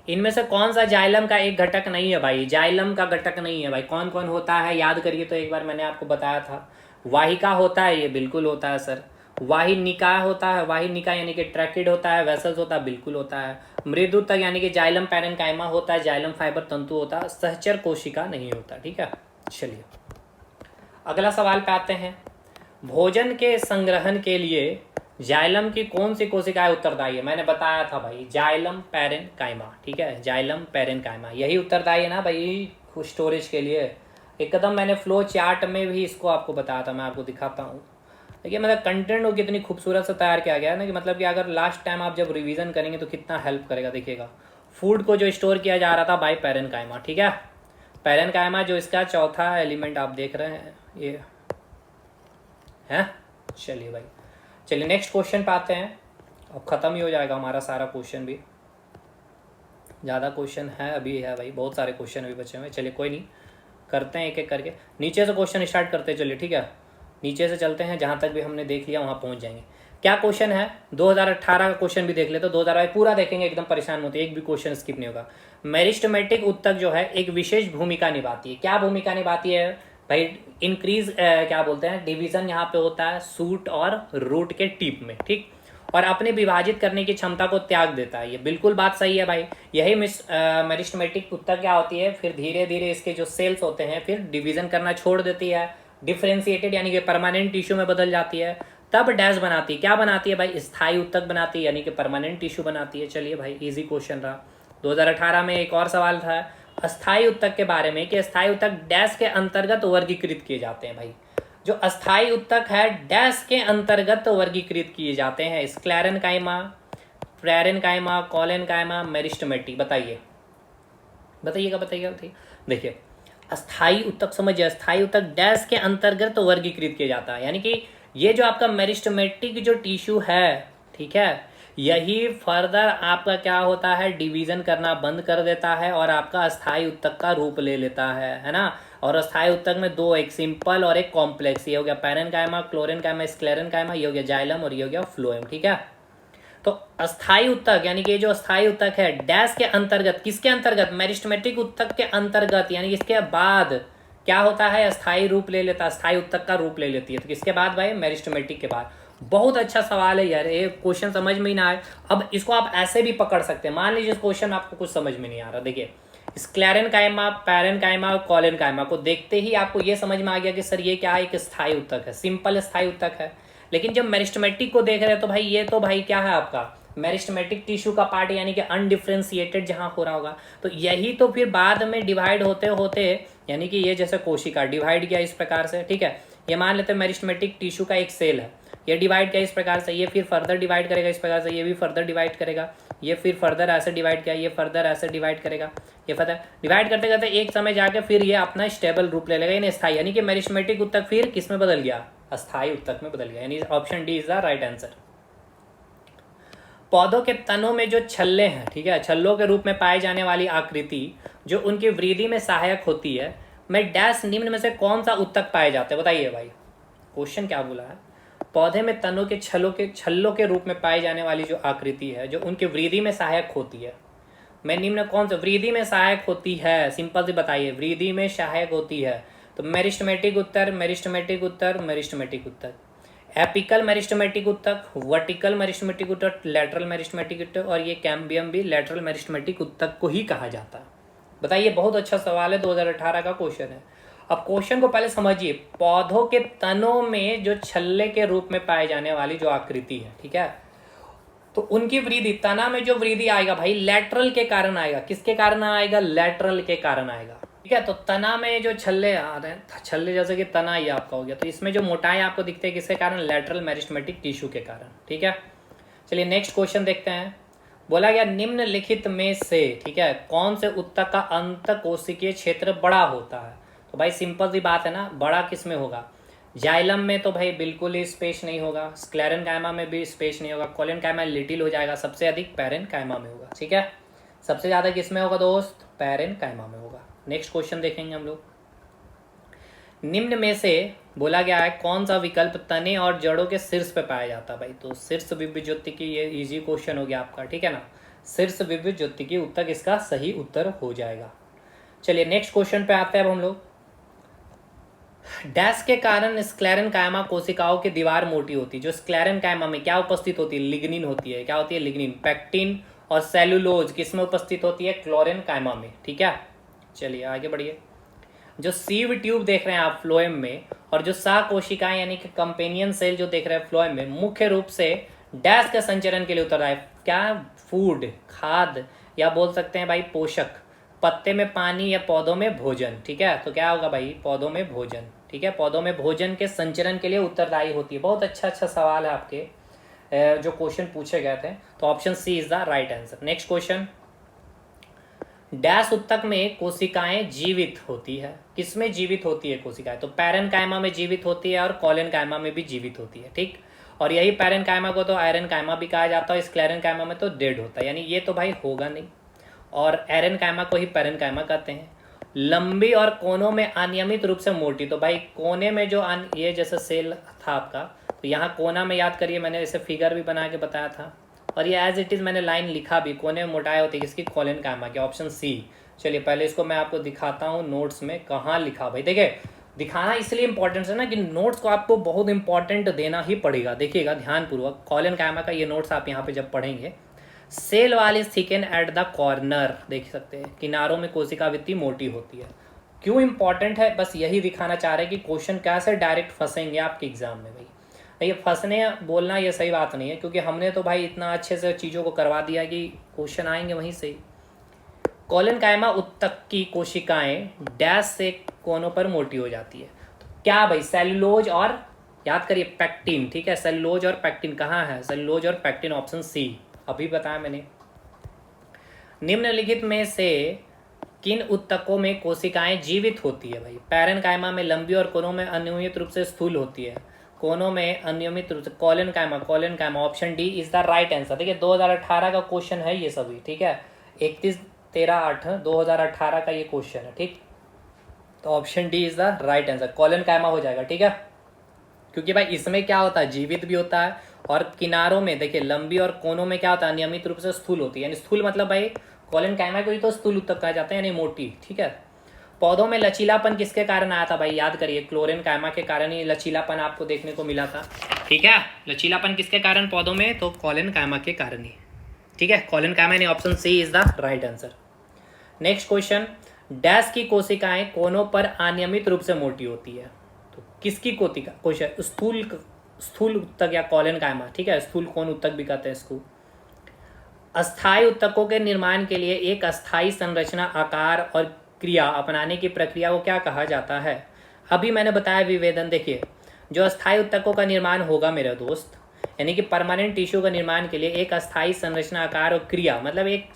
इनमें से कौन सा जाइलम का एक घटक नहीं है भाई, जाइलम का घटक नहीं है भाई। कौन कौन होता है याद करिए, तो एक बार मैंने आपको बताया था। वाहिका होता है, ये बिल्कुल होता है सर। वाहिनिका होता है, वाहिनिका यानी कि ट्रैकिड होता है, वेसल्स होता है, बिल्कुल होता है। मृदुतक यानी कि जाइलम पैरेन्काइमा होता है, जाइलम फाइबर तंतु होता है, सहचर कोशिका नहीं होता, ठीक है। चलिए अगला सवाल पे आते हैं। भोजन के संग्रहण के लिए जाइलम की कौन सी कोशिकाएं उत्तरदायी है? मैंने बताया था भाई, जाइलम पैरेन्काइमा, ठीक है, जाइलम पैरेन्काइमा यही उत्तरदायी है ना भाई स्टोरेज के लिए। एकदम मैंने फ्लो चार्ट में भी इसको आपको बताया था, मैं आपको दिखाता हूँ। देखिए मतलब कंटेंट को कितनी खूबसूरत से तैयार किया गया है ना, कि मतलब कि अगर लास्ट टाइम आप जब रिवीजन करेंगे तो कितना हेल्प करेगा। देखिएगा फूड को जो स्टोर किया जा रहा था बाय पैरेन्काइमा, ठीक है। पैरेन्काइमा जो इसका चौथा एलिमेंट आप देख रहे हैं ये है। चलिए भाई, चलिए नेक्स्ट क्वेश्चन पे आते हैं। अब ख़त्म ही हो जाएगा हमारा सारा क्वेश्चन भी, ज़्यादा क्वेश्चन है अभी है भाई, बहुत सारे क्वेश्चन अभी बचे हुए। चलिए कोई नहीं, करते हैं एक एक करके। नीचे से क्वेश्चन स्टार्ट करते हैं, चलिए ठीक है। नीचे से चलते हैं, जहाँ तक भी हमने देख लिया वहाँ पहुँच जाएंगे। क्या क्वेश्चन है, 2018 का क्वेश्चन भी देख लेते, 2000 पूरा देखेंगे, एकदम परेशान होते, एक भी क्वेश्चन स्किप नहीं होगा। मेरिस्टेमेटिक उत्तक जो है एक विशेष भूमिका निभाती है। क्या भूमिका निभाती है भाई? इंक्रीज क्या बोलते हैं, डिवीजन यहाँ पे होता है सूट और रूट के टिप में, ठीक। और अपने विभाजित करने की क्षमता को त्याग देता है, ये बिल्कुल बात सही है भाई। यही मेरिस्टेमेटिक उत्तक क्या होती है, फिर धीरे धीरे इसके जो सेल्स होते हैं फिर डिवीजन करना छोड़ देती है, डिफ्रेंशिएटेड यानी कि परमानेंट टिश्यू में बदल जाती है, तब डैश बनाती है। क्या बनाती है भाई? स्थायी उत्तक बनाती है, यानी कि परमानेंट टिश्यू बनाती है। चलिए भाई इजी क्वेश्चन रहा। 2018 में एक और सवाल था अस्थायी उत्तक के बारे में, कि अस्थायी उत्तक डैश के अंतर्गत वर्गीकृत किए जाते हैं भाई। जो अस्थायी उत्तक है डैश के अंतर्गत वर्गीकृत किए जाते हैं, स्क्लेरेन्काइमा, पैरेन्काइमा, कोलेन्काइमा, मेरिस्टेमेटिक। बताइए बताइएगा बताइएगा बताइए। देखिए अस्थायी उत्तक समझिए, अस्थायी उत्तक डैश के अंतर्गत तो वर्गीकृत किया जाता है, यानी कि ये जो आपका मेरिस्टेमेटिक जो टिश्यू है, ठीक है, यही फर्दर आपका क्या होता है, डिवीजन करना बंद कर देता है और आपका अस्थायी उत्तक का रूप ले लेता है ना। और अस्थायी उत्तक में दो, एक सिंपल और एक कॉम्प्लेक्स, ये हो गया पैरेन्काइमा, क्लोरेन्काइमा, स्क्लेरेन्काइमा, ये हो गया जाइलम और ये हो गया फ्लोएम, ठीक है। तो अस्थायी उत्तक यानी कि जो अस्थायी उत्तक है डैश के अंतर्गत, किसके अंतर्गत? मेरिस्टेमेटिक उत्तक के अंतर्गत, यानी इसके बाद क्या होता है, अस्थायी रूप ले लेता है, अस्थायी उत्तक का रूप ले लेती है। तो किसके बाद भाई? मेरिस्टेमेटिक के बाद। बहुत अच्छा सवाल है यार, ये क्वेश्चन समझ में ही ना आए। अब इसको आप ऐसे भी पकड़ सकते हैं, मान लीजिए इस क्वेश्चन आपको कुछ समझ में नहीं आ रहा। देखिए स्क्लेरेन्काइमा, पैरेन्काइमा और कोलेन्काइमा को देखते ही आपको ये समझ में आ गया कि सर ये क्या है, एक स्थायी उत्तक है, सिंपल स्थायी उत्तक है। लेकिन जब मेरिस्टेमेटिक को देख रहे हैं तो भाई ये तो भाई क्या है आपका मेरिस्टेमेटिक टिश्यू का पार्ट, यानी कि अनडिफ्रेंशिएटेड जहां हो रहा होगा। तो यही तो फिर बाद में डिवाइड होते होते, यानी कि ये जैसे कोशिका डिवाइड किया इस प्रकार से, ठीक है। ये मान लेते हैं मेरिस्टेमेटिक टिश्यू का एक सेल है, ये डिवाइड किया इस प्रकार से, ये फिर फर्दर डिवाइड करेगा इस प्रकार से, ये भी फर्दर डिवाइड करेगा, ये फिर फर्दर ऐसे डिवाइड किया, ये फर्दर ऐसे डिवाइड करेगा, ये फर्दर डिवाइड करते करते एक समय जाके फिर ये अपना स्टेबल रूप ले लेगा, यानी स्थायी, यानी कि मेरिस्टेमेटिक उत्तक फिर किस में बदल गया? अस्थायी उत्तक में बदल गया, यानी option D is the right answer. पौधों के तनों में जो छल्ले हैं, ठीक है, छल्लों के रूप में पाए जाने वाली आकृति जो उनकी वृद्धि में सहायक होती है, में डैश निम्न में से कौन सा उत्तक पाए जाते हैं? बताइए भाई, क्वेश्चन क्या बोला है? पौधे में तनों के छल्लों के रूप में पाई जाने वाली जो आकृति है जो उनकी वृद्धि में सहायक होती है, मैं निम्न कौन सा वृद्धि में सहायक होती है? सिंपल से बताइए, वृद्धि में सहायक होती है। तो मेरिस्टेमेटिक उत्तर, मेरिस्टेमेटिक उत्तर, मेरिस्टेमेटिक उत्तर, एपिकल मेरिस्टेमेटिक उत्तक, वर्टिकल मेरिस्टेमेटिक उत्तक, लेटरल मेरिस्टेमेटिक उत्तक, और ये कैम्बियम भी लेटरल मेरिस्टेमेटिक उत्तक को ही कहा जाता है। बताइए, बहुत अच्छा सवाल है, 2018 का क्वेश्चन है। अब क्वेश्चन को पहले समझिए, पौधों के तनों में जो छल्ले के रूप में पाए जाने वाली जो आकृति है, ठीक है, तो उनकी वृद्धि, तना में जो वृद्धि आएगा भाई लेटरल के कारण आएगा। किसके कारण आएगा? लेटरल के कारण आएगा, ठीक है। तो तना में जो छल्ले आ रहे हैं, छल्ले जैसे कि तना ही आपका हो गया, तो इसमें जो मोटाई आपको दिखते हैं किसके कारण? लेटरल मेरिस्टेमेटिक टिश्यू के कारण, ठीक है। चलिए नेक्स्ट क्वेश्चन देखते हैं। बोला गया निम्नलिखित में से, ठीक है, कौन से ऊतक का अंत कोशिकीय क्षेत्र बड़ा होता है? तो भाई सिंपल सी बात है ना, बड़ा किस में होगा? जाइलम में तो भाई बिल्कुल ही स्पेस नहीं होगा, स्क्लेरेनकाइमा में भी स्पेस नहीं होगा, कोलेनकाइमा लिटिल हो जाएगा, सबसे अधिक पैरेनकाइमा में होगा, ठीक है। सबसे ज़्यादा किस में होगा दोस्त? पैरेनकाइमा में होगा। नेक्स्ट क्वेश्चन देखेंगे हम लोग। निम्न में से बोला गया है कौन सा विकल्प तने और जड़ों के शीर्ष पे पाया जाता है? भाई तो शीर्ष विभुज्योतिकी, ये इजी क्वेश्चन हो गया आपका, ठीक है ना। शीर्ष विभुज्योतिकी ऊतक इसका सही उत्तर हो जाएगा। चलिए नेक्स्ट क्वेश्चन पे आते हैं अब हम लोग। डैश के कारण स्क्लेरेनकाइमा कोशिकाओं की दीवार मोटी होती है। जो स्क्लेरेनकाइमा में क्या उपस्थित होती है? लिग्निन होती है। क्या होती है? लिग्निन। पैक्टिन और सेलुलोज किस में उपस्थित होती है? क्लोरेनकाइमा में, ठीक है। चलिए आगे बढ़िए। जो सीव ट्यूब देख रहे हैं आप फ्लोएम में, और जो सा कोशिकाएं यानी कि कंपेनियन सेल जो देख रहे हैं फ्लोएम में, मुख्य रूप से डैश के संचरण के लिए उत्तरदायी। क्या? फूड, खाद, या बोल सकते हैं भाई पोषक। पत्ते में पानी या पौधों में भोजन, ठीक है। तो क्या होगा भाई? पौधों में भोजन, ठीक है। पौधों में भोजन के संचरण के लिए उत्तरदायी होती है। बहुत अच्छा सवाल है आपके जो क्वेश्चन पूछे गए थे। तो option C is the right answer. Next question. Dash ऊतक में कोशिकाएं जीवित होती है। किसमें जीवित होती है कोशिकाएं? तो पैरेनकाइमा में जीवित होती है और कोलेनकाइमा में भी जीवित होती है, ठीक। और यही पैरेनकाइमा को तो आयरनकाइमा भी कहा जाता है, स्क्लेरेनकाइमा में तो डेड होता है, यानी ये तो भाई होगा नहीं। और एरेनकाइमा को ही पैरेनकाइमा कहते हैं। लंबी और कोनों में अनियमित रूप से मोटी। तो भाई कोने में जो ये जैसे सेल था आपका, तो यहाँ कोना में याद करिए, मैंने इसे फिगर भी बना के बताया था, और ये एज इट इज़ मैंने लाइन लिखा भी। कोने में मोटाई होती है किसकी? कोलेनकाइमा की, ऑप्शन सी। चलिए पहले इसको मैं आपको दिखाता हूँ नोट्स में कहाँ लिखा। भाई देखिए, दिखाना इसलिए इंपॉर्टेंट है ना कि नोट्स को आपको बहुत इंपॉर्टेंट देना ही पड़ेगा। देखिएगा ध्यानपूर्वक, कोलेनकाइमा का ये नोट्स आप यहाँ पे जब पढ़ेंगे। Cell wall is thicken at the corner, देख सकते हैं किनारों में कोशिका भित्ति मोटी होती है। क्यों इंपॉर्टेंट है? बस यही दिखाना चाह रहे हैं कि क्वेश्चन कैसे डायरेक्ट फंसेंगे आपके एग्जाम में। भाई ये फंसने बोलना ये सही बात नहीं है, क्योंकि हमने तो भाई इतना अच्छे से चीज़ों को करवा दिया कि क्वेश्चन आएंगे वहीं से। कोलेनकाइमा ऊतक की कोशिकाएं डैश से कोनों पर मोटी हो जाती है। तो क्या भाई? सेलुलोज और, याद करिए, पैक्टिन, ठीक है। सेलुलोज और पैक्टिन कहाँ है? सेलुलोज और पैक्टिन, ऑप्शन सी अभी बताया मैंने। निम्नलिखित में से किन ऊतकों में कोशिकाएं जीवित होती है? भाई पैरेनकाइमा में लंबी और कोनों में अनियमित रूप से स्थूल होती है। कोनों में अनियमित रूप से collenchyma, option D is the right answer. देखिए 2018 का क्वेश्चन है ये सभी, ठीक है। 31/13/8/2018 का ये क्वेश्चन है, ठीक। तो option D is the right answer, collenchyma हो जाएगा, ठीक है। क्योंकि भाई इसमें क्या होता है? जीवित भी होता है, और किनारों में देखिए लंबी और कोनों में क्या होता है? अनियमित रूप से स्थूल होती है। यानी स्थूल मतलब भाई कोलेनकाइमा को ही तो स्थूल ऊतक कहा जाता है, यानी मोटी, ठीक है। पौधों में लचीलापन किसके कारण आया था? भाई याद करिए, क्लोरेनकाइमा के कारण ही लचीलापन आपको देखने को मिला था, ठीक है। लचीलापन किसके कारण पौधों में? तो कोलेनकाइमा के कारण ही, ठीक है। कोलेनकाइमा यानी option C is the right answer. Next question. Dash की कोशिकाएं कोनों पर अनियमित रूप से मोटी होती है। तो किसकी कोशिका? क्वेश्चन स्थूल ऊतक या कोलेनकाइमा, ठीक है। स्थूल कोन ऊतक भी कहते हैं इसको। अस्थायी ऊतकों के निर्माण के लिए एक अस्थायी संरचना, आकार और क्रिया अपनाने की प्रक्रिया को क्या कहा जाता है? अभी मैंने बताया विभेदन। देखिए जो अस्थायी ऊतकों का निर्माण होगा मेरे दोस्त, यानी कि परमानेंट टिश्यू का निर्माण के लिए एक अस्थायी संरचना, आकार और क्रिया, मतलब एक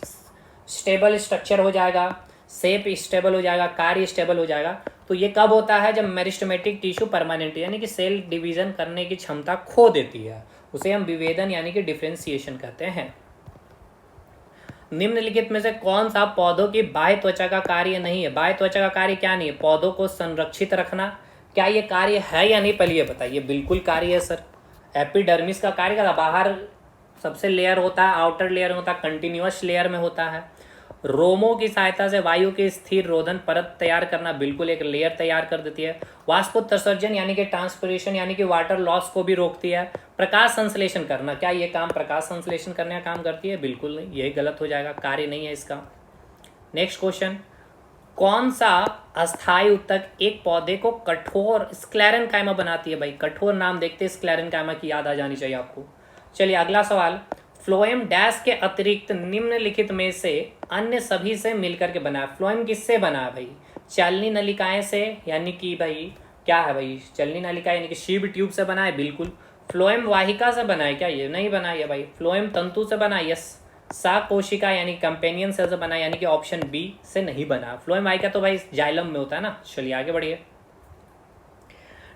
स्टेबल स्ट्रक्चर हो जाएगा, शेप स्टेबल हो जाएगा, कार्य स्टेबल हो जाएगा। तो ये कब होता है? जब मेरिस्टेमेटिक टिश्यू परमानेंट, यानी कि सेल डिवीजन करने की क्षमता खो देती है, उसे हम विभेदन यानी कि डिफरेंशिएशन कहते हैं। निम्नलिखित में से कौन सा पौधों की बाह्य त्वचा का कार्य नहीं है? बाह्य त्वचा का कार्य क्या नहीं है? पौधों को संरक्षित रखना। क्या ये कार्य है या नहीं? पहले ये बताइए। बिल्कुल कार्य है सर। एपिडर्मिस का कार्य क्या? बाहर सबसे लेयर होता है, आउटर लेयर होता है, कंटिन्यूअस लेयर में होता है। रोमों की सहायता से वायु की स्थिर रोधन परत तैयार करना, बिल्कुल एक लेयर तैयार कर देती है। वाष्पोत्सर्जन यानी कि ट्रांसपिरेशन यानी कि वाटर लॉस को भी रोकती है। प्रकाश संश्लेषण करना, क्या ये काम प्रकाश संश्लेषण करने का काम करती है? बिल्कुल नहीं, यही गलत हो जाएगा, कार्य नहीं है इसका। Next question. कौन सा अस्थायी ऊतक एक पौधे को कठोर स्क्लेरेनकाइमा बनाती है? भाई कठोर नाम देखते स्क्लेरेनकाइमा की याद आ जानी चाहिए आपको। चलिए अगला सवाल, फ्लोएम डैश के अतिरिक्त निम्नलिखित में से अन्य सभी से मिलकर के बना है। फ्लोएम किससे बना है भाई? चलनी नलिकाएं से, यानी कि भाई क्या है भाई, चलनी नलिका यानी कि शीब ट्यूब से बना है, बिल्कुल। फ्लोएम वाहिका से बना है क्या? ये नहीं बना है भाई। फ्लोएम तंतु से बना है, यस। साक कोशिका यानी कंपेनियन सेल से बना, यानी कि ऑप्शन बी से नहीं बना। फ्लोएम वाहिका तो भाई जाइलम में होता है ना। चलिए आगे बढ़िए।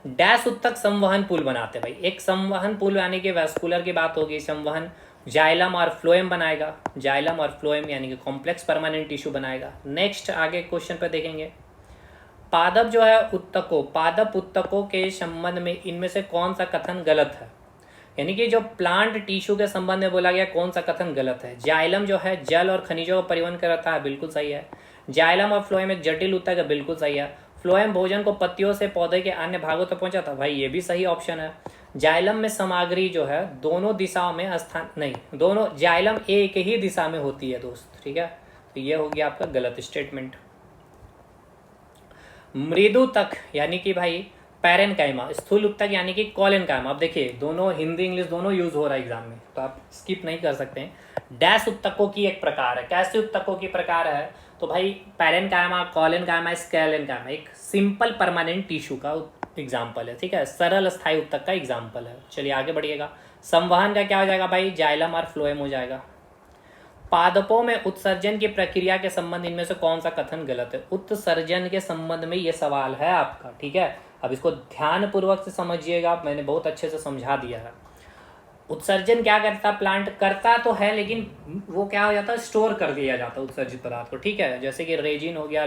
डैश उत्तक संवहन पुल बनाते भाई। एक संवहन पुल यानी कि वैस्कुलर की बात होगी, संवहन जाइलम और फ्लोएम बनाएगा। जाइलम और फ्लोएम यानी कि कॉम्प्लेक्स परमानेंट टिश्यू बनाएगा। नेक्स्ट आगे क्वेश्चन पे देखेंगे, पादप जो है उत्तकों, पादप उत्तकों के संबंध में इनमें से कौन सा कथन गलत है? यानी कि जो प्लांट टिश्यू के संबंध में बोला गया कौन सा कथन गलत है? जाइलम जो है जल और खनिजों का परिवहन करता है, बिल्कुल सही है। जाइलम और फ्लोएम एक जटिल ऊतक है, बिल्कुल सही है। फ्लोएम भोजन को पत्तियों से पौधे के अन्य भागों तक पहुंचाता है, भाई ये भी सही ऑप्शन है। जाइलम में सामग्री जो है दोनों दिशाओं में स्थान नहीं, दोनों जाइलम एक ही दिशा में होती है दोस्त, ठीक है। तो ये हो गया आपका गलत स्टेटमेंट। मृदु तक यानी कि भाई पैरेनकाइमा, स्थूल उत्तक यानी कि कॉलेनकाइमा। अब देखिए दोनों हिंदी इंग्लिश दोनों यूज हो रहा है एग्जाम में, तो आप स्किप नहीं कर सकते हैं। डैश उत्तकों की एक प्रकार है। कैसे उत्तकों की प्रकार है? तो भाई पैरेनकाइमा, कॉलेनकाइमा, स्केलेनकाइमा एक सिंपल परमानेंट टिश्यू का एग्जाम्पल है, ठीक है, सरल स्थायी उत्तक का एग्जाम्पल है। चलिए आगे बढ़िएगा। संवहन का क्या हो जाएगा भाई? जाइलम और फ्लोएम हो जाएगा। पादपों में उत्सर्जन की प्रक्रिया के संबंध इनमें से कौन सा कथन गलत है? उत्सर्जन के संबंध में ये सवाल है आपका, ठीक है। अब इसको ध्यान पूर्वक से समझिएगा, मैंने बहुत अच्छे से समझा दिया है। उत्सर्जन क्या करता? प्लांट करता तो है, लेकिन वो क्या हो जाता है, स्टोर कर दिया जाता है उत्सर्जित पदार्थ को, ठीक है। जैसे कि रेजिन हो गया,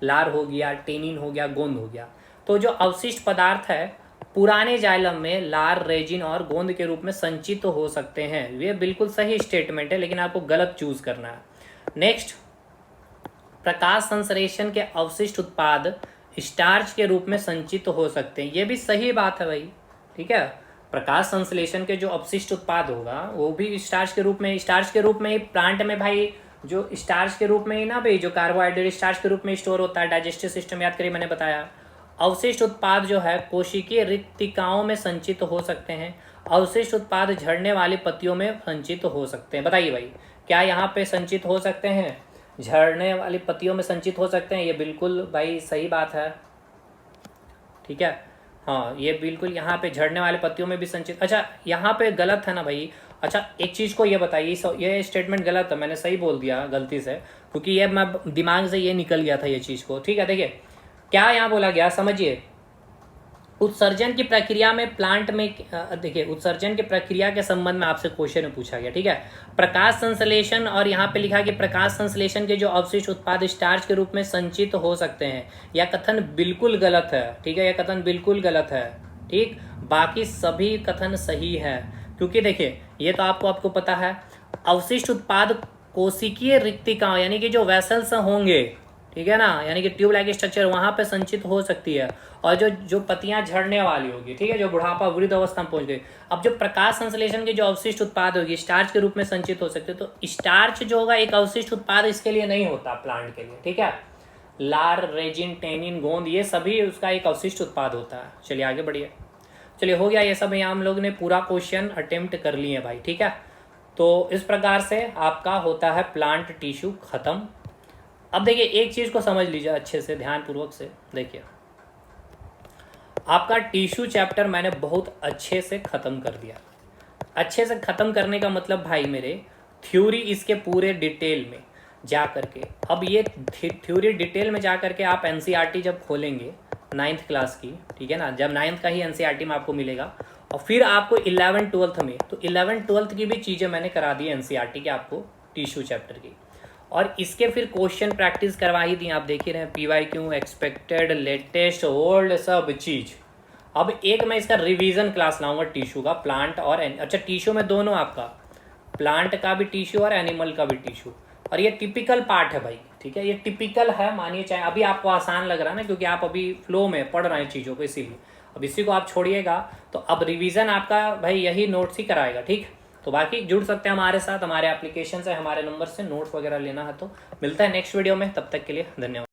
लार हो गया, टेनिन हो गया, गोंद हो गया। तो जो अवशिष्ट पदार्थ है पुराने जाइलम में लार, रेजिन और गोंद के रूप में संचित तो हो सकते हैं। ये बिल्कुल सही स्टेटमेंट है, लेकिन आपको गलत चूज करना है। नेक्स्ट, प्रकाश संश्लेषण के अवशिष्ट उत्पाद स्टार्च के रूप में संचित हो सकते हैं। ये भी सही बात है भाई, ठीक है। प्रकाश संश्लेषण के जो अवशिष्ट उत्पाद होगा वो भी स्टार्च के रूप में, स्टार्च के रूप में प्लांट में भाई, जो स्टार्च के रूप में ही ना भाई, जो कार्बोहाइड्रेट स्टार्च के रूप में स्टोर होता है, डाइजेस्टिव सिस्टम याद करिए मैंने बताया। अवशिष्ट उत्पाद जो है कोशिकीय रिक्तिकाओं में संचित हो सकते हैं। अवशिष्ट उत्पाद झड़ने वाली पत्तियों में संचित हो सकते हैं। बताइए भाई, क्या यहाँ पे संचित हो सकते हैं? झड़ने वाली पत्तियों में संचित हो सकते हैं, ये बिल्कुल भाई सही बात है, ठीक है। हाँ, ये बिल्कुल यहाँ पे झड़ने वाले पत्तियों में भी संचित। अच्छा यहाँ पे गलत है ना भाई। अच्छा एक चीज़ को ये बताइए, ये स्टेटमेंट गलत है, मैंने सही बोल दिया गलती से, क्योंकि ये मैं दिमाग से ये निकल गया था ये चीज़ को, ठीक है। देखिए क्या यहाँ बोला गया, समझिए। उत्सर्जन की प्रक्रिया में प्लांट में, देखिए उत्सर्जन की प्रक्रिया के संबंध में आपसे क्वेश्चन में पूछा गया, ठीक है। प्रकाश संश्लेषण, और यहाँ पे लिखा कि प्रकाश संश्लेषण के जो अवशिष्ट उत्पाद स्टार्च के रूप में संचित हो सकते हैं। यह कथन बिल्कुल गलत है, ठीक है, यह कथन बिल्कुल गलत है, ठीक। बाकी सभी कथन सही है, क्योंकि देखिए ये तो आपको पता है, अवशिष्ट उत्पाद कोशिकीय रिक्तिका यानी कि जो वेसल्स होंगे, ठीक है ना, यानी कि ट्यूब लाइक स्ट्रक्चर वहां पे संचित हो सकती है। और जो पत्तियां झड़ने वाली होगी, ठीक है, जो बुढ़ापा वृद्ध अवस्था में पहुंच गई, अब जो प्रकाश संश्लेषण के जो अवशिष्ट उत्पाद होगी स्टार्च के रूप में संचित हो सकते हैं। तो स्टार्च जो होगा एक अवशिष्ट उत्पाद इसके लिए नहीं होता प्लांट के लिए, ठीक है। लार, रेजिन, टेनिन, गोंद ये सभी उसका एक अवशिष्ट उत्पाद होता है। चलिए आगे बढ़िए। चलिए हो गया ये सब, यहाँ हम लोग ने पूरा क्वेश्चन अटेम्प्ट कर लिए भाई, ठीक है। तो इस प्रकार से आपका होता है प्लांट टिश्यू खत्म। अब देखिए एक चीज़ को समझ लीजिए अच्छे से, ध्यानपूर्वक से देखिए, आपका टिश्यू चैप्टर मैंने बहुत अच्छे से ख़त्म कर दिया। अच्छे से ख़त्म करने का मतलब भाई मेरे, थ्योरी इसके पूरे डिटेल में जा करके, अब ये थ्योरी डिटेल में जा करके आप एनसीईआरटी जब खोलेंगे 9th क्लास की, ठीक है ना, जब 9th का ही एनसीईआरटी में आपको मिलेगा, और फिर आपको 11th 12th में, तो 11th 12th की भी चीज़ें मैंने करा दी एनसीईआरटी के आपको टिश्यू चैप्टर की, और इसके फिर क्वेश्चन प्रैक्टिस करवा ही दी। आप देख ही रहे हैं, PYQ, एक्सपेक्टेड, लेटेस्ट, ओल्ड, सब चीज़। अब एक मैं इसका रिवीजन क्लास लाऊंगा टिश्यू का, प्लांट और अच्छा टिश्यू में दोनों, आपका प्लांट का भी टिश्यू और एनिमल का भी टिश्यू, और ये टिपिकल पार्ट है भाई, ठीक है, ये टिपिकल है, मानिए चाहे अभी आपको आसान लग रहा है ना, क्योंकि आप अभी फ्लो में पढ़ रहे हैं चीज़ों को, इसीलिए अब इसी को आप छोड़िएगा। तो अब रिवीजन आपका भाई यही नोट्स ही कराएगा, ठीक। तो बाकी जुड़ सकते हैं हमारे साथ, हमारे एप्लीकेशन से, हमारे नंबर से नोट्स वगैरह लेना है तो। मिलता है नेक्स्ट वीडियो में, तब तक के लिए धन्यवाद।